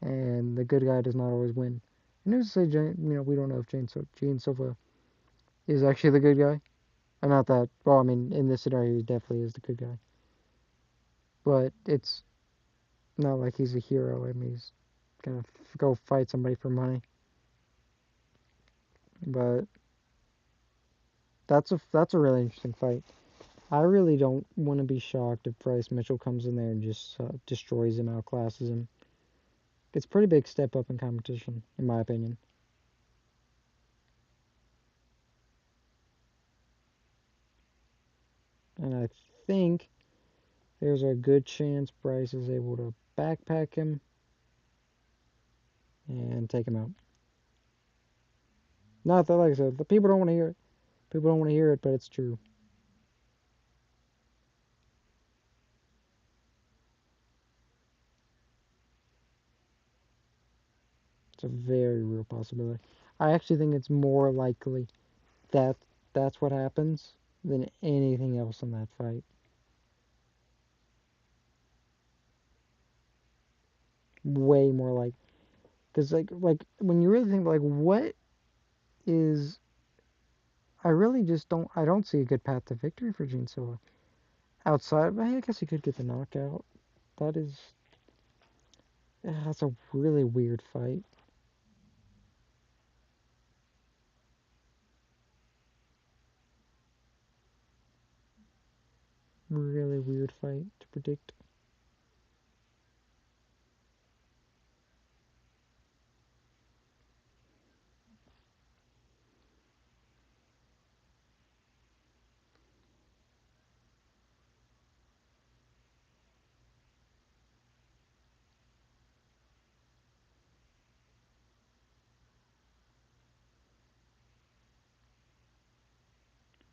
and the good guy does not always win. And who's to say, we don't know if Gene Silva is actually the good guy. Not that, well, I mean, in this scenario, he definitely is the good guy. But it's not like he's a hero. I mean, he's gonna go fight somebody for money. But that's a really interesting fight. I really don't want to be shocked if Bryce Mitchell comes in there and just destroys him, outclasses him. It's a pretty big step up in competition, in my opinion. And I think there's a good chance Bryce is able to backpack him and take him out. Not that, like I said, the people don't want to hear it. People don't want to hear it, but it's true. It's a very real possibility. I actually think it's more likely that that's what happens than anything else in that fight. Way more like, because like when you really think like what is, I don't see a good path to victory for Gene Silva outside. I guess he could get the knockout. That is, yeah, that's a really weird fight. Really weird fight to predict.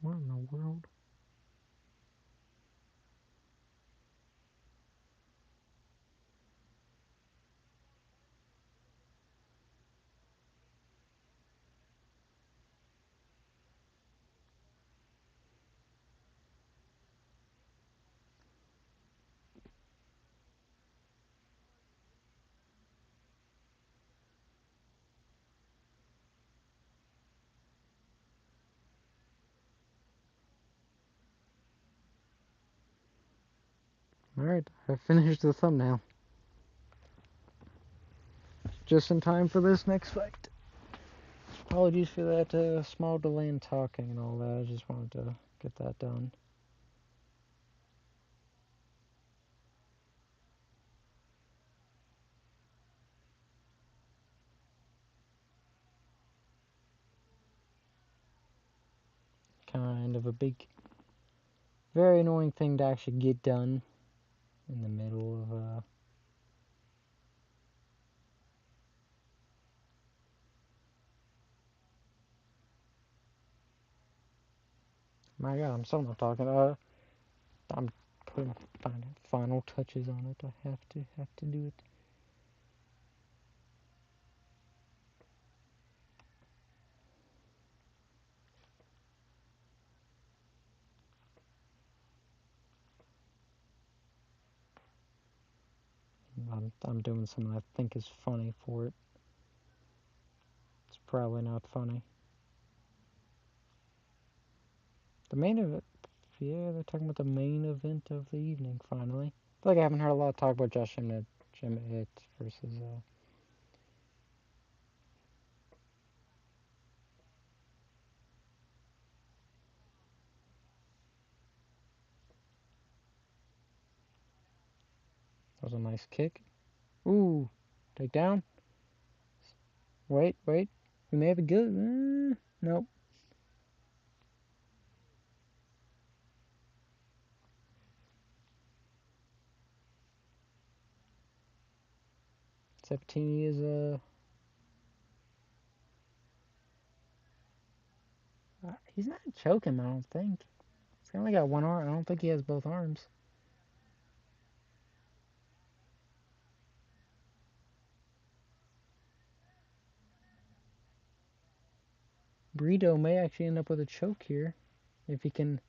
What in the world? Alright, I finished the thumbnail. Just in time for this next fight. Apologies for that small delay in talking and all that. I just wanted to get that done. Kind of a big, very annoying thing to actually get done in the middle of my god, I'm still not talking. I'm putting final touches on it. I have to do it. I'm doing something I think is funny for it. It's probably not funny. The main event, yeah, they're talking about the main event of the evening finally. I feel like I haven't heard a lot of talk about Josh Emmett versus that was a nice kick. Ooh, take down. Wait, wait. We may have a good. Nope. Sabatini is he's not choking. I don't think. He's only got one arm. I don't think he has both arms. Brito may actually end up with a choke here if he can.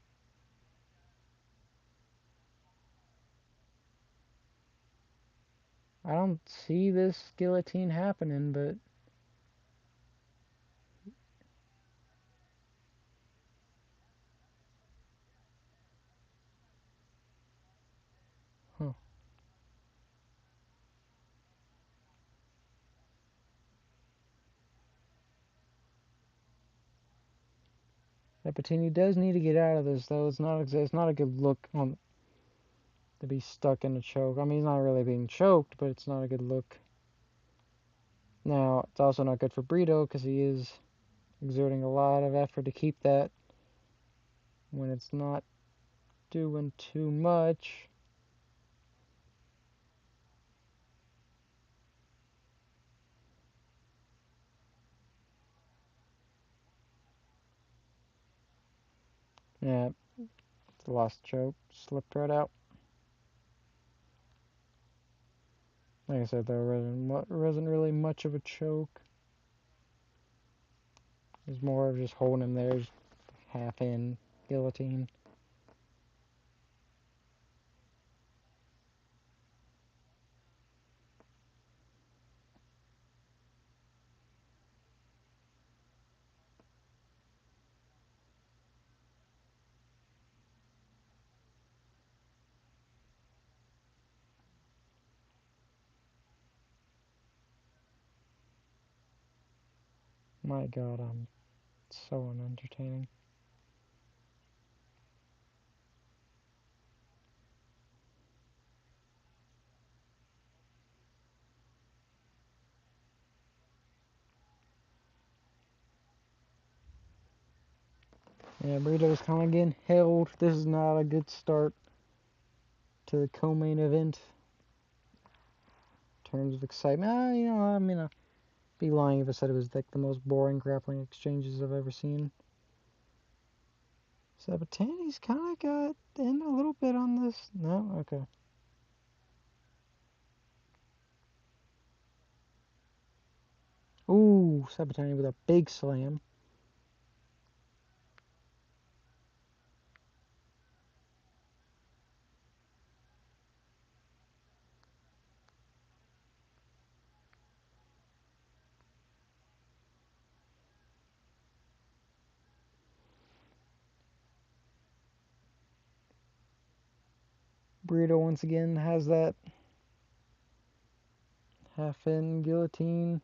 I don't see this guillotine happening, but huh. Sabatini does need to get out of this, though. It's not a good look on to be stuck in a choke. I mean, he's not really being choked, but it's not a good look. Now, it's also not good for Brito because he is exerting a lot of effort to keep that when it's not doing too much. Yeah, it's a lost choke. Slipped right out. Like I said, there wasn't really much of a choke. It was more of just holding him there, just half in guillotine. My god, I'm so unentertaining. Yeah, Burrito's kind of getting held. This is not a good start to the co-main event in terms of excitement. I'd be lying if I said it was like the most boring grappling exchanges I've ever seen. Sabatini's kind of got in a little bit on this. No? Okay. Ooh, Sabatini with a big slam. Burrito once again has that half-in guillotine.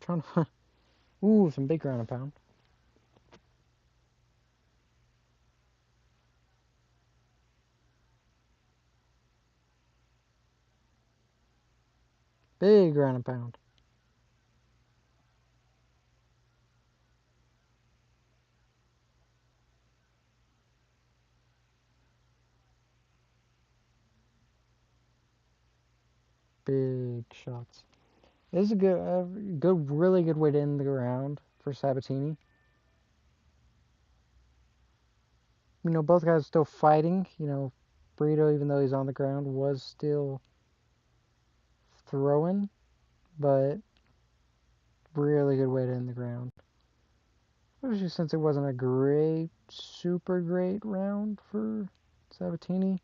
Trying to... Ooh, some big ground and pound. Big ground and pound. Big shots. This is a really good way to end the round for Sabatini. Both guys still fighting. Burrito, even though he's on the ground, was still throwing, but really good way to end the ground. Especially since it wasn't a super great round for Sabatini.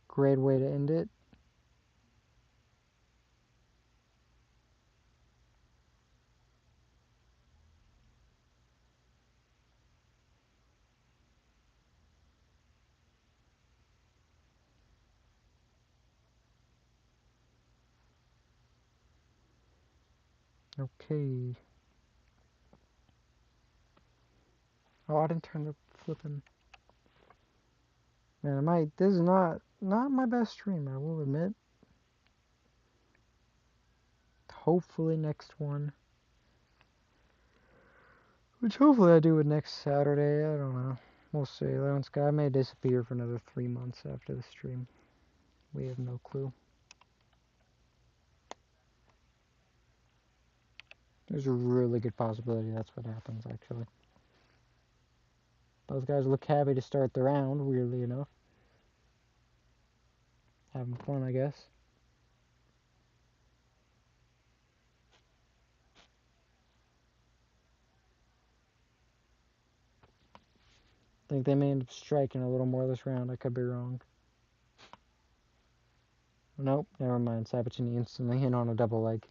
Great way to end it. Okay. Oh, I didn't turn the flipping. Man, this is not my best stream, I will admit. Hopefully next one. Which hopefully I do it next Saturday. I don't know. We'll see. Lone Sky may disappear for another 3 months after the stream. We have no clue. There's a really good possibility that's what happens, actually. Both guys look happy to start the round, weirdly enough. Having fun, I guess. I think they may end up striking a little more this round. I could be wrong. Nope, never mind. Sabatini instantly hit on a double leg.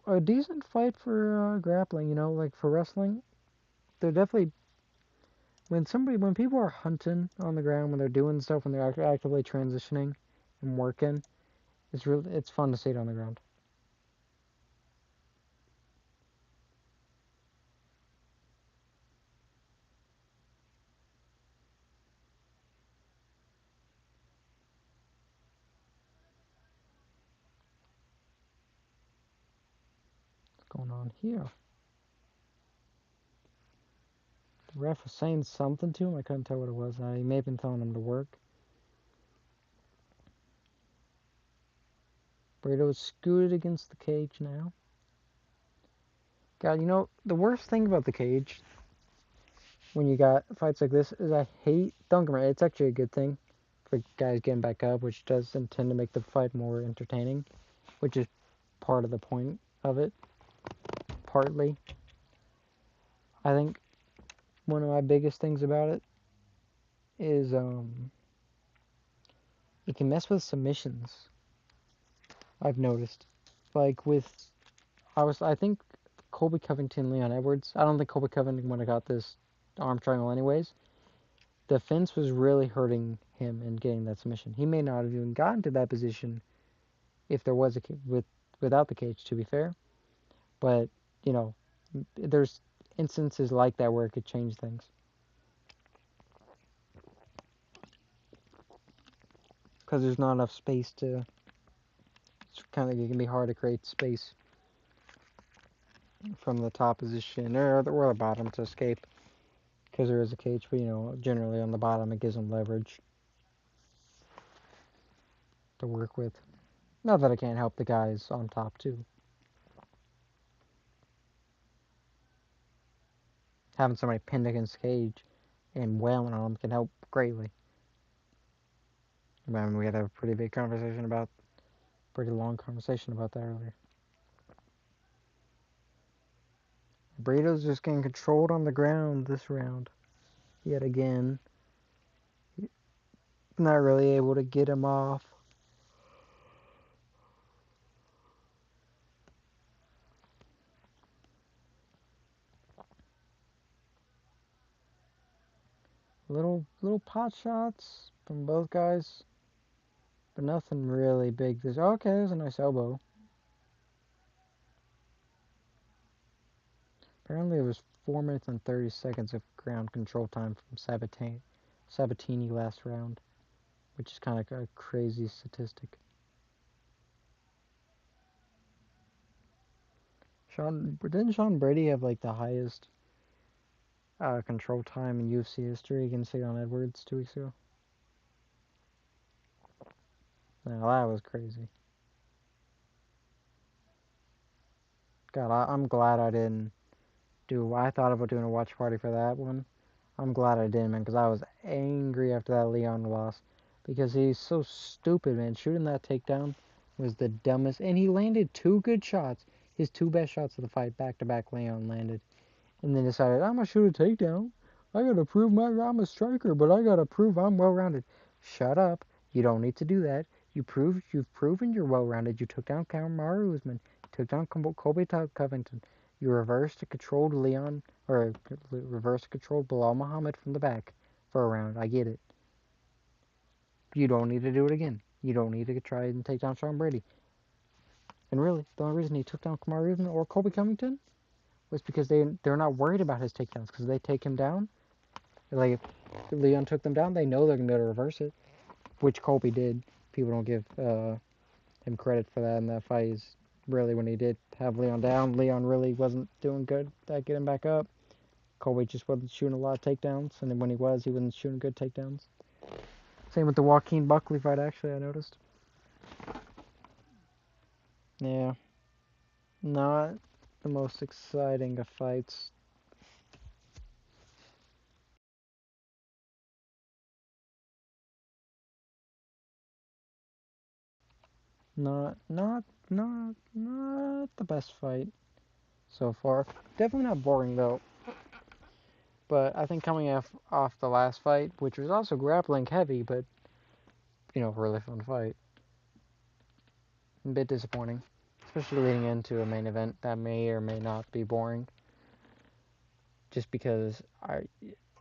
A decent fight for grappling, like for wrestling. They're definitely when people are hunting on the ground, when they're doing stuff, when they're actively transitioning and working, it's fun to see it on the ground. What's going on here? The ref was saying something to him. I couldn't tell what it was. He may have been telling him to work. Burrito is scooted against the cage now. God, the worst thing about the cage when you got fights like this is don't get me wrong, it's actually a good thing for guys getting back up, which does tend to make the fight more entertaining, which is part of the point of it, partly. I think one of my biggest things about it is it can mess with submissions. I've noticed, like with I think Colby Covington, Leon Edwards. I don't think Colby Covington would have got this arm triangle anyways. The fence was really hurting him in getting that submission. He may not have even gotten to that position if there was without the cage. To be fair, but you know, there's instances like that where it could change things. Because there's not enough space to. It's kind of, it can be hard to create space from the top position or the bottom to escape. Because there is a cage, but generally on the bottom it gives them leverage to work with. Not that it can't help the guys on top too. Having somebody pinned against the cage and wailing on them can help greatly. I mean, we had a pretty long conversation about that earlier. Burrito's just getting controlled on the ground this round. Yet again. Not really able to get him off. Little pot shots from both guys. But nothing really big. Okay, there's a nice elbow. Apparently it was 4 minutes and 30 seconds of ground control time from Sabatini last round, which is kind of a crazy statistic. Didn't Sean Brady have like the highest control time in UFC history against Leon Edwards 2 weeks ago? Now that was crazy. God, I'm glad I didn't I thought about doing a watch party for that one. I'm glad I didn't, man, because I was angry after that Leon loss. Because he's so stupid, man. Shooting that takedown was the dumbest. And he landed 2 good shots. His 2 best shots of the fight, back-to-back, Leon landed. And then decided, I'm going to shoot a takedown. I got to prove I'm a striker, but I got to prove I'm well-rounded. Shut up. You don't need to do that. You've proven you're well-rounded. You took down Kamaru Usman. You took down Colby Covington. You reversed a controlled reverse controlled Bilal Muhammad from the back for a round. I get it. You don't need to do it again. You don't need to try and take down Sean Brady. And really, the only reason he took down Kamaru Usman or Colby Covington was because they're not worried about his takedowns, because they take him down. Like, if Leon took them down, they know they're going to be able to reverse it, which Colby did. People don't give him credit for that in that fight. Is really when he did have Leon down, Leon really wasn't doing good at getting back up. Colby just wasn't shooting a lot of takedowns, and then when he wasn't shooting good takedowns. Same with the Joaquin Buckley fight, actually, I noticed. Yeah. Not the most exciting of fights. Not the best fight so far. Definitely not boring though. But I think coming off the last fight, which was also grappling heavy, but really fun fight. A bit disappointing, especially leading into a main event that may or may not be boring. Just because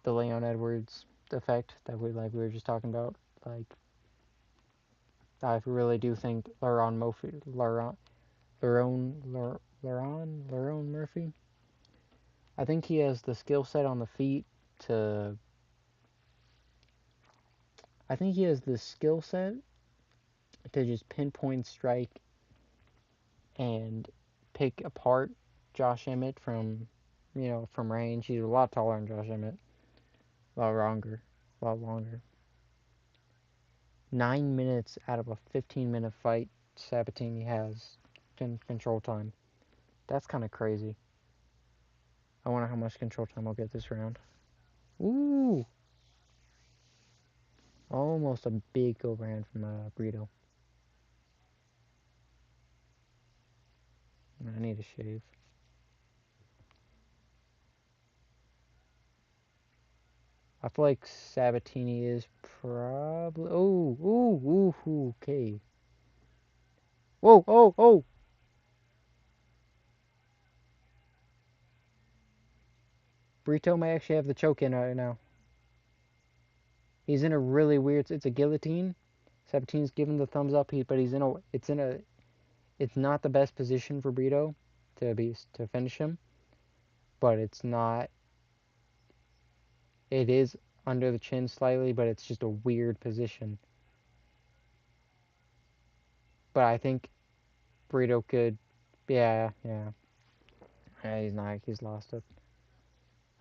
the Leon Edwards effect that we were just talking about, like I really do think Laron Murphy. I think he has the skill set on the feet to. I think he has the skill set to just pinpoint strike and pick apart Josh Emmett from range. He's a lot taller than Josh Emmett, a lot longer. 9 minutes out of a 15-minute fight, Sabatini has control time. That's kind of crazy. I wonder how much control time I'll get this round. Ooh. Almost a big overhand from Brito. I need a shave. I feel like Sabatini is probably. Oh, ooh, ooh, okay. Whoa, oh, oh! Brito may actually have the choke in right now. He's in a really weird. It's a guillotine. Sabatini's giving the thumbs up, but he's in a. It's not the best position for Brito to finish him, but it's not. It is under the chin slightly, but it's just a weird position. But I think Brito could. Yeah, yeah. Yeah, he's not. He's lost it.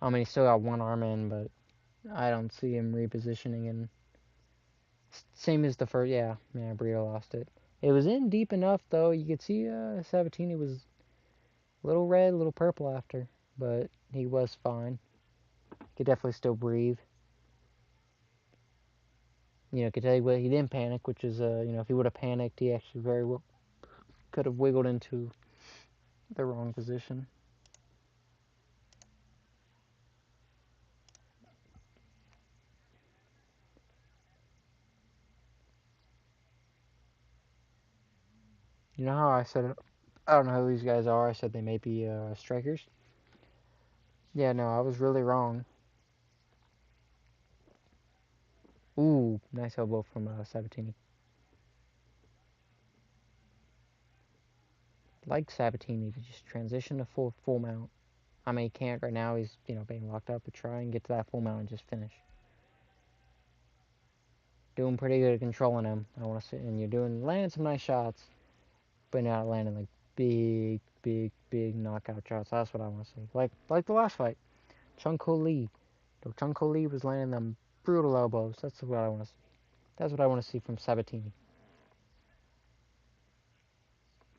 I mean, he's still got one arm in, but I don't see him repositioning. And same as the first. Yeah, yeah. Brito lost it. It was in deep enough though. You could see Sabatini was a little red, a little purple after, but he was fine. Could definitely still breathe. Could tell you what, he didn't panic, which is if he would have panicked, he actually very well could have wiggled into the wrong position. You know how I said, I don't know who these guys are. I said they may be strikers. Yeah, no, I was really wrong. Ooh, nice elbow from Sabatini. Like Sabatini to just transition to full mount. I mean, he can't right now. He's being locked up, but try and get to that full mount and just finish. Doing pretty good at controlling him. I want to say, and you're landing some nice shots, but not landing like big knockout shots. That's what I want to see. Like the last fight, Chung Ho Lee. Chung Ho Lee was landing them brutal elbows. That's what I want to see. That's what I want to see from Sabatini.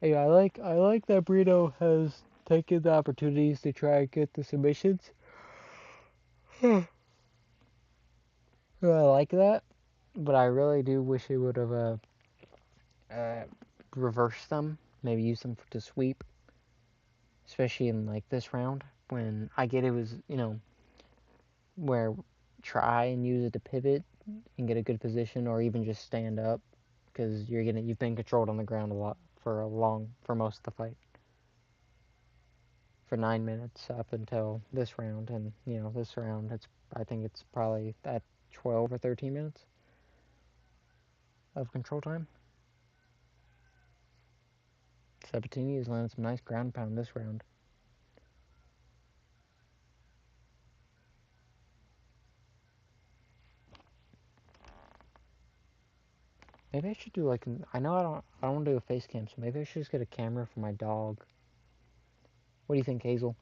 Hey, I like that Brito has taken the opportunities to try and get the submissions. I like that, but I really do wish he would have uh, reversed them. Maybe use them to sweep, especially in like this round when I get it was where try and use it to pivot and get a good position, or even just stand up because you've been controlled on the ground a lot for most of the fight for 9 minutes up until this round, and this round I think it's probably at 12 or 13 minutes of control time. Sabatini has landed some nice ground pound this round. Maybe I should do like I know I don't want to do a face cam, so maybe I should just get a camera for my dog. What do you think, Hazel?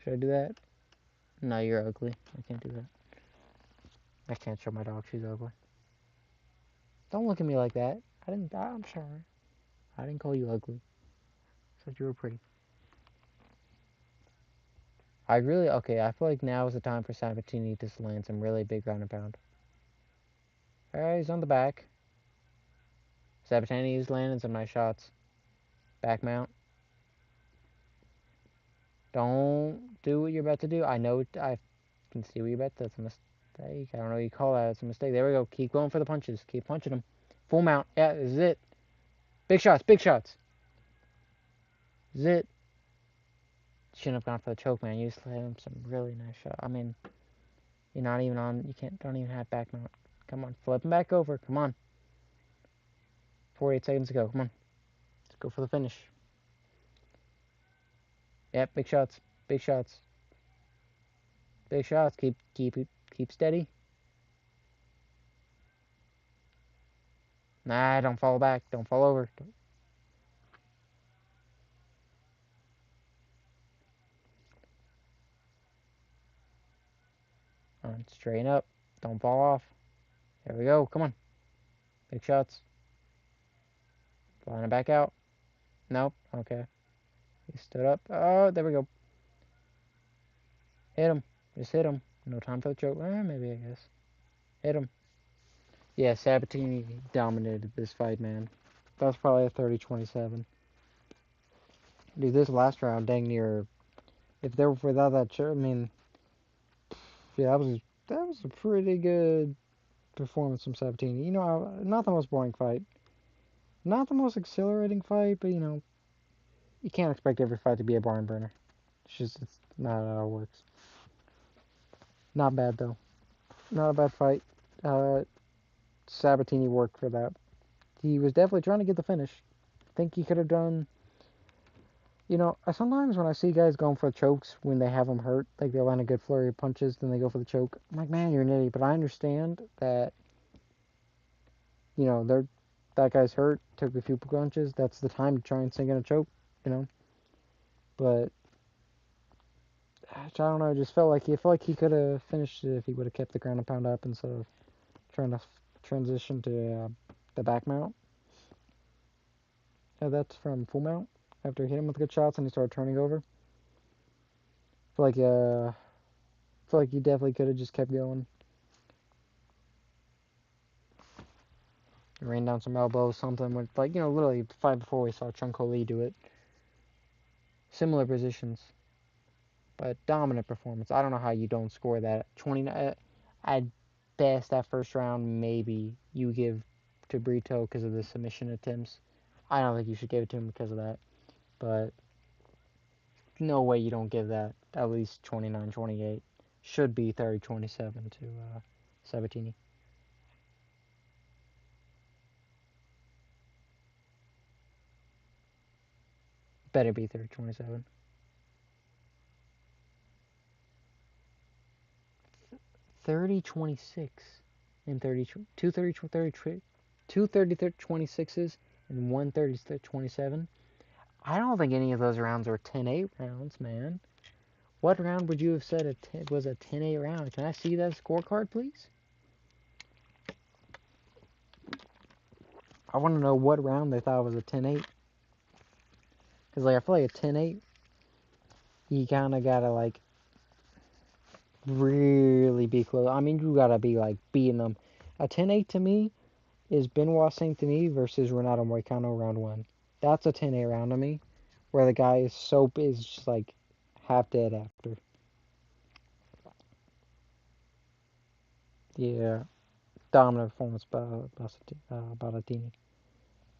Should I do that? No, you're ugly. I can't do that. I can't show my dog she's ugly. Don't look at me like that. I'm sorry. I didn't call you ugly. I said you were pretty. Okay, I feel like now is the time for Sabatini to land some really big ground and pound. Alright, he's on the back. Sabatini is landing some nice shots. Back mount. Don't do what you're about to do. I know, I can see what you're about to. That's a mistake. I don't know what you call that. It's a mistake. There we go. Keep going for the punches. Keep punching them. Full mount. Yeah, this is it. Big shots. Big shots. This is it. Shouldn't have gone for the choke, man. You just let him some really nice shot. I mean, you're not even on. Don't even have back mount. Come on. Flip him back over. Come on. 48 seconds to go. Come on. Let's go for the finish. Yep. Big shots. Big shots. Big shots. Keep steady. Nah, don't fall back. Don't fall over. Straighten up. Don't fall off. There we go. Come on. Big shots. Flying it back out. Nope. Okay. He stood up. Oh, there we go. Hit him. Just hit him. No time for the choke. Maybe, I guess. Hit him. Yeah, Sabatini dominated this fight, man. That's probably a 30-27. Dude, this last round, dang near. If they were without that, I mean, yeah, that was a pretty good performance from Sabatini. Not the most boring fight, not the most exhilarating fight, but you can't expect every fight to be a barn burner. It's not how it works. Not bad though. Not a bad fight. Uh, Sabatini worked for that. He was definitely trying to get the finish. I think he could have done. Sometimes when I see guys going for chokes when they have them hurt, like they land a good flurry of punches, then they go for the choke. I'm like, man, you're an idiot. But I understand that, they're that guy's hurt, took a few punches. That's the time to try and sink in a choke, you know. But I don't know. I just felt like he could have finished it if he would have kept the ground and pound up instead of trying to transition to the back mount. Yeah, that's from full mount. After he hit him with good shots and he started turning over. Feel like feel like he definitely could have just kept going. Rain down some elbows, something with literally fight before we saw Chunko Lee do it. Similar positions, but dominant performance. I don't know how you don't score that. 20 at best that first round maybe you give to Brito because of the submission attempts. I don't think you should give it to him because of that, but no way you don't give that at least 29-28. Should be 30-27 to Sabatini. Better be 30-27. 30-26 and 30, two 26s and one 30-27. I don't think any of those rounds are 10-8 rounds, man. What round would you have said was a 10-8 round? Can I see that scorecard, please? I want to know what round they thought was a 10-8. Because, I feel like a 10-8, you kind of got to, really be close. I mean, you got to be, beating them. A 10-8 to me is Benoit Saint Denis versus Renato Moicano round one. That's a 10-8 round to me, where the guy is just, half dead after. Yeah, dominant performance by Balatini.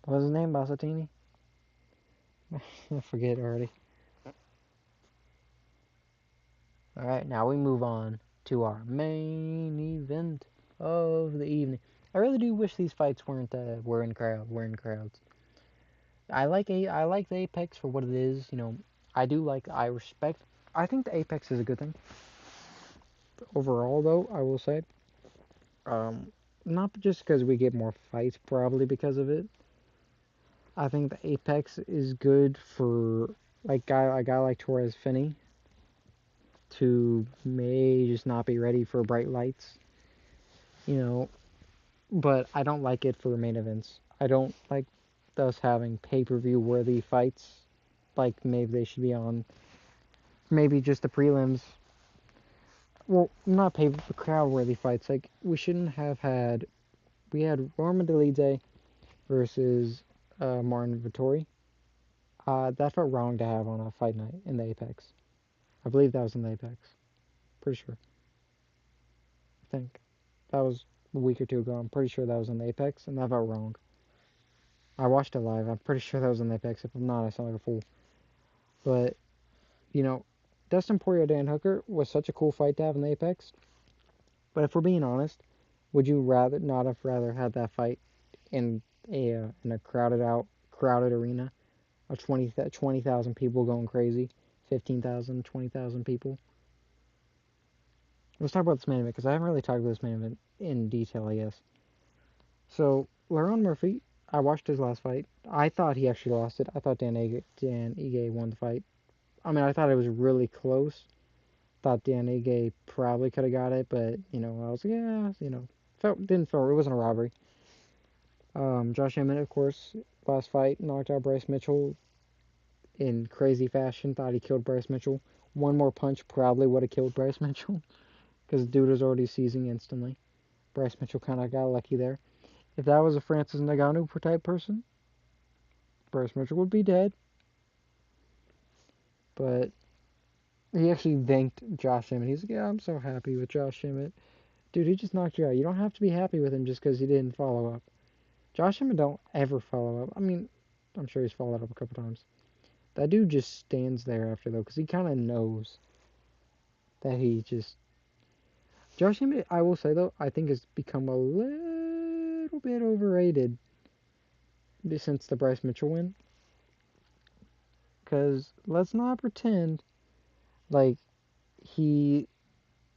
What was his name? Bassatini? I forget already. Alright, now we move on to our main event of the evening. I really do wish these fights were in crowds. I like the Apex for what it is. I respect. I think the Apex is a good thing overall, though. I will say, um, not just because we get more fights, probably because of it. I think the Apex is good for a guy like Torres Finney to may just not be ready for bright lights, you know. But I don't like it for main events. I don't like us having pay-per-view worthy fights. Like maybe they should be on maybe just the prelims. Well, not pay crowd worthy fights. Like we shouldn't have had. We had Roman Dolidze versus Martin Vittori. That felt wrong to have on a fight night in the Apex. I believe that was in the Apex. Pretty sure. I think that was a week or two ago. I'm pretty sure that was in the Apex, and that felt wrong. I watched it live. I'm pretty sure that was in the Apex. If I'm not, I sound like a fool. But you know, Dustin Poirier Dan Hooker was such a cool fight to have in the Apex. But if we're being honest, would you rather not have rather had that fight in a crowded arena of 20,000 people going crazy, 15,000, 20,000 people? Let's talk about this main event because I haven't really talked about this main event in detail, I guess. So Lerone Murphy, I watched his last fight. I thought he actually lost it. I thought Dan Ige won the fight. I mean, I thought it was really close. Thought Dan Ige probably could have got it, but I was like, yeah, didn't feel it wasn't a robbery. Josh Emmett, of course, last fight knocked out Bryce Mitchell in crazy fashion. Thought he killed Bryce Mitchell. One more punch probably would have killed Bryce Mitchell because the dude was already seizing instantly. Bryce Mitchell kind of got lucky there. If that was a Francis Ngannou type person, Bryce Mitchell would be dead. But he actually thanked Josh Emmett. He's like, yeah, I'm so happy with Josh Emmett. Dude, he just knocked you out. You don't have to be happy with him just because he didn't follow up. Josh Emmett don't ever follow up. I mean, I'm sure he's followed up a couple times. That dude just stands there after, though, because he kind of knows that he just... Josh Emmett, I will say, though, I think has become a little bit overrated since the Bryce Mitchell win. Because let's not pretend like he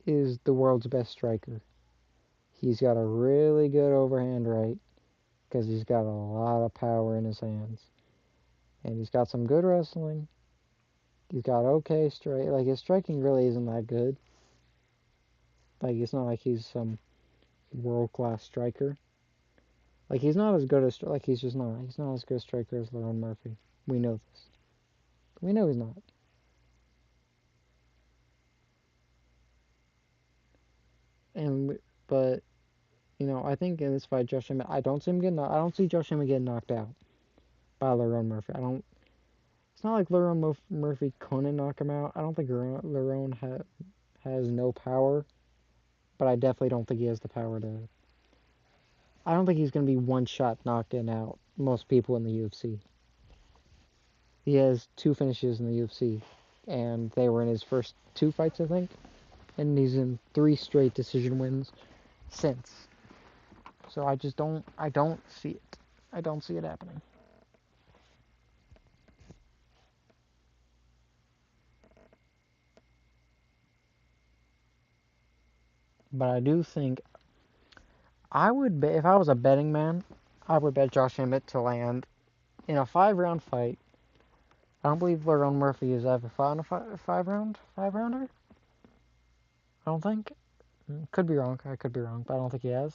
is the world's best striker. He's got a really good overhand right because he's got a lot of power in his hands. And he's got some good wrestling. He's got okay strike. Like, his striking really isn't that good. Like, it's not like he's some world-class striker. Like, he's not as good as... Like, he's just not. He's not as good a striker as Lerone Murphy. We know this. We know he's not. But, you know, I think in this fight, Josh Emmett... I don't see Josh Emmett getting knocked out by Lerone Murphy. It's not like Lerone Murphy couldn't knock him out. I don't think Lerone has no power, but I definitely don't think he has the power to... I don't think he's going to be one shot knocking out most people in the UFC. He has 2 finishes in the UFC, and they were in his first 2 fights, I think, and he's in 3 straight decision wins since. So I don't see it. I don't see it happening. But I do think I would bet, if I was a betting man, I would bet Josh Emmett to land in a 5-round fight. I don't believe Lerone Murphy has ever fought in a 5-rounder. I don't think. Could be wrong. I could be wrong, but I don't think he has.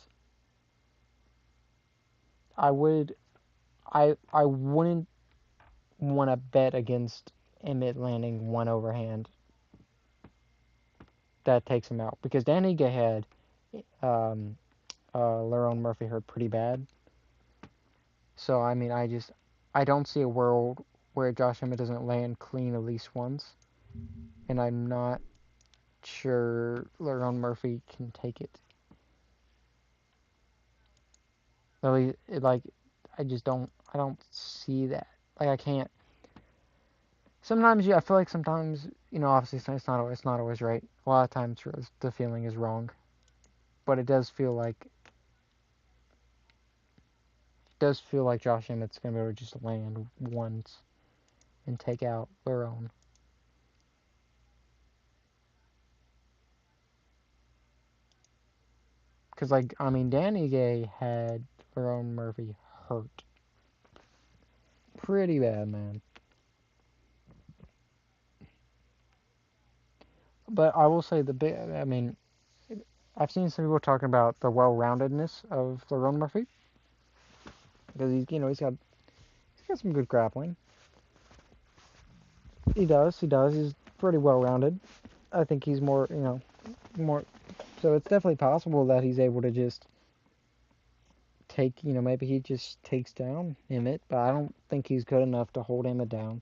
I would. I wouldn't want to bet against Emmet landing one overhand that takes him out because Danny had Lerone Murphy hurt pretty bad. So I mean, I don't see a world where Josh Emmett doesn't land clean at least once, and I'm not sure Lerone Murphy can take it. Really, like, I just don't. I don't see that. Like, I can't. Sometimes, yeah, I feel like sometimes, you know, obviously it's not always right. A lot of times the feeling is wrong, but it does feel like Josh Emmett's gonna be able to just land once and take out Lerone. Because, like, I mean, Danny Gay had Lerone Murphy hurt pretty bad, man. But I will say I mean, I've seen some people talking about the well-roundedness of Lerone Murphy because he's got some good grappling. He does. He's pretty well-rounded. I think he's more. So it's definitely possible that he's able to just maybe he just takes down Emmet, but I don't think he's good enough to hold Emmet down.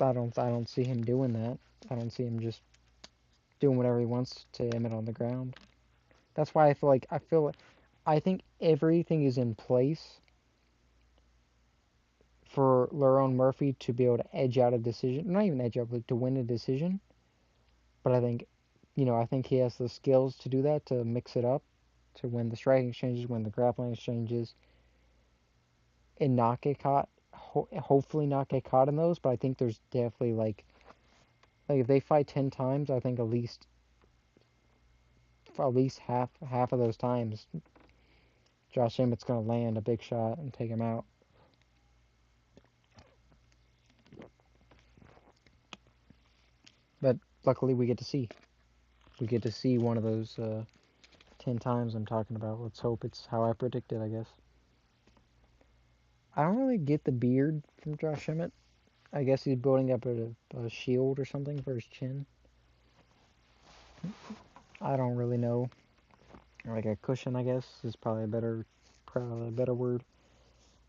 I don't see him doing that. I don't see him just doing whatever he wants to Emmet on the ground. That's why I think everything is in place for Lerone Murphy to be able to edge out a decision. Not even edge out, but to win a decision. But I think he has the skills to do that, to mix it up, to win the striking exchanges, win the grappling exchanges, and not get caught. Hopefully not get caught in those. But I think there's definitely if they fight 10 times, I think at least half of those times, Josh Emmett's gonna land a big shot and take him out. But luckily, we get to see. We get to see one of those 10 times I'm talking about. Let's hope it's how I predicted, I guess. I don't really get the beard from Josh Emmett. I guess he's building up a shield or something for his chin. I don't really know. Like a cushion, I guess, is probably a better word.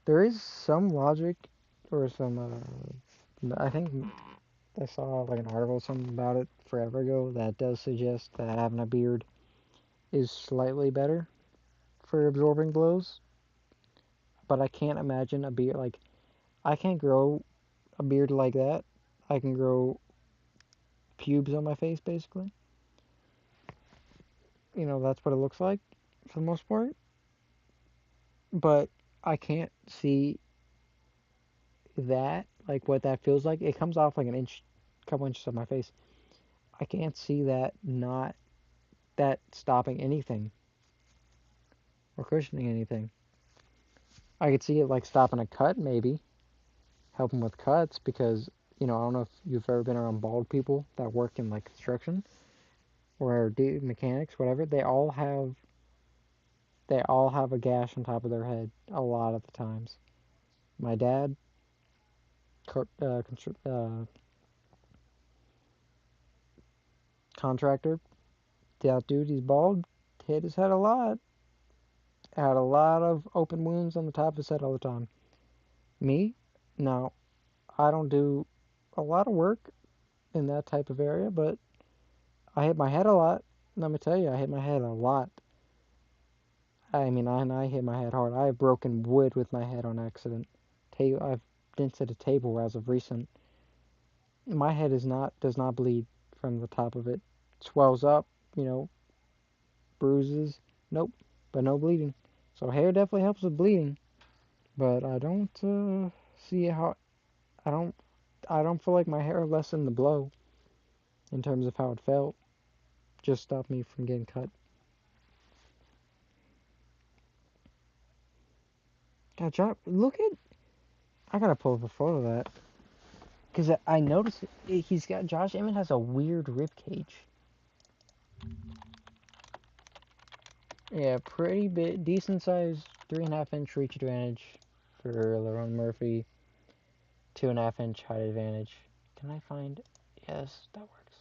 There is some logic, or some, I think I saw like an article or something about it forever ago that does suggest that having a beard is slightly better for absorbing blows. But I can't imagine a beard like I can't grow a beard like that. I can grow pubes on my face, basically. That's what it looks like for the most part. But I can't see that, like what that feels like. It comes off like an inch, couple inches of my face. I can't see that not that stopping anything or cushioning anything. I could see it like stopping a cut, maybe helping with cuts because I don't know if you've ever been around bald people that work in like construction or do mechanics, whatever. They all have a gash on top of their head a lot of the times. My dad, contractor, that dude, he's bald, hit his head a lot. Had a lot of open wounds on the top of his head all the time. Me, no, I don't do a lot of work in that type of area, but I hit my head a lot. Let me tell you, I hit my head a lot. I mean, I hit my head hard. I have broken wood with my head on accident. I've dented a table as of recent. My head does not bleed from the top of it. Swells up, you know, bruises. Nope, but no bleeding. So hair definitely helps with bleeding, but I don't see how I don't I don't feel like my hair lessened the blow in terms of how it felt. Just stopped me from getting cut. God, look at I gotta pull up a photo of that because I noticed he's got Josh Emmett has a weird rib cage. Yeah, pretty big, decent sized 3.5 inch reach advantage for Lerone Murphy. 2.5 inch height advantage. Can I find? Yes, that works.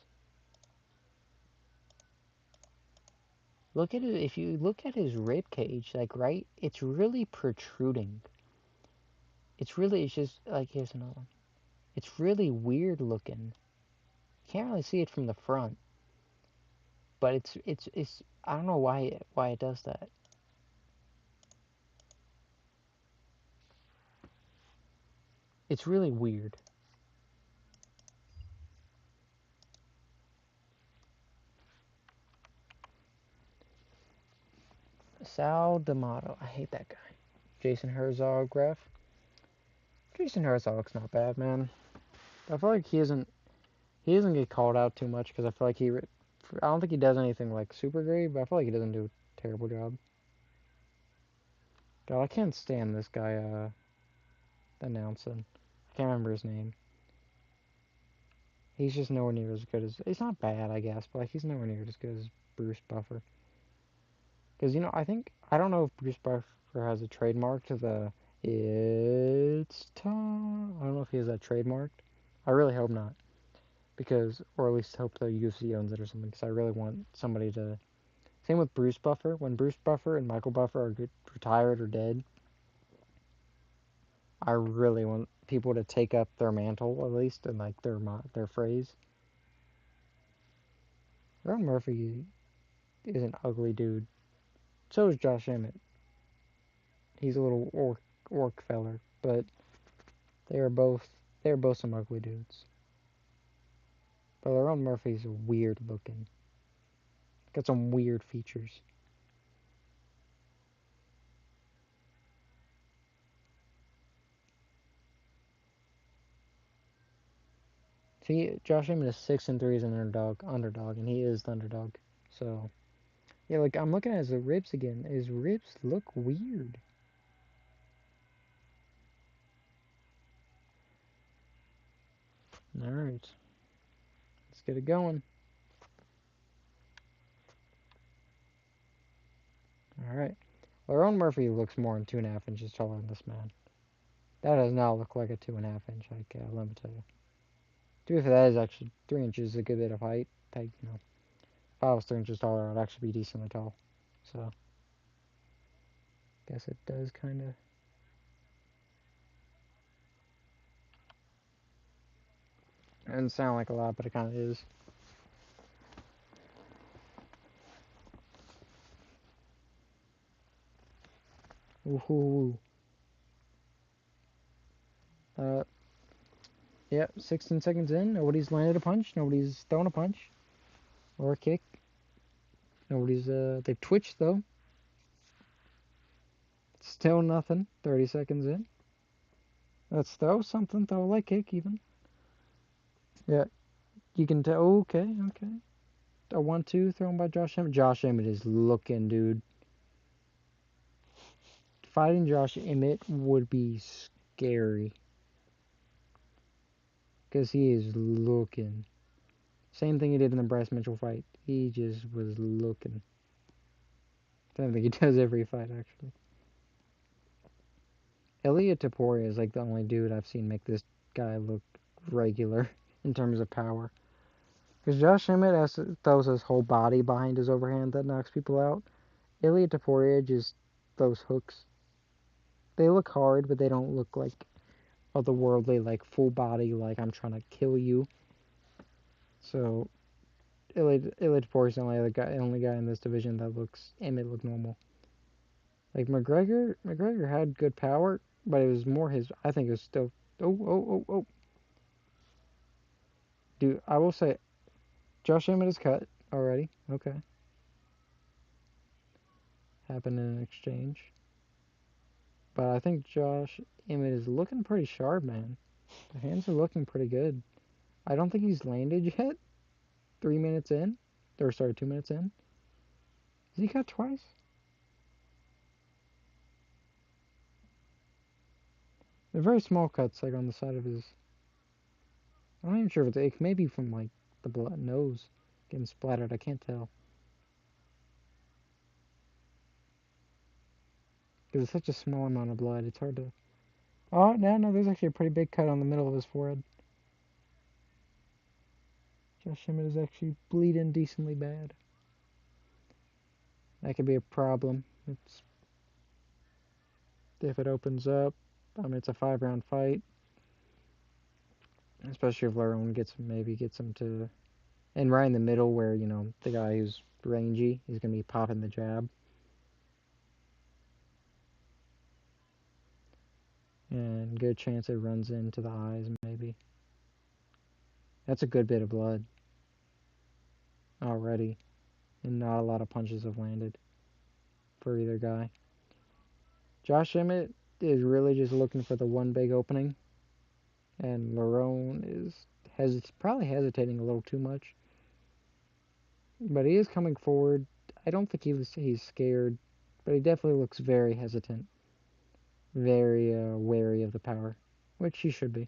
Look at it. If you look at his rib cage, like right, it's really protruding. It's just like here's another one. It's really weird looking. You can't really see it from the front, but it's. I don't know why it does that. It's really weird. Sal D'Amato. I hate that guy. Jason Herzog ref. Jason Herzog's not bad, man. I feel like he doesn't get called out too much because I feel like I don't think he does anything like super great, but I feel like he doesn't do a terrible job. God, I can't stand this guy announcing. I can't remember his name. He's just nowhere near as good as. He's not bad, I guess, but like he's nowhere near as good as Bruce Buffer. Because I don't know if Bruce Buffer has a trademark to the "It's time." I don't know if he has that trademarked. I really hope not, because or at least hope the UFC owns it or something. Because I really want somebody to. Same with Bruce Buffer. When Bruce Buffer and Michael Buffer are retired or dead, I really want people to take up their mantle at least and like their phrase. Ron Murphy is an ugly dude. So is Josh Emmett. He's a little orc feller, but they are both they're both some ugly dudes. But Ron Murphy's weird looking. Got some weird features. See, Josh Emmett is 6-3 as an underdog, and he is the underdog. So yeah, like I'm looking at his ribs again. His ribs look weird. All right, let's get it going. All right. Lerone Murphy looks more than 2.5 inches taller than this man. That does not look like a 2.5 inch hike, let me tell you. To be fair, that is actually 3 inches, a good bit of height. Like, If I was 3 inches taller, I'd actually be decently tall. So, guess it does kind of. It doesn't sound like a lot, but it kind of is. Ooh. Uh, yep, 16 seconds in. Nobody's landed a punch. Nobody's thrown a punch or a kick. Nobody's, they've twitched though. Still nothing. 30 seconds in. Let's throw something. Throw a leg kick even. Yeah, you can tell. Okay, okay. A 1-2 thrown by Josh Emmett. Josh Emmett is looking, dude. Fighting Josh Emmett would be scary. Because he is looking. Same thing he did in the Bryce Mitchell fight. He just was looking. I think he does every fight, actually. Elliot Taporia is like the only dude I've seen make this guy look regular in terms of power. Because Josh Emmett throws his whole body behind his overhand that knocks people out. Elliot Taporia just throws hooks. They look hard, but they don't look like otherworldly, like full body, like I'm trying to kill you. So Elliot Taporia is the only guy in this division that looks Emmett look normal. Like McGregor had good power, but it was more his. I think it was still. Oh. Dude, I will say, Josh Emmett is cut already. Okay, happened in an exchange, but I think Josh Emmett is looking pretty sharp, man. The hands are looking pretty good. I don't think he's landed yet. 3 minutes in, or sorry, 2 minutes in. Is he cut twice? They're very small cuts, like on the side of his. I'm not even sure if it may be from like the blood nose getting splattered. I can't tell because it's such a small amount of blood. It's hard to. Oh no, there's actually a pretty big cut on the middle of his forehead. Josh Emmett is actually bleeding decently bad. That could be a problem. It's if it opens up. I mean, it's a 5 round fight, especially if Lerone gets him to, and right in the middle where the guy who's rangy, he's gonna be popping the jab, and good chance it runs into the eyes maybe. That's a good bit of blood already, and not a lot of punches have landed for either guy. Josh Emmett is really just looking for the one big opening, and Lerone is probably hesitating a little too much. But he is coming forward. I don't think he's scared, but he definitely looks very hesitant, very wary of the power, which he should be.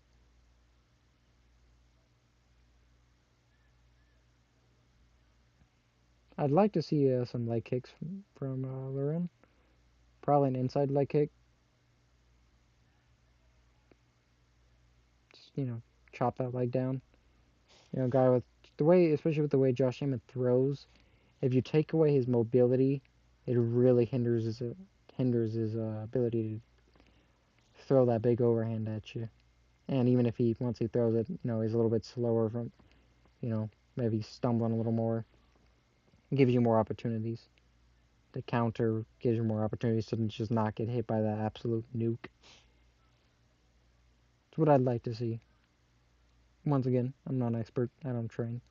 I'd like to see some leg kicks from Lerone. Probably an inside leg kick. Just, chop that leg down. Guy with the way, especially with the way Josh Emmett throws, if you take away his mobility, it really hinders his ability to throw that big overhand at you. And even if once he throws it, he's a little bit slower from, maybe stumbling a little more. It gives you more opportunities. The counter gives you more opportunities to just not get hit by that absolute nuke. It's what I'd like to see. Once again, I'm not an expert. I don't train.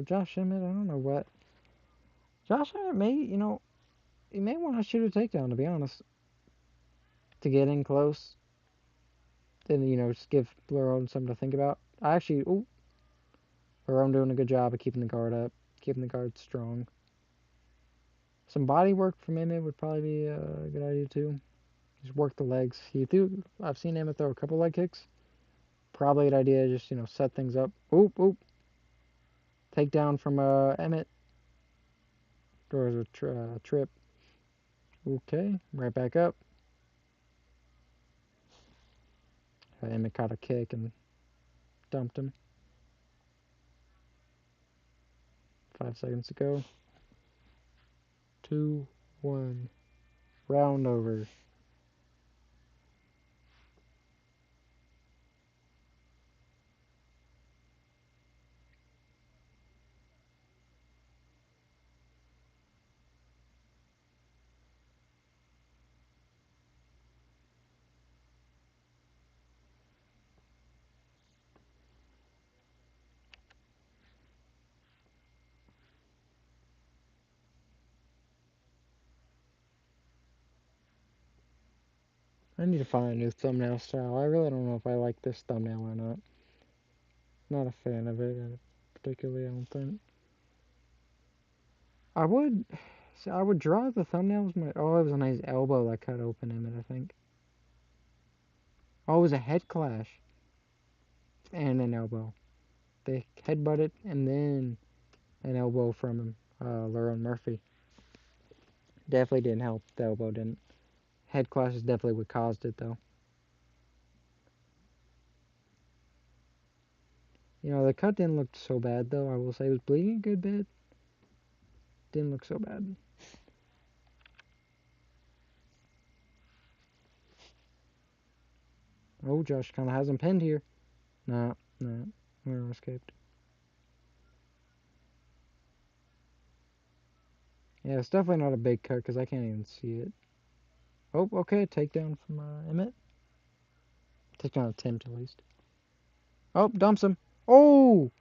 Josh Emmett, I don't know what. Josh Emmett he may want to shoot a takedown, to be honest. To get in close. Then, just give Lerone something to think about. Lerone doing a good job of keeping the guard up, keeping the guard strong. Some body work from Emmett would probably be a good idea, too. Just work the legs. I've seen Emmett throw a couple leg kicks. Probably a good idea, just, set things up. Oop. Takedown from Emmett. Doors a trip. Okay, right back up. Emmet caught a kick and dumped him. 5 seconds to go. 2, 1. Round over. I need to find a new thumbnail style. I really don't know if I like this thumbnail or not. Not a fan of it, particularly, I don't think. I would, see, I would draw the thumbnails. Oh, it was a nice elbow that cut open Emmet, I think. Oh, it was a head clash and an elbow. They headbutted and then an elbow from him, Lerone Murphy. Definitely didn't help. The elbow didn't. Head clash is definitely what caused it, though. The cut didn't look so bad, though. I will say it was bleeding a good bit. Didn't look so bad. Oh, Josh kind of has him pinned here. Nah, nah. Lerone escaped. Yeah, it's definitely not a big cut because I can't even see it. Oh, okay. Takedown from Emmet. Takedown attempt, at least. Oh, dumps him. Oh!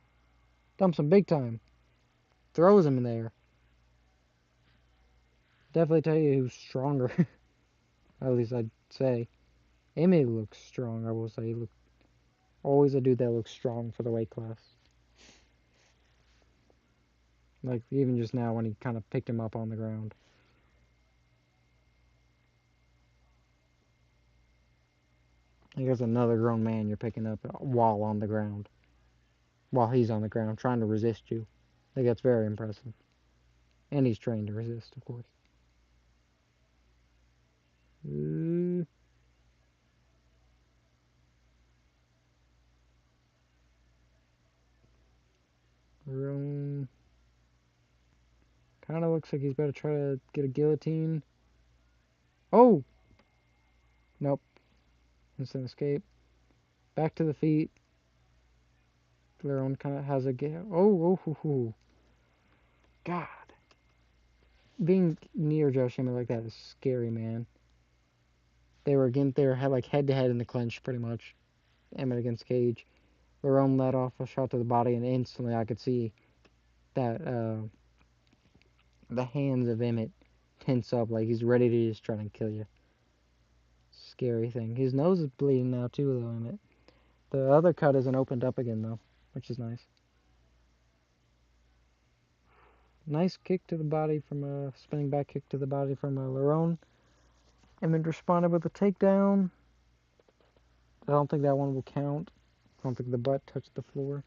Dumps him big time. Throws him in there. Definitely tell you who's stronger. At least I'd say. Emmet looks strong, I will say. He look always a dude that looks strong for the weight class. Like, even just now when he kind of picked him up on the ground. Like, there's another grown man you're picking up while on the ground. While he's on the ground, trying to resist you. I think that's very impressive. And he's trained to resist, of course. Roan. Kind of looks like he's about to try to get a guillotine. Oh! Nope. Instant escape. Back to the feet. Their own kind of has a oh. God. Being near Josh Emmett like that is scary, man. They were like head to head in the clinch pretty much. Emmett against Cage. Lerone let off a shot to the body, and instantly I could see that the hands of Emmett tense up like he's ready to just try and kill you. Scary thing. His nose is bleeding now too, though, Emmett. The other cut isn't opened up again though, which is nice. Nice kick to the body from a spinning back kick to the body from Lerone. Emmett responded with a takedown. I don't think that one will count. I don't think the butt touched the floor.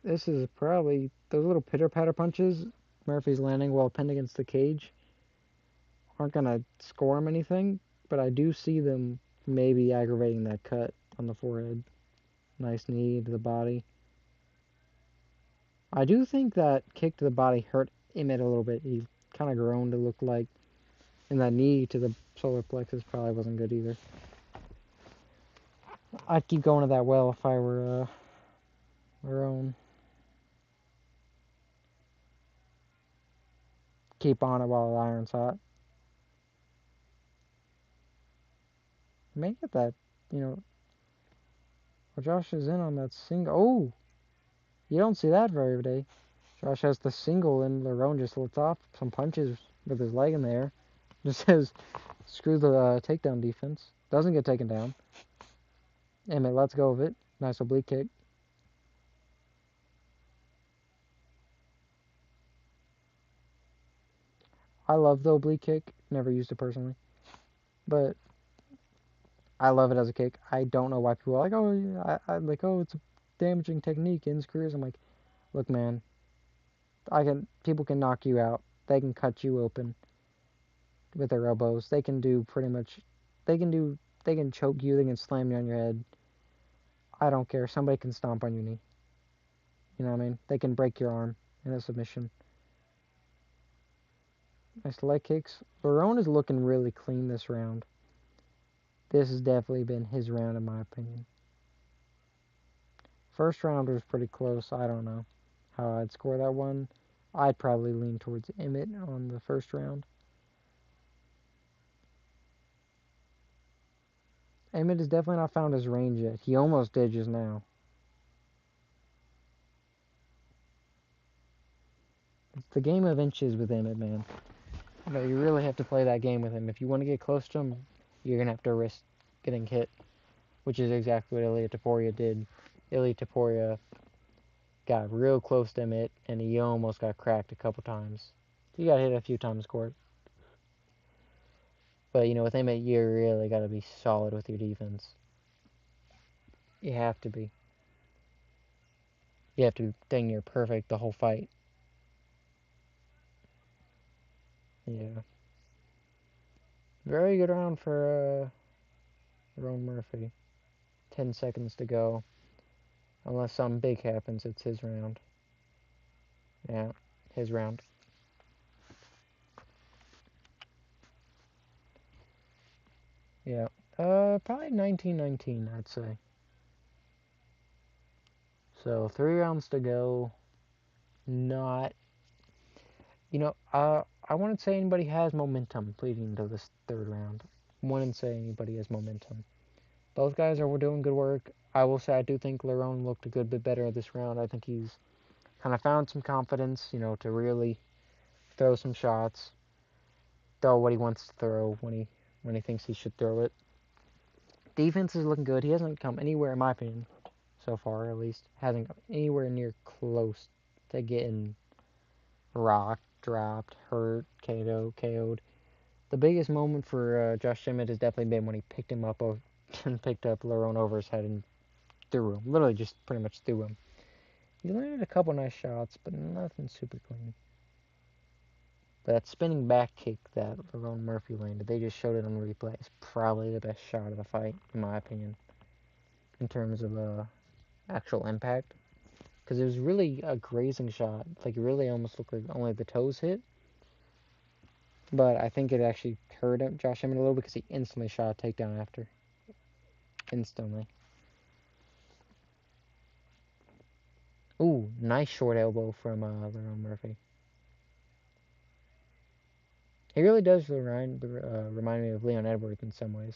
This is probably those little pitter patter punches Murphy's landing while pinned against the cage aren't gonna score him anything, but I do see them maybe aggravating that cut on the forehead. Nice knee to the body. I do think that kick to the body hurt Emmett a little bit. He kind of groaned to look like, and that knee to the solar plexus probably wasn't good either. I'd keep going to that well if I were our own. Keep on it while the iron's hot. Make it that, well, Josh is in on that single. Oh, you don't see that very day. Josh has the single, and Lerone just lets off some punches with his leg in the air. Just says, screw the takedown defense. Doesn't get taken down. Emmet lets go of it. Nice oblique kick. I love the oblique kick. Never used it personally. But I love it as a kick. I don't know why people are like, oh, yeah, it's a damaging technique in careers. I'm like, look, man, people can knock you out. They can cut you open with their elbows. They can do They can choke you. They can slam you on your head. I don't care. Somebody can stomp on your knee. You know what I mean? They can break your arm in a submission. Nice leg kicks. Barone is looking really clean this round. This has definitely been his round in my opinion. First round was pretty close. I don't know how I'd score that one. I'd probably lean towards Emmet on the first round. Emmet has definitely not found his range yet. He almost did just now. It's the game of inches with Emmet, man. You really have to play that game with him. If you want to get close to him, you're going to have to risk getting hit, which is exactly what Ilia Topuria did. Ilia Topuria got real close to Emmet, and he almost got cracked a couple times. He got hit a few times, of course. But, with Emmet, you really got to be solid with your defense. You have to be. You have to be dang near perfect the whole fight. Yeah. Very good round for Ron Murphy. 10 seconds to go. Unless something big happens, it's his round. Yeah, his round. Yeah. Probably 19-19, I'd say. So 3 rounds to go. Not, I wouldn't say anybody has momentum leading into this third round. Wouldn't say anybody has momentum. Both guys are doing good work. I will say I do think Lerone looked a good bit better this round. I think he's kind of found some confidence, to really throw some shots, throw what he wants to throw when he thinks he should throw it. Defense is looking good. He hasn't come anywhere, in my opinion, so far at least, hasn't come anywhere near close to getting rocked, dropped, hurt, KO'd. The biggest moment for Josh Emmett has definitely been when he picked him up and picked up Lerone over his head and threw him. Literally just pretty much threw him. He landed a couple nice shots, but nothing super clean. That spinning back kick that Lerone Murphy landed, they just showed it on replay. It's probably the best shot of the fight, in my opinion, in terms of actual impact. Because it was really a grazing shot. Like, it really almost looked like only the toes hit. But I think it actually hurt Josh Emmett a little because he instantly shot a takedown after. Instantly. Ooh, nice short elbow from Lerone Murphy. He really does remind me of Leon Edwards in some ways.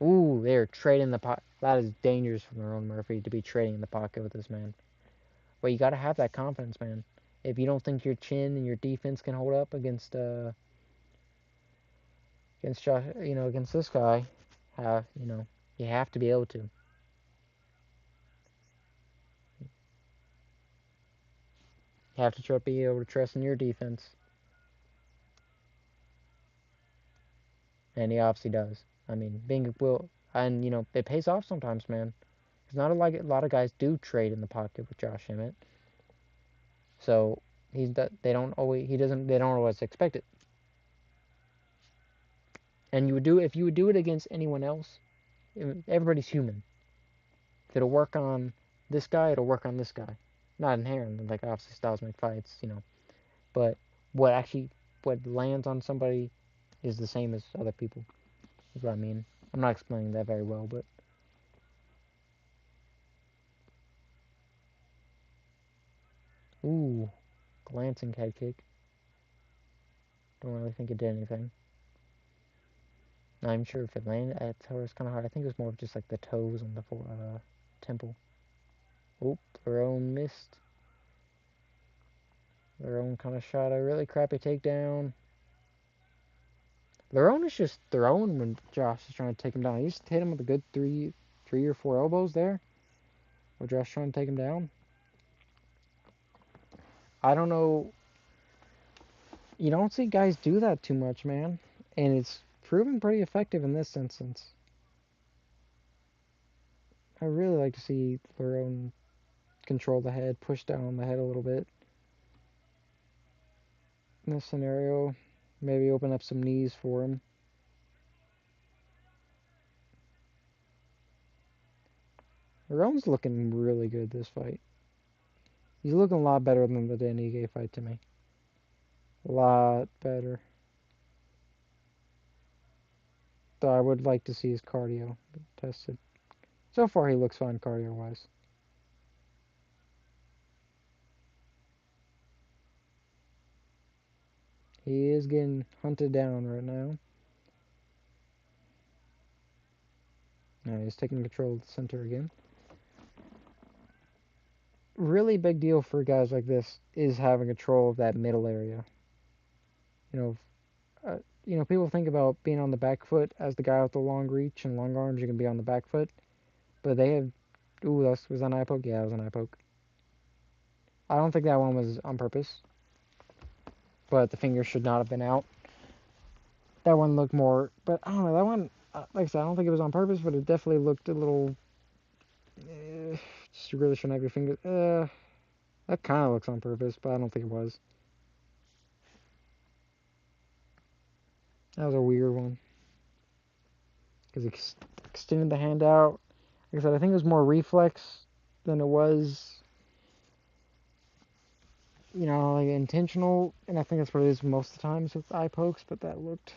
Ooh, they're trading the pocket. That is dangerous from Lerone Murphy to be trading in the pocket with this man. But you got to have that confidence, man. If you don't think your chin and your defense can hold up against Josh, against this guy, you have to be able to. You have to be able to trust in your defense, and he obviously does. I mean, being will, and it pays off sometimes, man. Because not a lot of guys do trade in the pocket with Josh Emmett, so they don't always expect it. And if you would do it against anyone else, everybody's human. If it'll work on this guy, it'll work on this guy. Not inherently, like obviously styles make fights, but what lands on somebody is the same as other people. Is what I mean. I'm not explaining that very well, but ooh, glancing head kick. Don't really think it did anything. Not even sure if it landed. It was kind of hard. I think it was more of just like the toes and the temple. Oop, their own missed. Their own kind of shot a really crappy takedown. Their own is just throwing when Josh is trying to take him down. He just hit him with a good three or four elbows there. Where Josh trying to take him down. I don't know. You don't see guys do that too much, man. And it's proven pretty effective in this instance. I really like to see Lerone control the head, push down on the head a little bit. In this scenario, maybe open up some knees for him. Ron's looking really good this fight. He's looking a lot better than the Dan Ige fight to me. A lot better. Though I would like to see his cardio tested. So far, he looks fine cardio-wise. He is getting hunted down right now. Now he's taking control of the center again. Really big deal for guys like this is having control of that middle area. You know, people think about being on the back foot as the guy with the long reach and long arms. You can be on the back foot, but they have. Ooh, that was an eye poke. Yeah, it was an eye poke. I don't think that one was on purpose, but the finger should not have been out. That one looked more, but I don't know. That one, like I said, I don't think it was on purpose, but it definitely looked a little. Just really shouldn't have your finger. That kind of looks on purpose, but I don't think it was. That was a weird one because he extended the hand out. Like I said, I think it was more reflex than it was, like intentional. And I think that's what it is most of the times with eye pokes. But that looked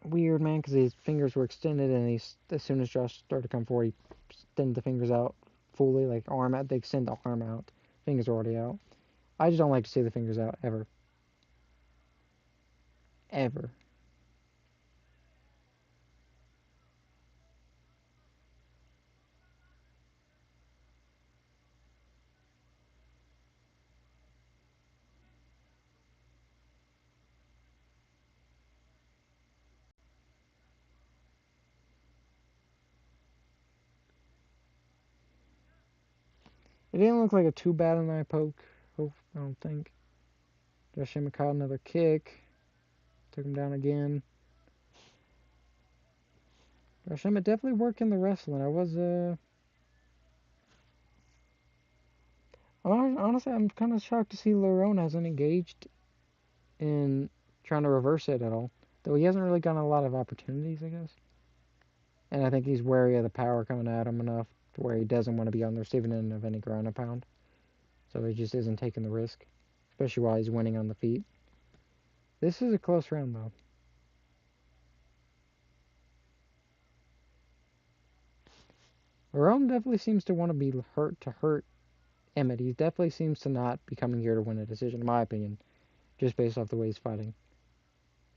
weird, man, because his fingers were extended, and as soon as Josh started to come forward, he extended the fingers out fully, like arm out. They extend the arm out. Fingers are already out. I just don't like to see the fingers out ever. Ever. It didn't look like a too bad an eye poke. I don't think. Josh Emmett caught another kick. Took him down again. Josh Emmett definitely working the wrestling. Honestly, I'm kind of shocked to see Lerone hasn't engaged in trying to reverse it at all. Though he hasn't really gotten a lot of opportunities, I guess. And I think he's wary of the power coming at him enough to where he doesn't want to be on the receiving end of any ground and pound. So he just isn't taking the risk, especially while he's winning on the feet. This is a close round, though. Lerone definitely seems to want to be hurt Emmet. He definitely seems to not be coming here to win a decision, in my opinion, just based off the way he's fighting.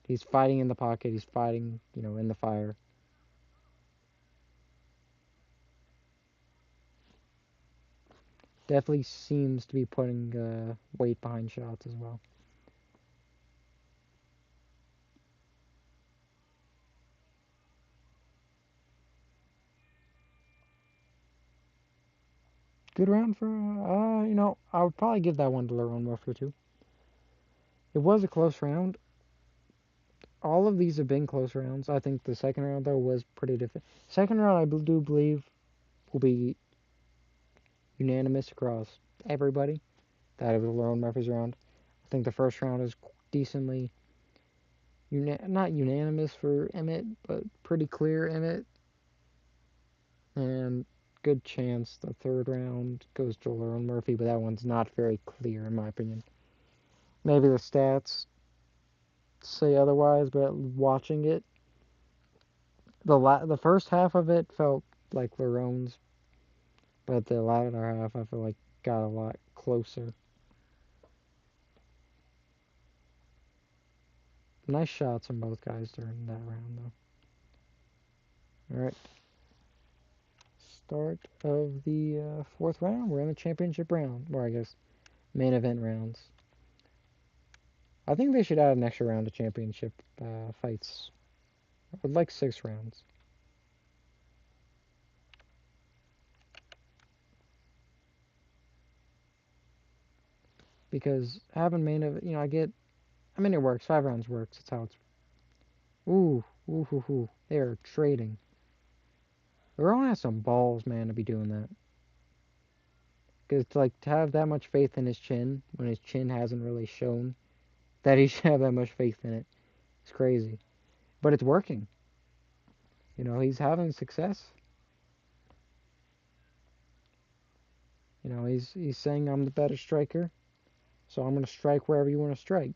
He's fighting in the pocket. He's fighting, in the fire. Definitely seems to be putting weight behind shots as well. Good round for, I would probably give that one to Lerone Murphy too. It was a close round. All of these have been close rounds. I think the second round, though, was pretty different. Second round, I do believe, will be unanimous across everybody. That it was Lerone Murphy's round. I think the first round is decently, not unanimous for Emmet, but pretty clear Emmet. And good chance the third round goes to Lerone Murphy, but that one's not very clear in my opinion. Maybe the stats say otherwise, but watching it, the first half of it felt like Lerone's, but the latter half I feel like got a lot closer. Nice shots from both guys during that round, though. All right, start of the fourth round. We're in the championship round, or I guess main event rounds. I think they should add an extra round of championship fights. I would like 6 rounds. Because having main event, it works. 5 rounds works. That's how it's. Ooh, ooh, ooh, ooh. They are trading. Lerone has some balls, man, to be doing that. Because to have that much faith in his chin when his chin hasn't really shown that he should have that much faith in it, it's crazy. But it's working. He's having success. He's saying I'm the better striker, so I'm gonna strike wherever you want to strike.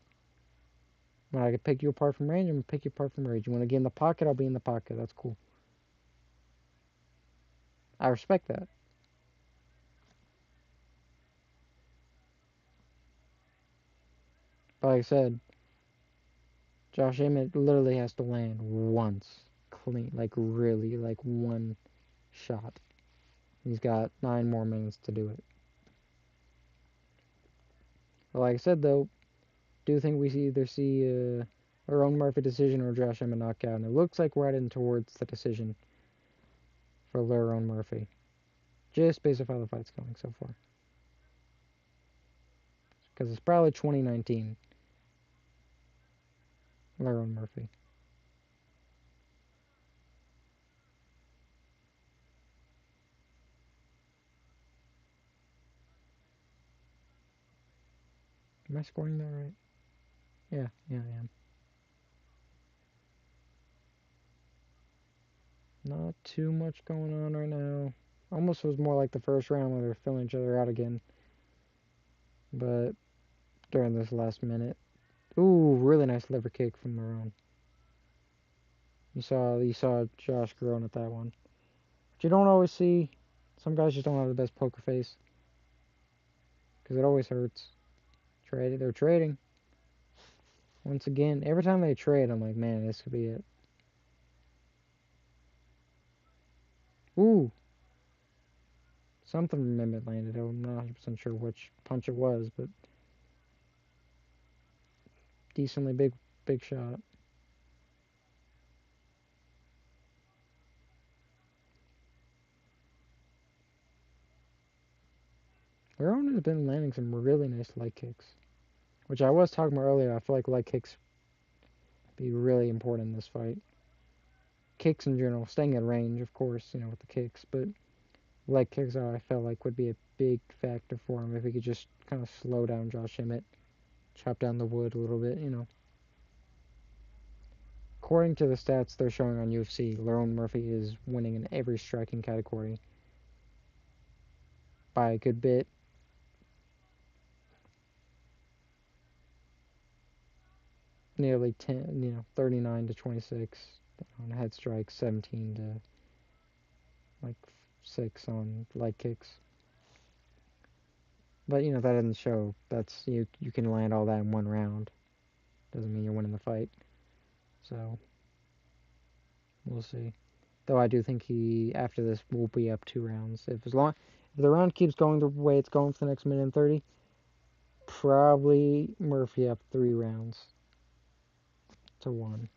When I can pick you apart from range, I'm gonna pick you apart from range. You want to get in the pocket, I'll be in the pocket. That's cool. I respect that. But like I said, Josh Emmett literally has to land once clean, like really, like one shot. He's got 9 more minutes to do it. But like I said, though, do think we either see our own Murphy decision or Josh Emmett knockout, and it looks like we're heading towards the decision for Lerone Murphy, just based off how the fight's going so far. Because it's probably 2019 Lerone Murphy. Am I scoring that right? Yeah, I am. Not too much going on right now. Almost was more like the first round where they're filling each other out again. But during this last minute, ooh, really nice liver kick from Marone. You saw Josh groan at that one. But you don't always see. Some guys just don't have the best poker face because it always hurts. They're trading once again. Every time they trade, I'm like, man, this could be it. Ooh, something from Emmet landed. I'm not 100% sure which punch it was, but decently big shot. Aaron has been landing some really nice leg kicks, which I was talking about earlier. I feel like leg kicks be really important in this fight. Kicks in general, staying at range, of course, with the kicks, but leg kicks I felt like would be a big factor for him if he could just kind of slow down Josh Emmett, chop down the wood a little bit. According to the stats they're showing on UFC, Lerone Murphy is winning in every striking category by a good bit. Nearly 10, 39 to 26 on head strikes, 17 to like 6 on leg kicks. But that doesn't show. That's you can land all that in one round. Doesn't mean you're winning the fight. So we'll see. Though I do think he after this will be up 2 rounds. If the round keeps going the way it's going for the next minute and 30, probably Murphy up 3 rounds to one.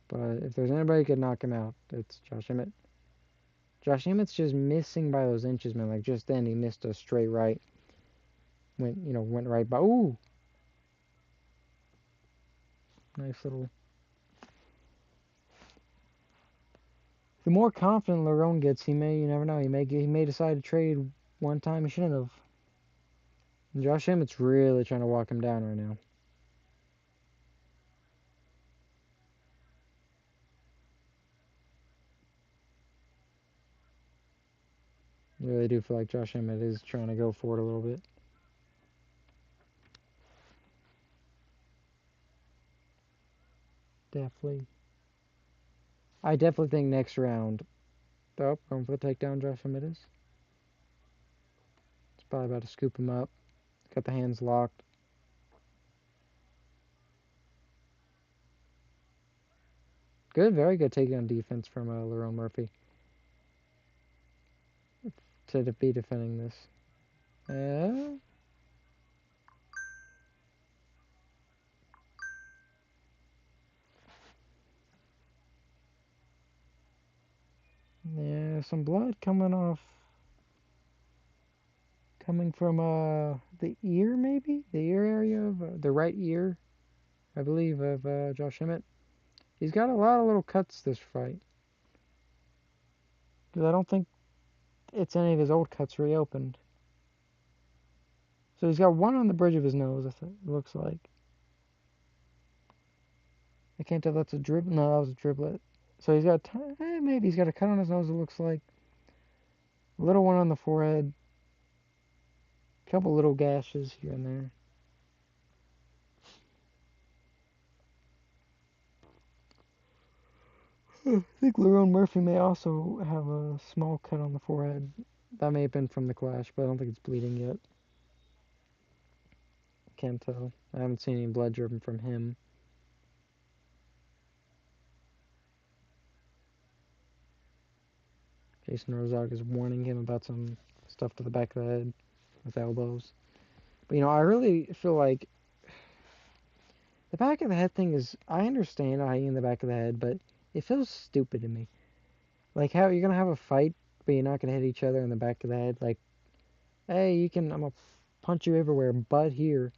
But if there's anybody who could knock him out, it's Josh Emmett. Josh Emmett's just missing by those inches, man. Like just then he missed a straight right. Went right by. Ooh, nice little. The more confident Lerone gets, you never know. He may decide to trade one time he shouldn't have. And Josh Emmett's really trying to walk him down right now. I really do feel like Josh Emmett is trying to go for it a little bit. Definitely. I definitely think next round. Oh, going for the takedown, Josh Emmett is. It's probably about to scoop him up. Got the hands locked. Good, very good takedown defense from Lerone Murphy to be defending this. Yeah, some blood coming from the ear, maybe the ear area of the right ear, I believe, of Josh Emmett. He's got a lot of little cuts this fight. Because I don't think it's any of his old cuts reopened. So he's got one on the bridge of his nose, I think, it looks like. I can't tell if that's a dribble. No, that was a driblet. So maybe he's got a cut on his nose, it looks like. Little one on the forehead, couple little gashes here and there. I think Lerone Murphy may also have a small cut on the forehead. That may have been from the clash, but I don't think it's bleeding yet. Can't tell. I haven't seen any blood dripping from him. Jason Rozak is warning him about some stuff to the back of the head with elbows. But I really feel like the back of the head thing is. I understand eyeing in the back of the head, but it feels stupid to me. Like how you're gonna have a fight, but you're not gonna hit each other in the back of the head. Like, hey, I'm gonna punch you everywhere, but here.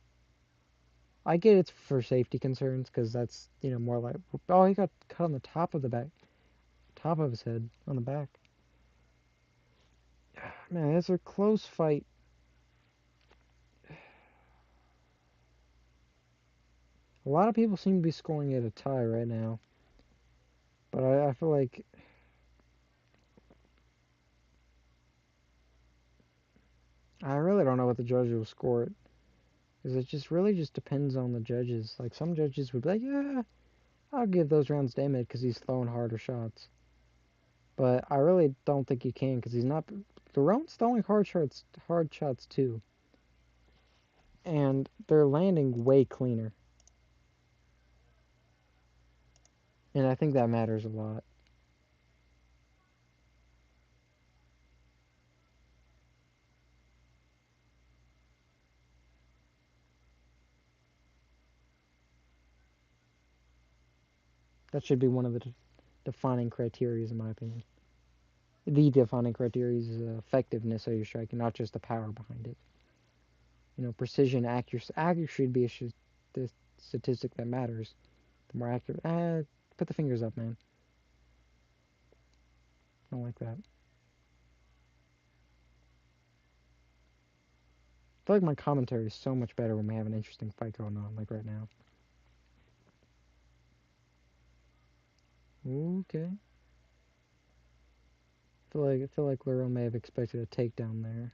I get it's for safety concerns because that's more like oh he got cut on the top of the back, top of his head on the back. Man, it's a close fight. A lot of people seem to be scoring at a tie right now, but I feel like I really don't know what the judges will score it because it just really just depends on the judges. Like some judges would be like, yeah, I'll give those rounds to Emmet because he's throwing harder shots, but I really don't think you can because he's not. Theron's throwing hard shots too, and they're landing way cleaner. And I think that matters a lot. That should be one of the defining criteria, in my opinion. The defining criteria is effectiveness of your striking, not just the power behind it. Precision, accuracy. Accuracy should be the statistic that matters. The more accurate, put the fingers up, man. I don't like that. I feel like my commentary is so much better when we have an interesting fight going on, like right now. Okay. I feel like Lero may have expected a takedown there.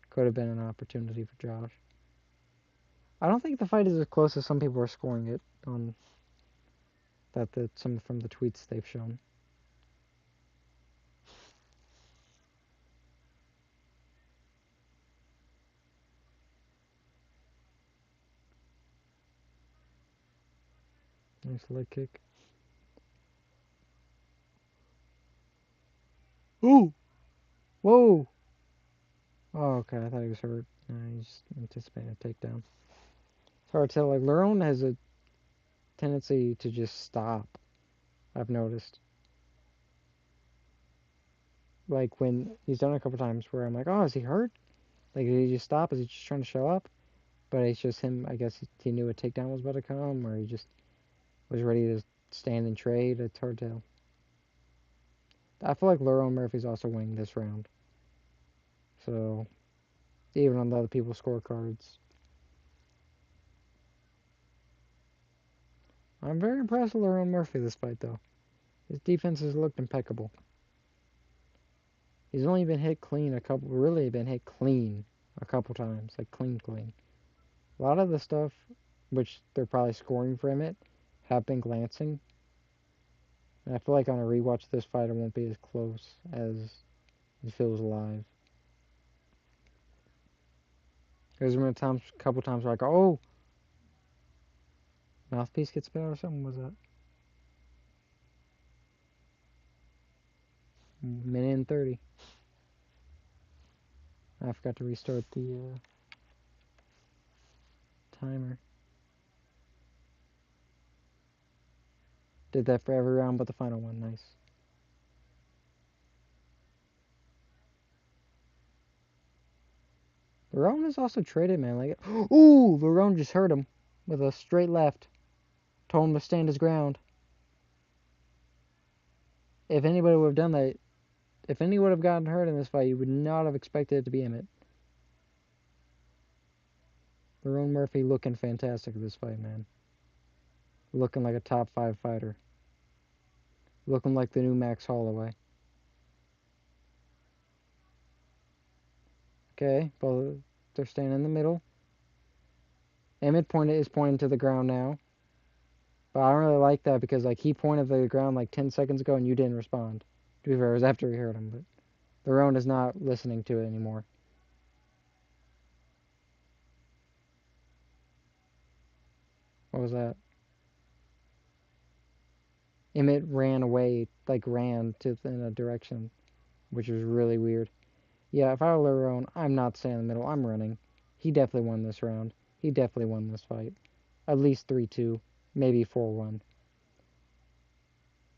Could have been an opportunity for Josh. I don't think the fight is as close as some people are scoring it on some from the tweets they've shown. Nice leg kick. Ooh! Whoa! Oh, okay. I thought he was hurt. He's anticipating a takedown. It's hard to tell. Like Lerone has a tendency to just stop. I've noticed. Like when he's done it a couple times where I'm like, oh, is he hurt? Like did he just stop? Is he just trying to show up? But it's just him. I guess he knew a takedown was about to come, or he just was ready to stand and trade. It's hard to tell. I feel like Lerone Murphy's also winning this round. So even on the other people's scorecards, I'm very impressed with Lerone Murphy this fight though. His defense has looked impeccable. He's only been hit clean really been hit clean a couple times, like clean. A lot of the stuff, which they're probably scoring from it, have been glancing. And I feel like on a rewatch of this fight, it won't be as close as it feels live. There's been a couple times where I go, oh, mouthpiece gets bit or something. Was that minute and 30? I forgot to restart the timer. Did that for every round but the final one. Nice. Verone is also traded, man. Like, ooh, Verone just hurt him with a straight left. Told him to stand his ground. If anybody would have done that, if anyone would have gotten hurt in this fight, you would not have expected it to be Emmet. Lerone Murphy looking fantastic in this fight, man. Looking like a top 5 fighter. Looking like the new Max Holloway. Okay, well, they're staying in the middle. Emmet is pointing to the ground now. But I don't really like that because like he pointed to the ground like 10 seconds ago and you didn't respond. To be fair, it was after we heard him, but Lerone is not listening to it anymore. What was that? Emmet ran away, like ran to in a direction, which was really weird. Yeah, if I were Lerone, I'm not staying in the middle. I'm running. He definitely won this round. He definitely won this fight. At least 3-2, maybe 4-1.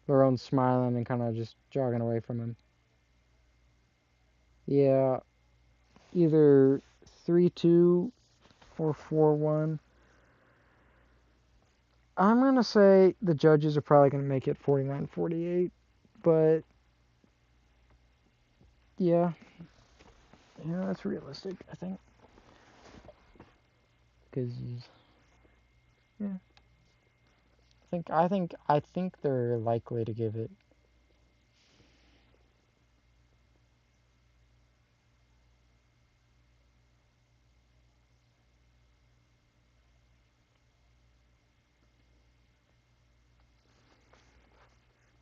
Larone's smiling and kind of just jogging away from him. Yeah, either 3-2 or 4-1. I'm going to say the judges are probably going to make it 49-48, but yeah, that's realistic, I think. Because yeah, I think they're likely to give it.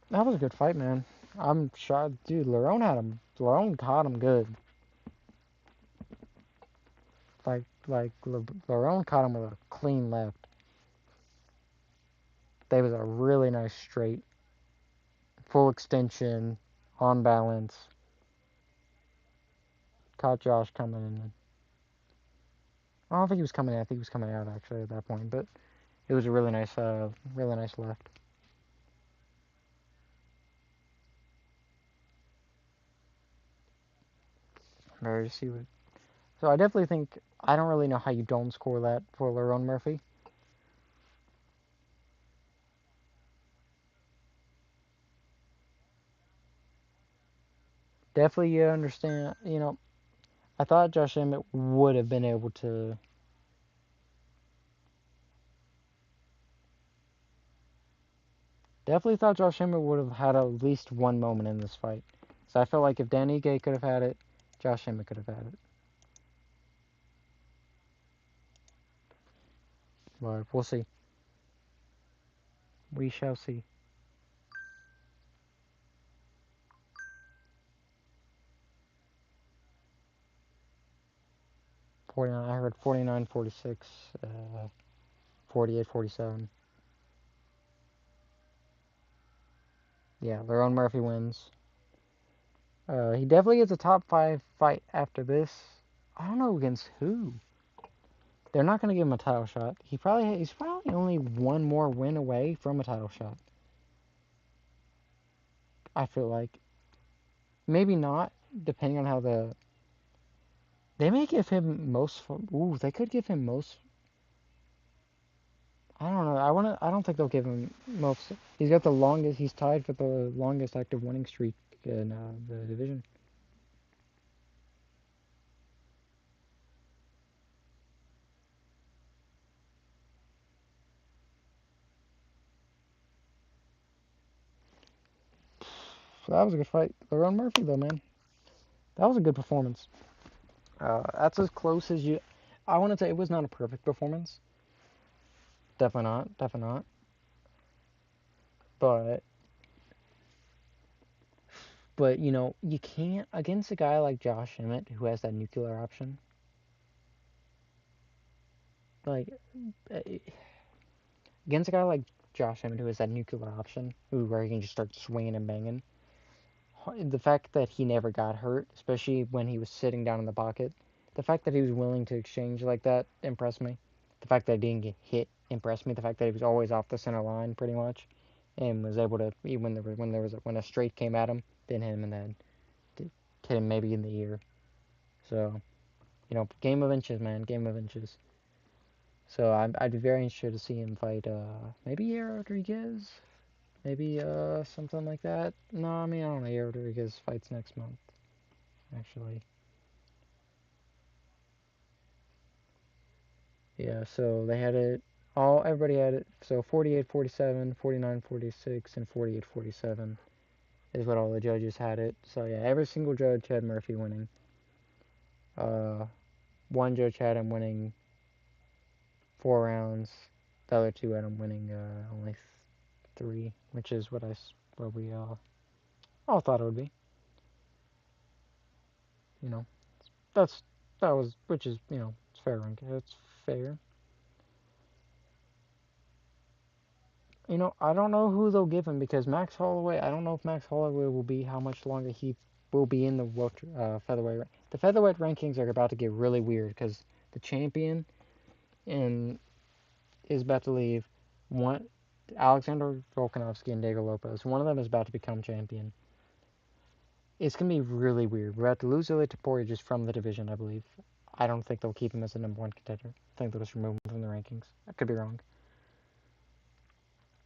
That was a good fight, man. I'm shocked, dude. Lerone caught him good. Lerone caught him with a clean left. They was a really nice straight, full extension, on balance. Caught Josh coming in. I don't think he was coming in. I think he was coming out actually at that point. But it was a really nice left. Very to see what. So I definitely think I don't really know how you don't score that for Lerone Murphy. Definitely, you understand. I thought Josh Emmett would have been able to. Definitely thought Josh Emmett would have had at least one moment in this fight. So I felt like if Danny Gay could have had it, Josh Emmett could have had it. But we'll see. We shall see. 49. I heard 49, 46, 48, 47. Yeah, Lerone Murphy wins. He definitely gets a top 5 fight after this. I don't know against who. They're not going to give him a title shot. He's probably only one more win away from a title shot. I feel like maybe not, depending on how they may give him most. Ooh, they could give him most. I don't know. I don't think they'll give him most. He's got the longest. He's tied for the longest active winning streak in the division. So that was a good fight. Lerone Murphy, though, man, that was a good performance. That's as close as you. I want to say it was not a perfect performance. Definitely not. Definitely not. But you can't against a guy like Josh Emmett who has that nuclear option. Like eh, against a guy like Josh Emmett who has that nuclear option, where he can just start swinging and banging. The fact that he never got hurt, especially when he was sitting down in the pocket, the fact that he was willing to exchange like that impressed me. The fact that he didn't get hit impressed me. The fact that he was always off the center line pretty much, and was able to even when a straight came at him, didn't hit him in the head, hit him maybe in the ear. So game of inches, man, game of inches. So I'd be very interested to see him fight maybe Yair Rodriguez, maybe something like that. No, I mean I don't know. Yair Rodriguez fights next month actually. Yeah, so they had it everybody had it. So 48, 47, 49, 46, and 48, 47 is what all the judges had it. So yeah, every single judge had Murphy winning. One judge had him winning 4 rounds. The other two had him winning only three, which is what we all thought it would be. You know, that's that was which is it's fair ranking. It's fair. I don't know who they'll give him because Max Holloway. I don't know if Max Holloway will be how much longer he will be in the featherweight. The featherweight rankings are about to get really weird because the champion and is about to leave. One, Alexander Volkanovski and Diego Lopez. One of them is about to become champion. It's gonna be really weird. We're about to lose Ilya Taporia just from the division, I believe. I don't think they'll keep him as the number one contender. I think they'll just remove him from the rankings. I could be wrong.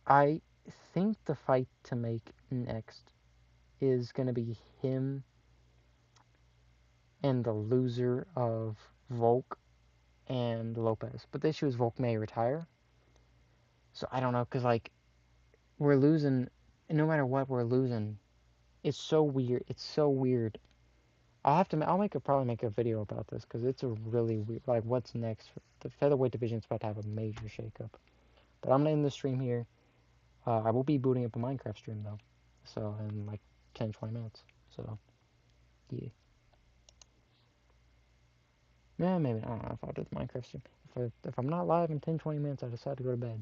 I think the fight to make next is gonna be him and the loser of Volk and Lopez. But the issue is Volk may retire. So I don't know, because, we're losing, and no matter what, we're losing. It's so weird. It's so weird. Probably make a video about this, because it's a really weird, what's next? The featherweight division is about to have a major shakeup. But I'm going to end the stream here. I will be booting up a Minecraft stream, though. So, in 10, 20 minutes. So, yeah. Yeah, maybe. I don't know if I'll do the Minecraft stream. If I'm not live in 10, 20 minutes, I decide to go to bed.